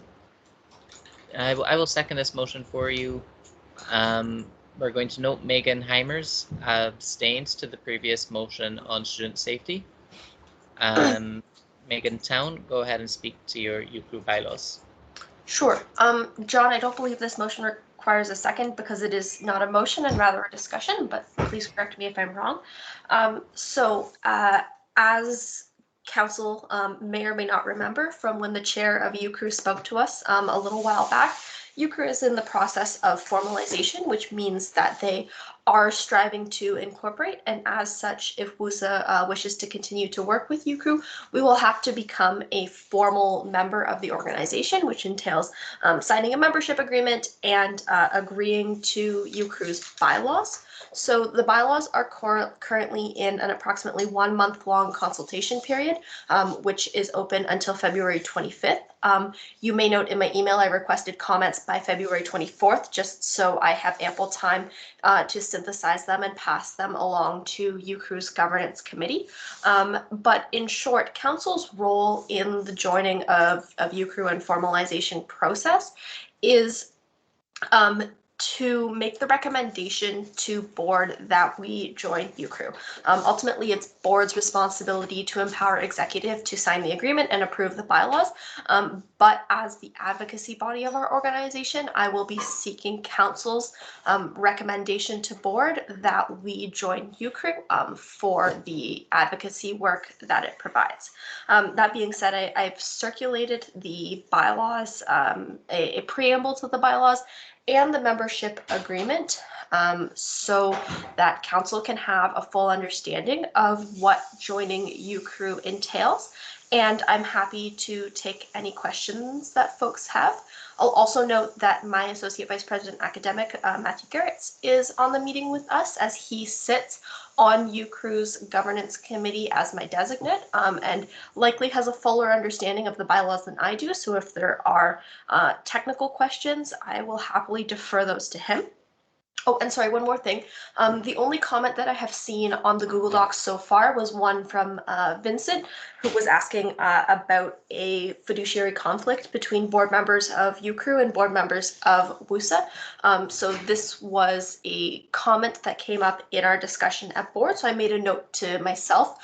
I will second this motion for you. We're going to note Megan Heimers abstains to the previous motion on student safety. Megan Town, go ahead and speak to your UCRU bylaws. Sure. John, I don't believe this motion requires a second because it is not a motion and rather a discussion, but please correct me if I'm wrong. As Council may or may not remember from when the chair of UCRU spoke to us a little while back, UCRU is in the process of formalization, which means that they are striving to incorporate, and as such, if WUSA wishes to continue to work with UCRU, we will have to become a formal member of the organization, which entails signing a membership agreement and agreeing to UCRU's bylaws. So the bylaws are currently in an approximately 1 month long consultation period, which is open until February 25th. You may note in my email I requested comments by February 24th, just so I have ample time to synthesize them and pass them along to UCREW's governance committee. But in short, council's role in the joining of UCREW and formalization process is to make the recommendation to board that we join UCREW. Ultimately, it's board's responsibility to empower executive to sign the agreement and approve the bylaws. But as the advocacy body of our organization, I will be seeking council's recommendation to board that we join UCREW for the advocacy work that it provides. That being said, I've circulated the bylaws, a preamble to the bylaws, and the membership agreement, so that council can have a full understanding of what joining UCREW entails. And I'm happy to take any questions that folks have. I'll also note that my Associate Vice President Academic, Matthew Garretts, is on the meeting with us as he sits on UCREW's governance committee as my designate, and likely has a fuller understanding of the bylaws than I do. So if there are technical questions, I will happily defer those to him. Oh, and sorry, one more thing. The only comment that I have seen on the Google Docs so far was one from Vincent, who was asking about a fiduciary conflict between board members of UCREW and board members of WUSA. So this was a comment that came up in our discussion at board. So I made a note to myself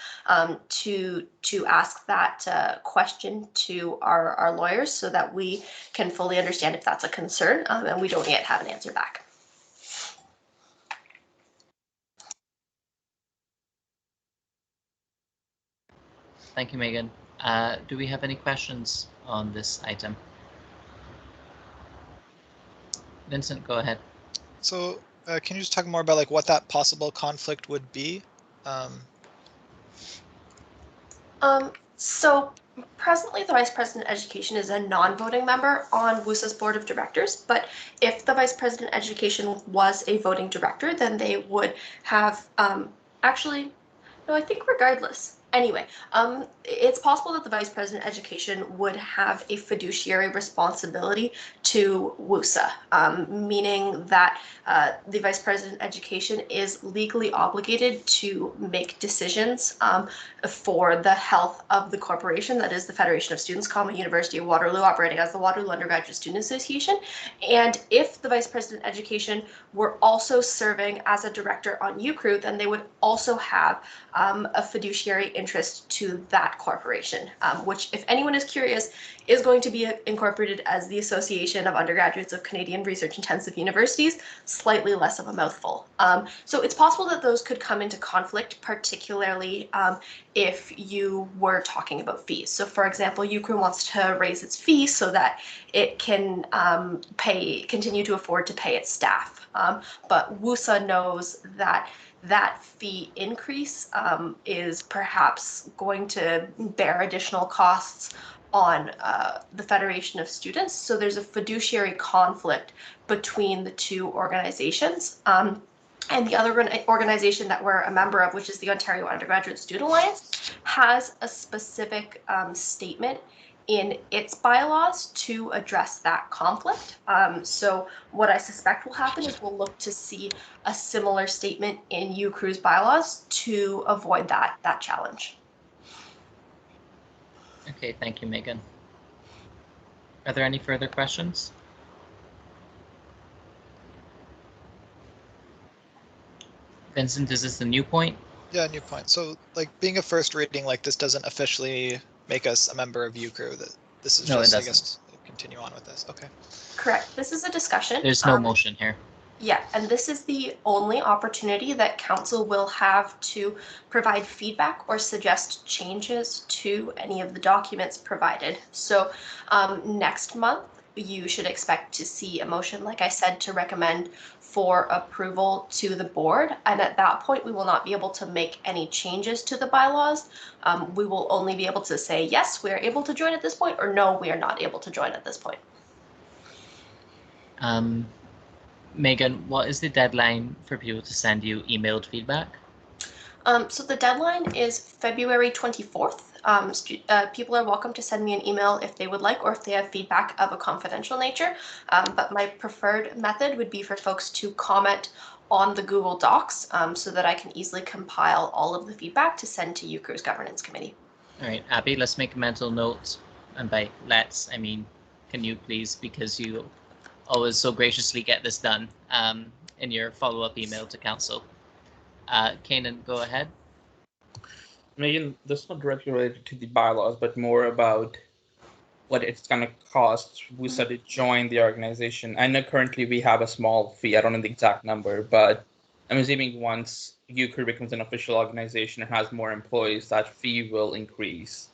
to ask that question to our lawyers so that we can fully understand if that's a concern, and we don't yet have an answer back. Thank you, Megan. Do we have any questions on this item? Vincent, go ahead. So can you just talk more about like what that possible conflict would be? So presently the Vice President Education is a non-voting member on WUSA's Board of Directors, but if the Vice President Education was a voting director, then they would have, actually, no, I think regardless. Anyway, it's possible that the Vice President Education would have a fiduciary responsibility to WUSA, meaning that the Vice President Education is legally obligated to make decisions for the health of the corporation, that is the Federation of Students, University of Waterloo, operating as the Waterloo Undergraduate Student Association. And if the Vice President Education were also serving as a director on UCREW, then they would also have a fiduciary interest to that corporation, which, if anyone is curious, is going to be incorporated as the Association of Undergraduates of Canadian Research Intensive Universities, slightly less of a mouthful. So it's possible that those could come into conflict, particularly if you were talking about fees. So for example, UCREW wants to raise its fees so that it can continue to afford to pay its staff. But WUSA knows that that fee increase is perhaps going to bear additional costs on the Federation of Students. So there's a fiduciary conflict between the two organizations. And the other organization that we're a member of, which is the Ontario Undergraduate Student Alliance, has a specific statement in its bylaws to address that conflict. So what I suspect will happen is we'll look to see a similar statement in UCREW's bylaws to avoid that challenge. Okay, thank you, Megan. Are there any further questions? Vincent, is this the new point? Yeah, new point. So like being a first reading like this doesn't officially make us a member of UCREW. That this is just, I guess, continue on with this. Okay. Correct. This is a discussion. There's no motion here. Yeah, and this is the only opportunity that council will have to provide feedback or suggest changes to any of the documents provided. So next month, you should expect to see a motion, like I said, to recommend for approval to the board. And at that point, we will not be able to make any changes to the bylaws. We will only be able to say, yes, we are able to join at this point, or no, we are not able to join at this point. Megan, what is the deadline for people to send you emailed feedback? So the deadline is February 24th. People are welcome to send me an email if they would like, or if they have feedback of a confidential nature. But my preferred method would be for folks to comment on the Google Docs so that I can easily compile all of the feedback to send to UCRU's Governance Committee. All right, Abby, let's make a mental note. And by let's, I mean, can you please, because you always so graciously get this done in your follow-up email to council. Kanan, go ahead. Megan, this is not directly related to the bylaws, but more about what it's going to cost WUSA to join the organization. I know currently we have a small fee. I don't know the exact number, but I'm assuming once UCRU becomes an official organization and has more employees, that fee will increase.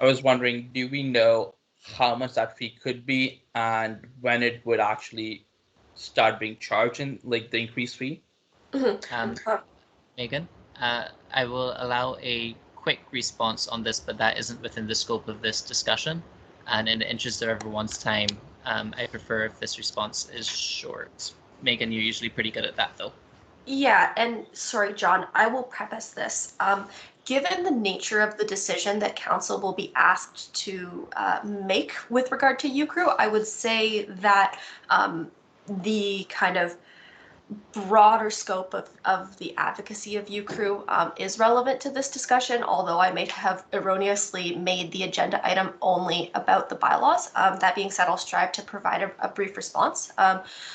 I was wondering, do we know how much that fee could be and when it would actually start being charged in, like, the increased fee? Megan, I will allow a quick response on this, but that isn't within the scope of this discussion. And in the interest of everyone's time, I prefer if this response is short. Megan, you're usually pretty good at that, though. Yeah, and sorry, John, I will preface this. Given the nature of the decision that council will be asked to make with regard to UCRU, I would say that the kind of broader scope of the advocacy of UCRU is relevant to this discussion, although I may have erroneously made the agenda item only about the bylaws. That being said, I'll strive to provide a brief response.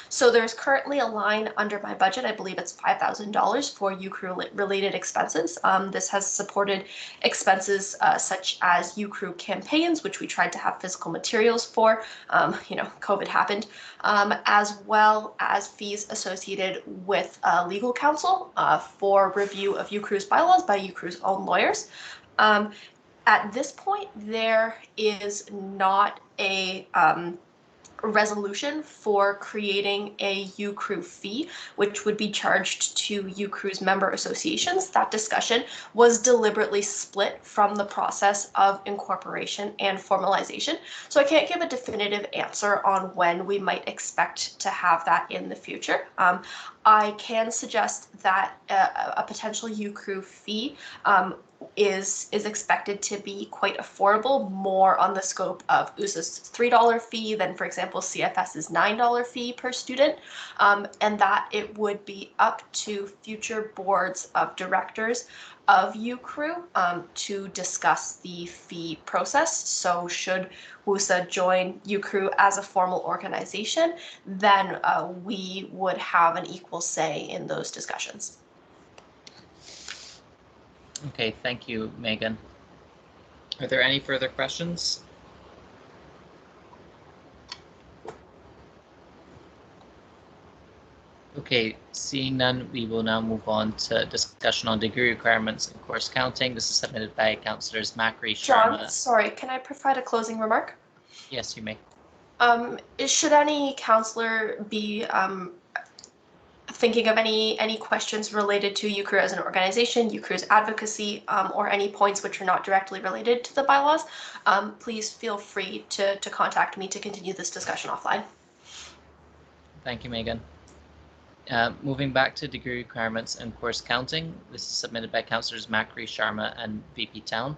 So there's currently a line under my budget, I believe it's $5,000 for UCRU related expenses. This has supported expenses such as UCRU campaigns, which we tried to have physical materials for, COVID happened, as well as fees associated with legal counsel for review of UCRU's bylaws by UCRU's own lawyers. At this point, there is not a resolution for creating a UCRU fee, which would be charged to UCRU's member associations. That discussion was deliberately split from the process of incorporation and formalization. So I can't give a definitive answer on when we might expect to have that in the future. I can suggest that a potential UCRU fee is expected to be quite affordable, more on the scope of USA's $3 fee than, for example, CFS's $9 fee per student, and that it would be up to future boards of directors of UCRU to discuss the fee process. So should WUSA join UCRU as a formal organization, then we would have an equal say in those discussions. Okay, thank you, Megan. Are there any further questions? Okay, seeing none, we will now move on to discussion on degree requirements and course counting. This is submitted by Councillors Macri, Sharma. John, sorry, can I provide a closing remark? Yes, you may. Should any councillor be thinking of any questions related to UCRU as an organization, UCRU's advocacy, or any points which are not directly related to the bylaws, please feel free to contact me to continue this discussion offline. Thank you, Megan. Moving back to degree requirements and course counting, this is submitted by Councillors Macri, Sharma, and VP Town.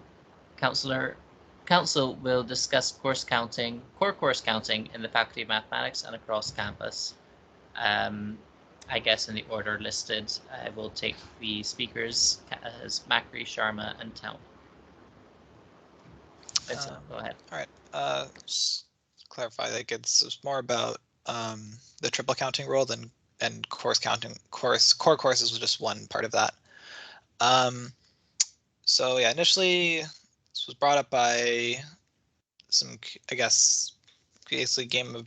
Council will discuss core course counting in the Faculty of Mathematics and across campus. I guess in the order listed, I will take the speakers as Macri, Sharma, and Town. Vincent, go ahead. All right. Just clarify, like it's more about the triple counting rule and course counting. Core courses was just one part of that. So yeah, initially this was brought up by some, I guess, basically game of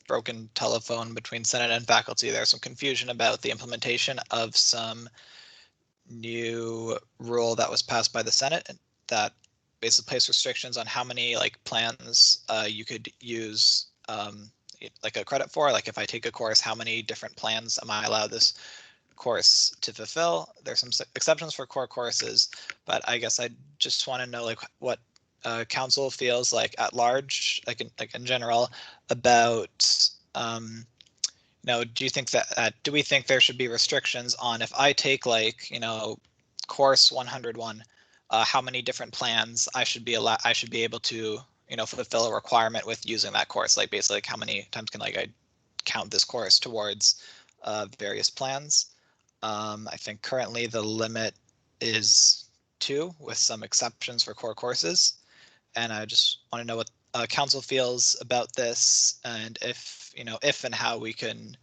broken telephone between Senate and faculty. There's some confusion about the implementation of some new rule that was passed by the Senate that basically placed restrictions on how many plans you could use like a credit for. Like if I take a course, how many different plans am I allowed this course to fulfill? There's some exceptions for core courses, but I guess I just want to know what council feels like at large, like in general, about do you think that do we think there should be restrictions on if I take like, course 101, how many different plans I should be able to, fulfill a requirement with using that course? Like basically how many times can I count this course towards various plans? I think currently the limit is 2 with some exceptions for core courses. And I just want to know what council feels about this, and if and how we can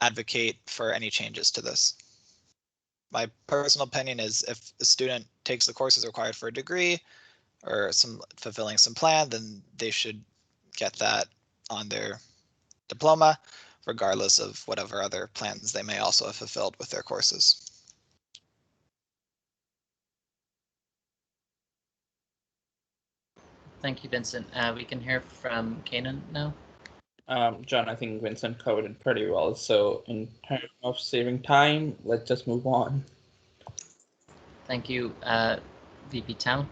advocate for any changes to this. My personal opinion is if a student takes the courses required for a degree or fulfilling some plan, then they should get that on their diploma, regardless of whatever other plans they may also have fulfilled with their courses. Thank you, Vincent. We can hear from Kanan now. John, I think Vincent covered it pretty well. So in terms of saving time, let's just move on. Thank you, VP Town.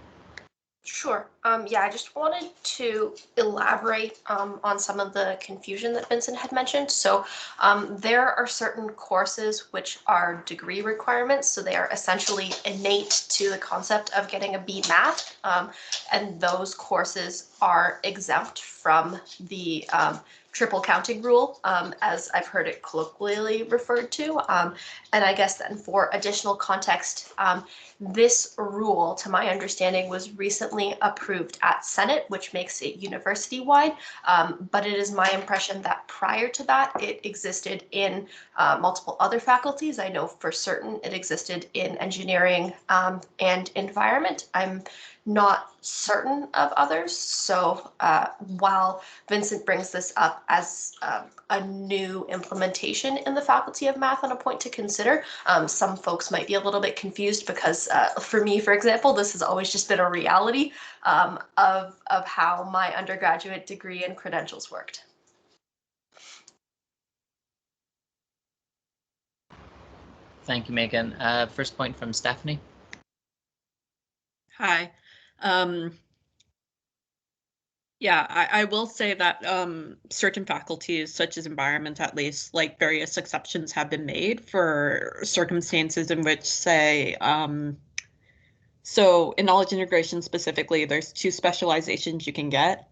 Sure. Yeah, I just wanted to elaborate on some of the confusion that Vincent had mentioned. So there are certain courses which are degree requirements. So they are essentially innate to the concept of getting a B Math. And those courses are exempt from the triple counting rule, as I've heard it colloquially referred to. And I guess then for additional context, this rule, to my understanding, was recently approved at Senate, which makes it university-wide. But it is my impression that prior to that, it existed in multiple other faculties. I know for certain it existed in engineering and environment. I'm not certain of others. So while Vincent brings this up as a new implementation in the Faculty of Math and a point to consider, some folks might be a little bit confused because for me, for example, this has always just been a reality of how my undergraduate degree and credentials worked. Thank you, Megan. First point from Stephanie. Hi. Yeah, I will say that certain faculties, such as environment at least, like various exceptions have been made for circumstances in which, say, so in knowledge integration specifically, there's 2 specializations you can get.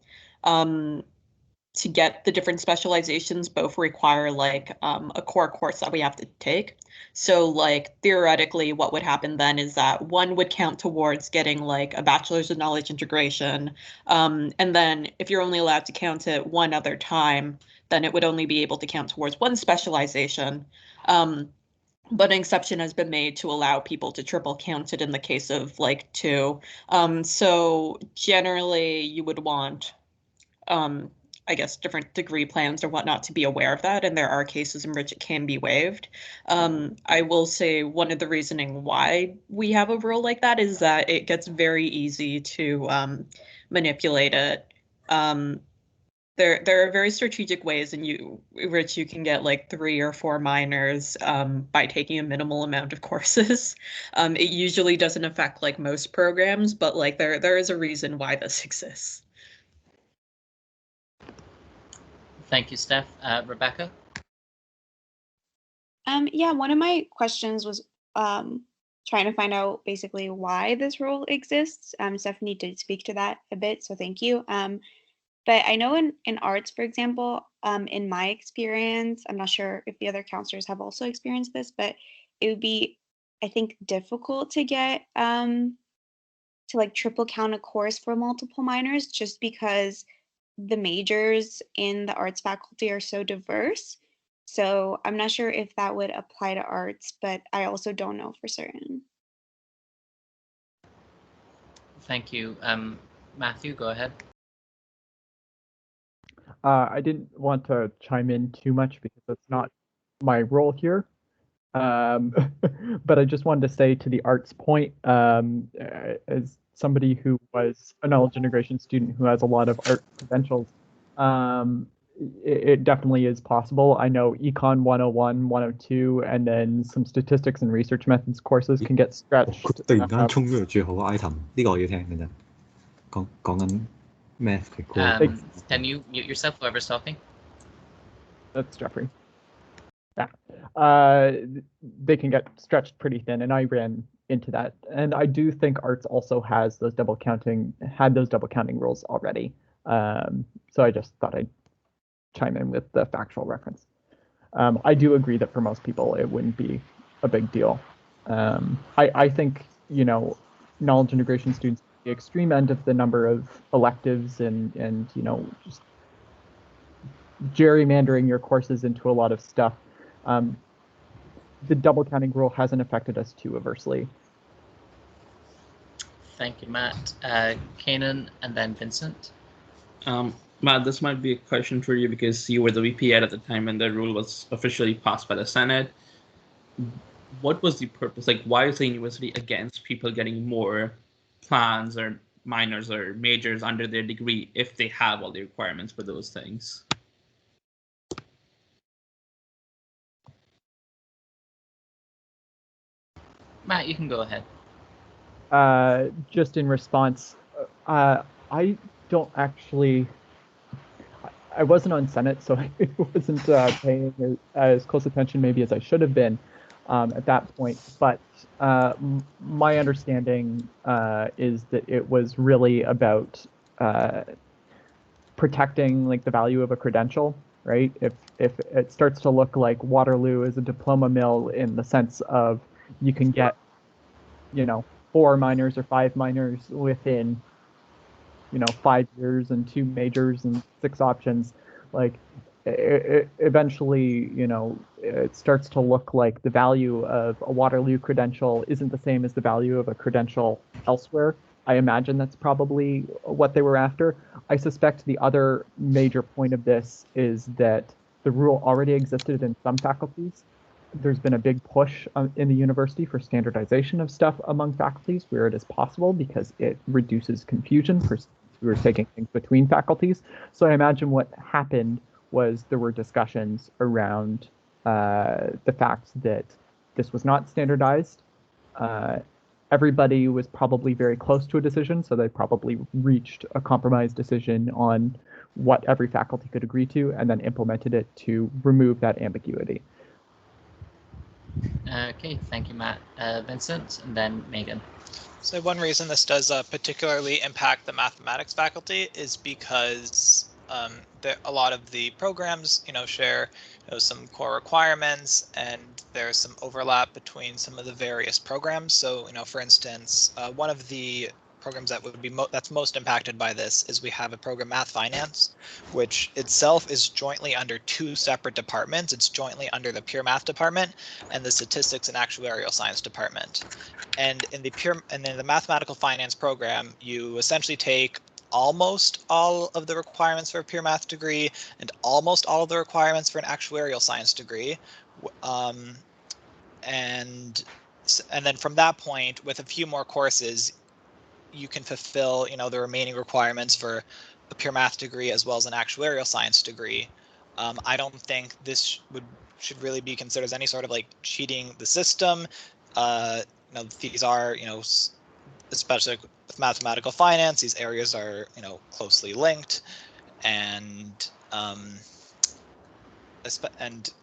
To get the different specializations, both require like a core course that we have to take. So like theoretically, what would happen then is that one would count towards getting like a bachelor's of knowledge integration. And then if you're only allowed to count it one other time, then it would only be able to count towards one specialization. But an exception has been made to allow people to triple count it in the case of like 2. So generally you would want I guess different degree plans or whatnot to be aware of that, and there are cases in which it can be waived. I will say one of the reasoning why we have a rule like that is that it gets very easy to manipulate it. There are very strategic ways in which you can get like 3 or 4 minors by taking a minimal amount of courses. It usually doesn't affect like most programs, but like there is a reason why this exists. Thank you, Steph. Rebecca? Yeah, one of my questions was trying to find out basically why this rule exists. Stephanie did speak to that a bit, so thank you. But I know in arts, for example, in my experience, I'm not sure if the other counselors have also experienced this, but it would be, I think, difficult to get to like triple count a course for multiple minors just because the majors in the arts faculty are so diverse. So I'm not sure if that would apply to arts, but I also don't know for certain. Thank you. Matthew, go ahead. I didn't want to chime in too much because that's not my role here. But I just wanted to say to the arts point, as somebody who was a knowledge integration student who has a lot of art credentials, it definitely is possible. I know Econ 101, 102, and then some statistics and research methods courses can get stretched. 突然間衝咗入最後個 item， 呢個我要聽嘅啫。講緊 math 嘅 Can you mute yourself, whoever's talking? That's Jeffrey. They can get stretched pretty thin, and I ran into that. And I do think arts also has those double counting rules already. So I just thought I'd chime in with the factual reference. I do agree that for most people it wouldn't be a big deal. I think, you know, knowledge integration students at the extreme end of the number of electives and you know, just gerrymandering your courses into a lot of stuff. The double counting rule hasn't affected us too adversely. Thank you, Matt. Kanan and then Vincent. Matt, this might be a question for you because you were the VP at the time when the rule was officially passed by the Senate. What was the purpose? Like, why is the university against people getting more plans or minors or majors under their degree if they have all the requirements for those things? Matt, you can go ahead. Just in response, I don't actually. I wasn't on Senate, so I wasn't paying as close attention maybe as I should have been at that point. But my understanding is that it was really about protecting like the value of a credential, right? If it starts to look like Waterloo is a diploma mill in the sense of you can get, you know, 4 minors or 5 minors within, you know, 5 years and 2 majors and 6 options, like eventually, you know, it starts to look like the value of a Waterloo credential isn't the same as the value of a credential elsewhere. I imagine that's probably what they were after. I suspect the other major point of this is that the rule already existed in some faculties. There's been a big push in the university for standardization of stuff among faculties where it is possible because it reduces confusion for who are taking things between faculties. So I imagine what happened was there were discussions around the fact that this was not standardized. Everybody was probably very close to a decision, so they probably reached a compromise decision on what every faculty could agree to and then implemented it to remove that ambiguity. Okay, thank you, Matt. Vincent, and then Megan. So one reason this does particularly impact the mathematics faculty is because a lot of the programs, you know, share some core requirements, and there's some overlap between some of the various programs. So, you know, for instance, one of the programs that would be that's most impacted by this is we have a program, Math Finance, which itself is jointly under 2 separate departments. It's jointly under the Pure Math department and the Statistics and Actuarial Science department. And in the Mathematical Finance program, you essentially take almost all of the requirements for a pure math degree and almost all of the requirements for an actuarial science degree. And then from that point, with a few more courses, you can fulfill, you know, the remaining requirements for a pure math degree as well as an actuarial science degree. I don't think this should really be considered as any sort of like cheating the system. You know, these are, you know, especially with mathematical finance, these areas are, you know, closely linked, and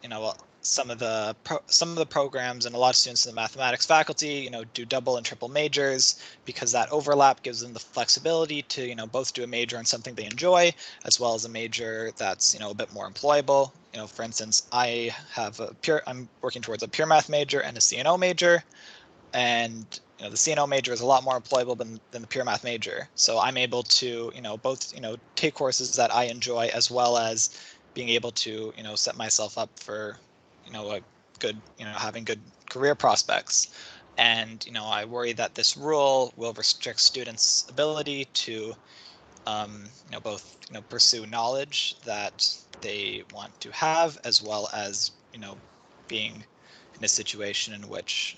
you know, some of the programs and a lot of students in the mathematics faculty, you know, do double and triple majors because that overlap gives them the flexibility to, you know, both do a major in something they enjoy as well as a major that's, you know, a bit more employable. You know, for instance, I'm working towards a pure math major and a CNO major, and you know, the CNO major is a lot more employable than the pure math major. So I'm able to, you know, both, you know, take courses that I enjoy as well as being able to, you know, set myself up for, you know, a good, you know, having good career prospects. And, you know, I worry that this rule will restrict students' ability to, you know, both, you know, pursue knowledge that they want to have, as well as, you know, being in a situation in which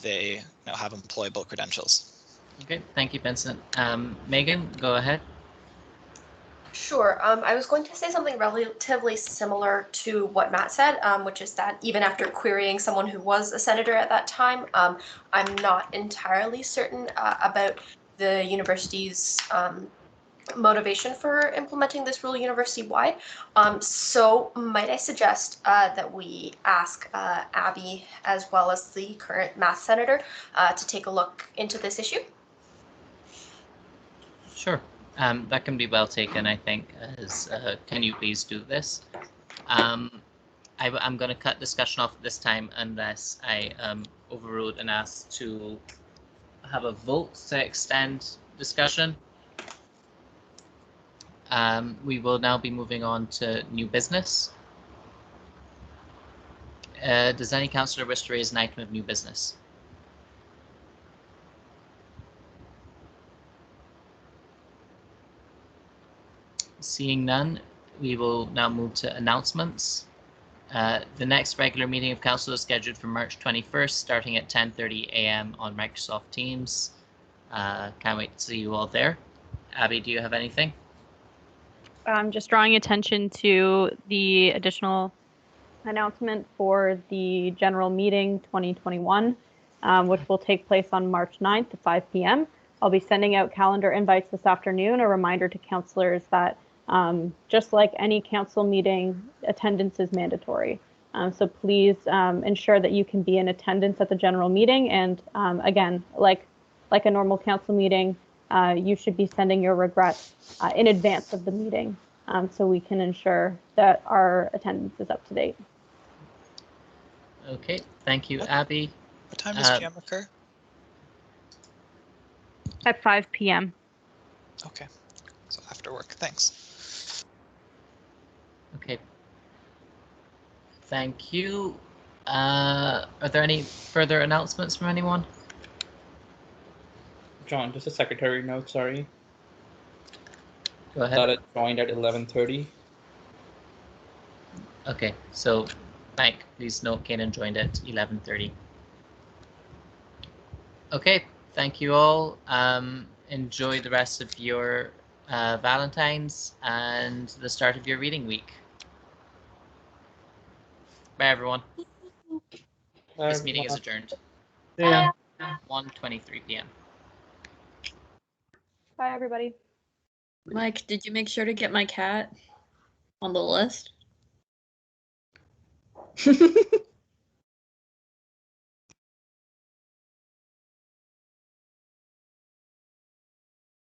they, you know, have employable credentials. Okay, thank you, Vincent. Megan, go ahead. Sure. I was going to say something relatively similar to what Matt said, which is that even after querying someone who was a senator at that time, I'm not entirely certain about the university's motivation for implementing this rule university-wide. So might I suggest that we ask Abby, as well as the current math senator, to take a look into this issue? Sure. That can be well taken, I think, as can you please do this? I'm going to cut discussion off at this time unless I overruled and asked to have a vote to extend discussion. We will now be moving on to new business. Does any councillor wish to raise an item of new business? Seeing none, we will now move to announcements. The next regular meeting of council is scheduled for March 21st, starting at 10:30 a.m. on Microsoft Teams. Can't wait to see you all there. Abby, do you have anything? I'm just drawing attention to the additional announcement for the general meeting 2021, which will take place on March 9th at 5 p.m. I'll be sending out calendar invites this afternoon, a reminder to councillors that just like any council meeting, attendance is mandatory. So please ensure that you can be in attendance at the general meeting. And again, like a normal council meeting, you should be sending your regrets in advance of the meeting, so we can ensure that our attendance is up to date. Okay, thank you, Abby. What time does GM occur? At 5 p.m. Okay, so after work. Thanks. Okay. Thank you. Are there any further announcements from anyone? John, just a secretary note, sorry. Go ahead. That it joined at 11:30. Okay, so Mike, please note Kanan joined at 11:30. Okay, thank you all. Enjoy the rest of your Valentine's and the start of your reading week. Bye, everyone. This meeting is adjourned. Yeah. 1:23 p.m. Bye, everybody. Mike, did you make sure to get my cat on the list?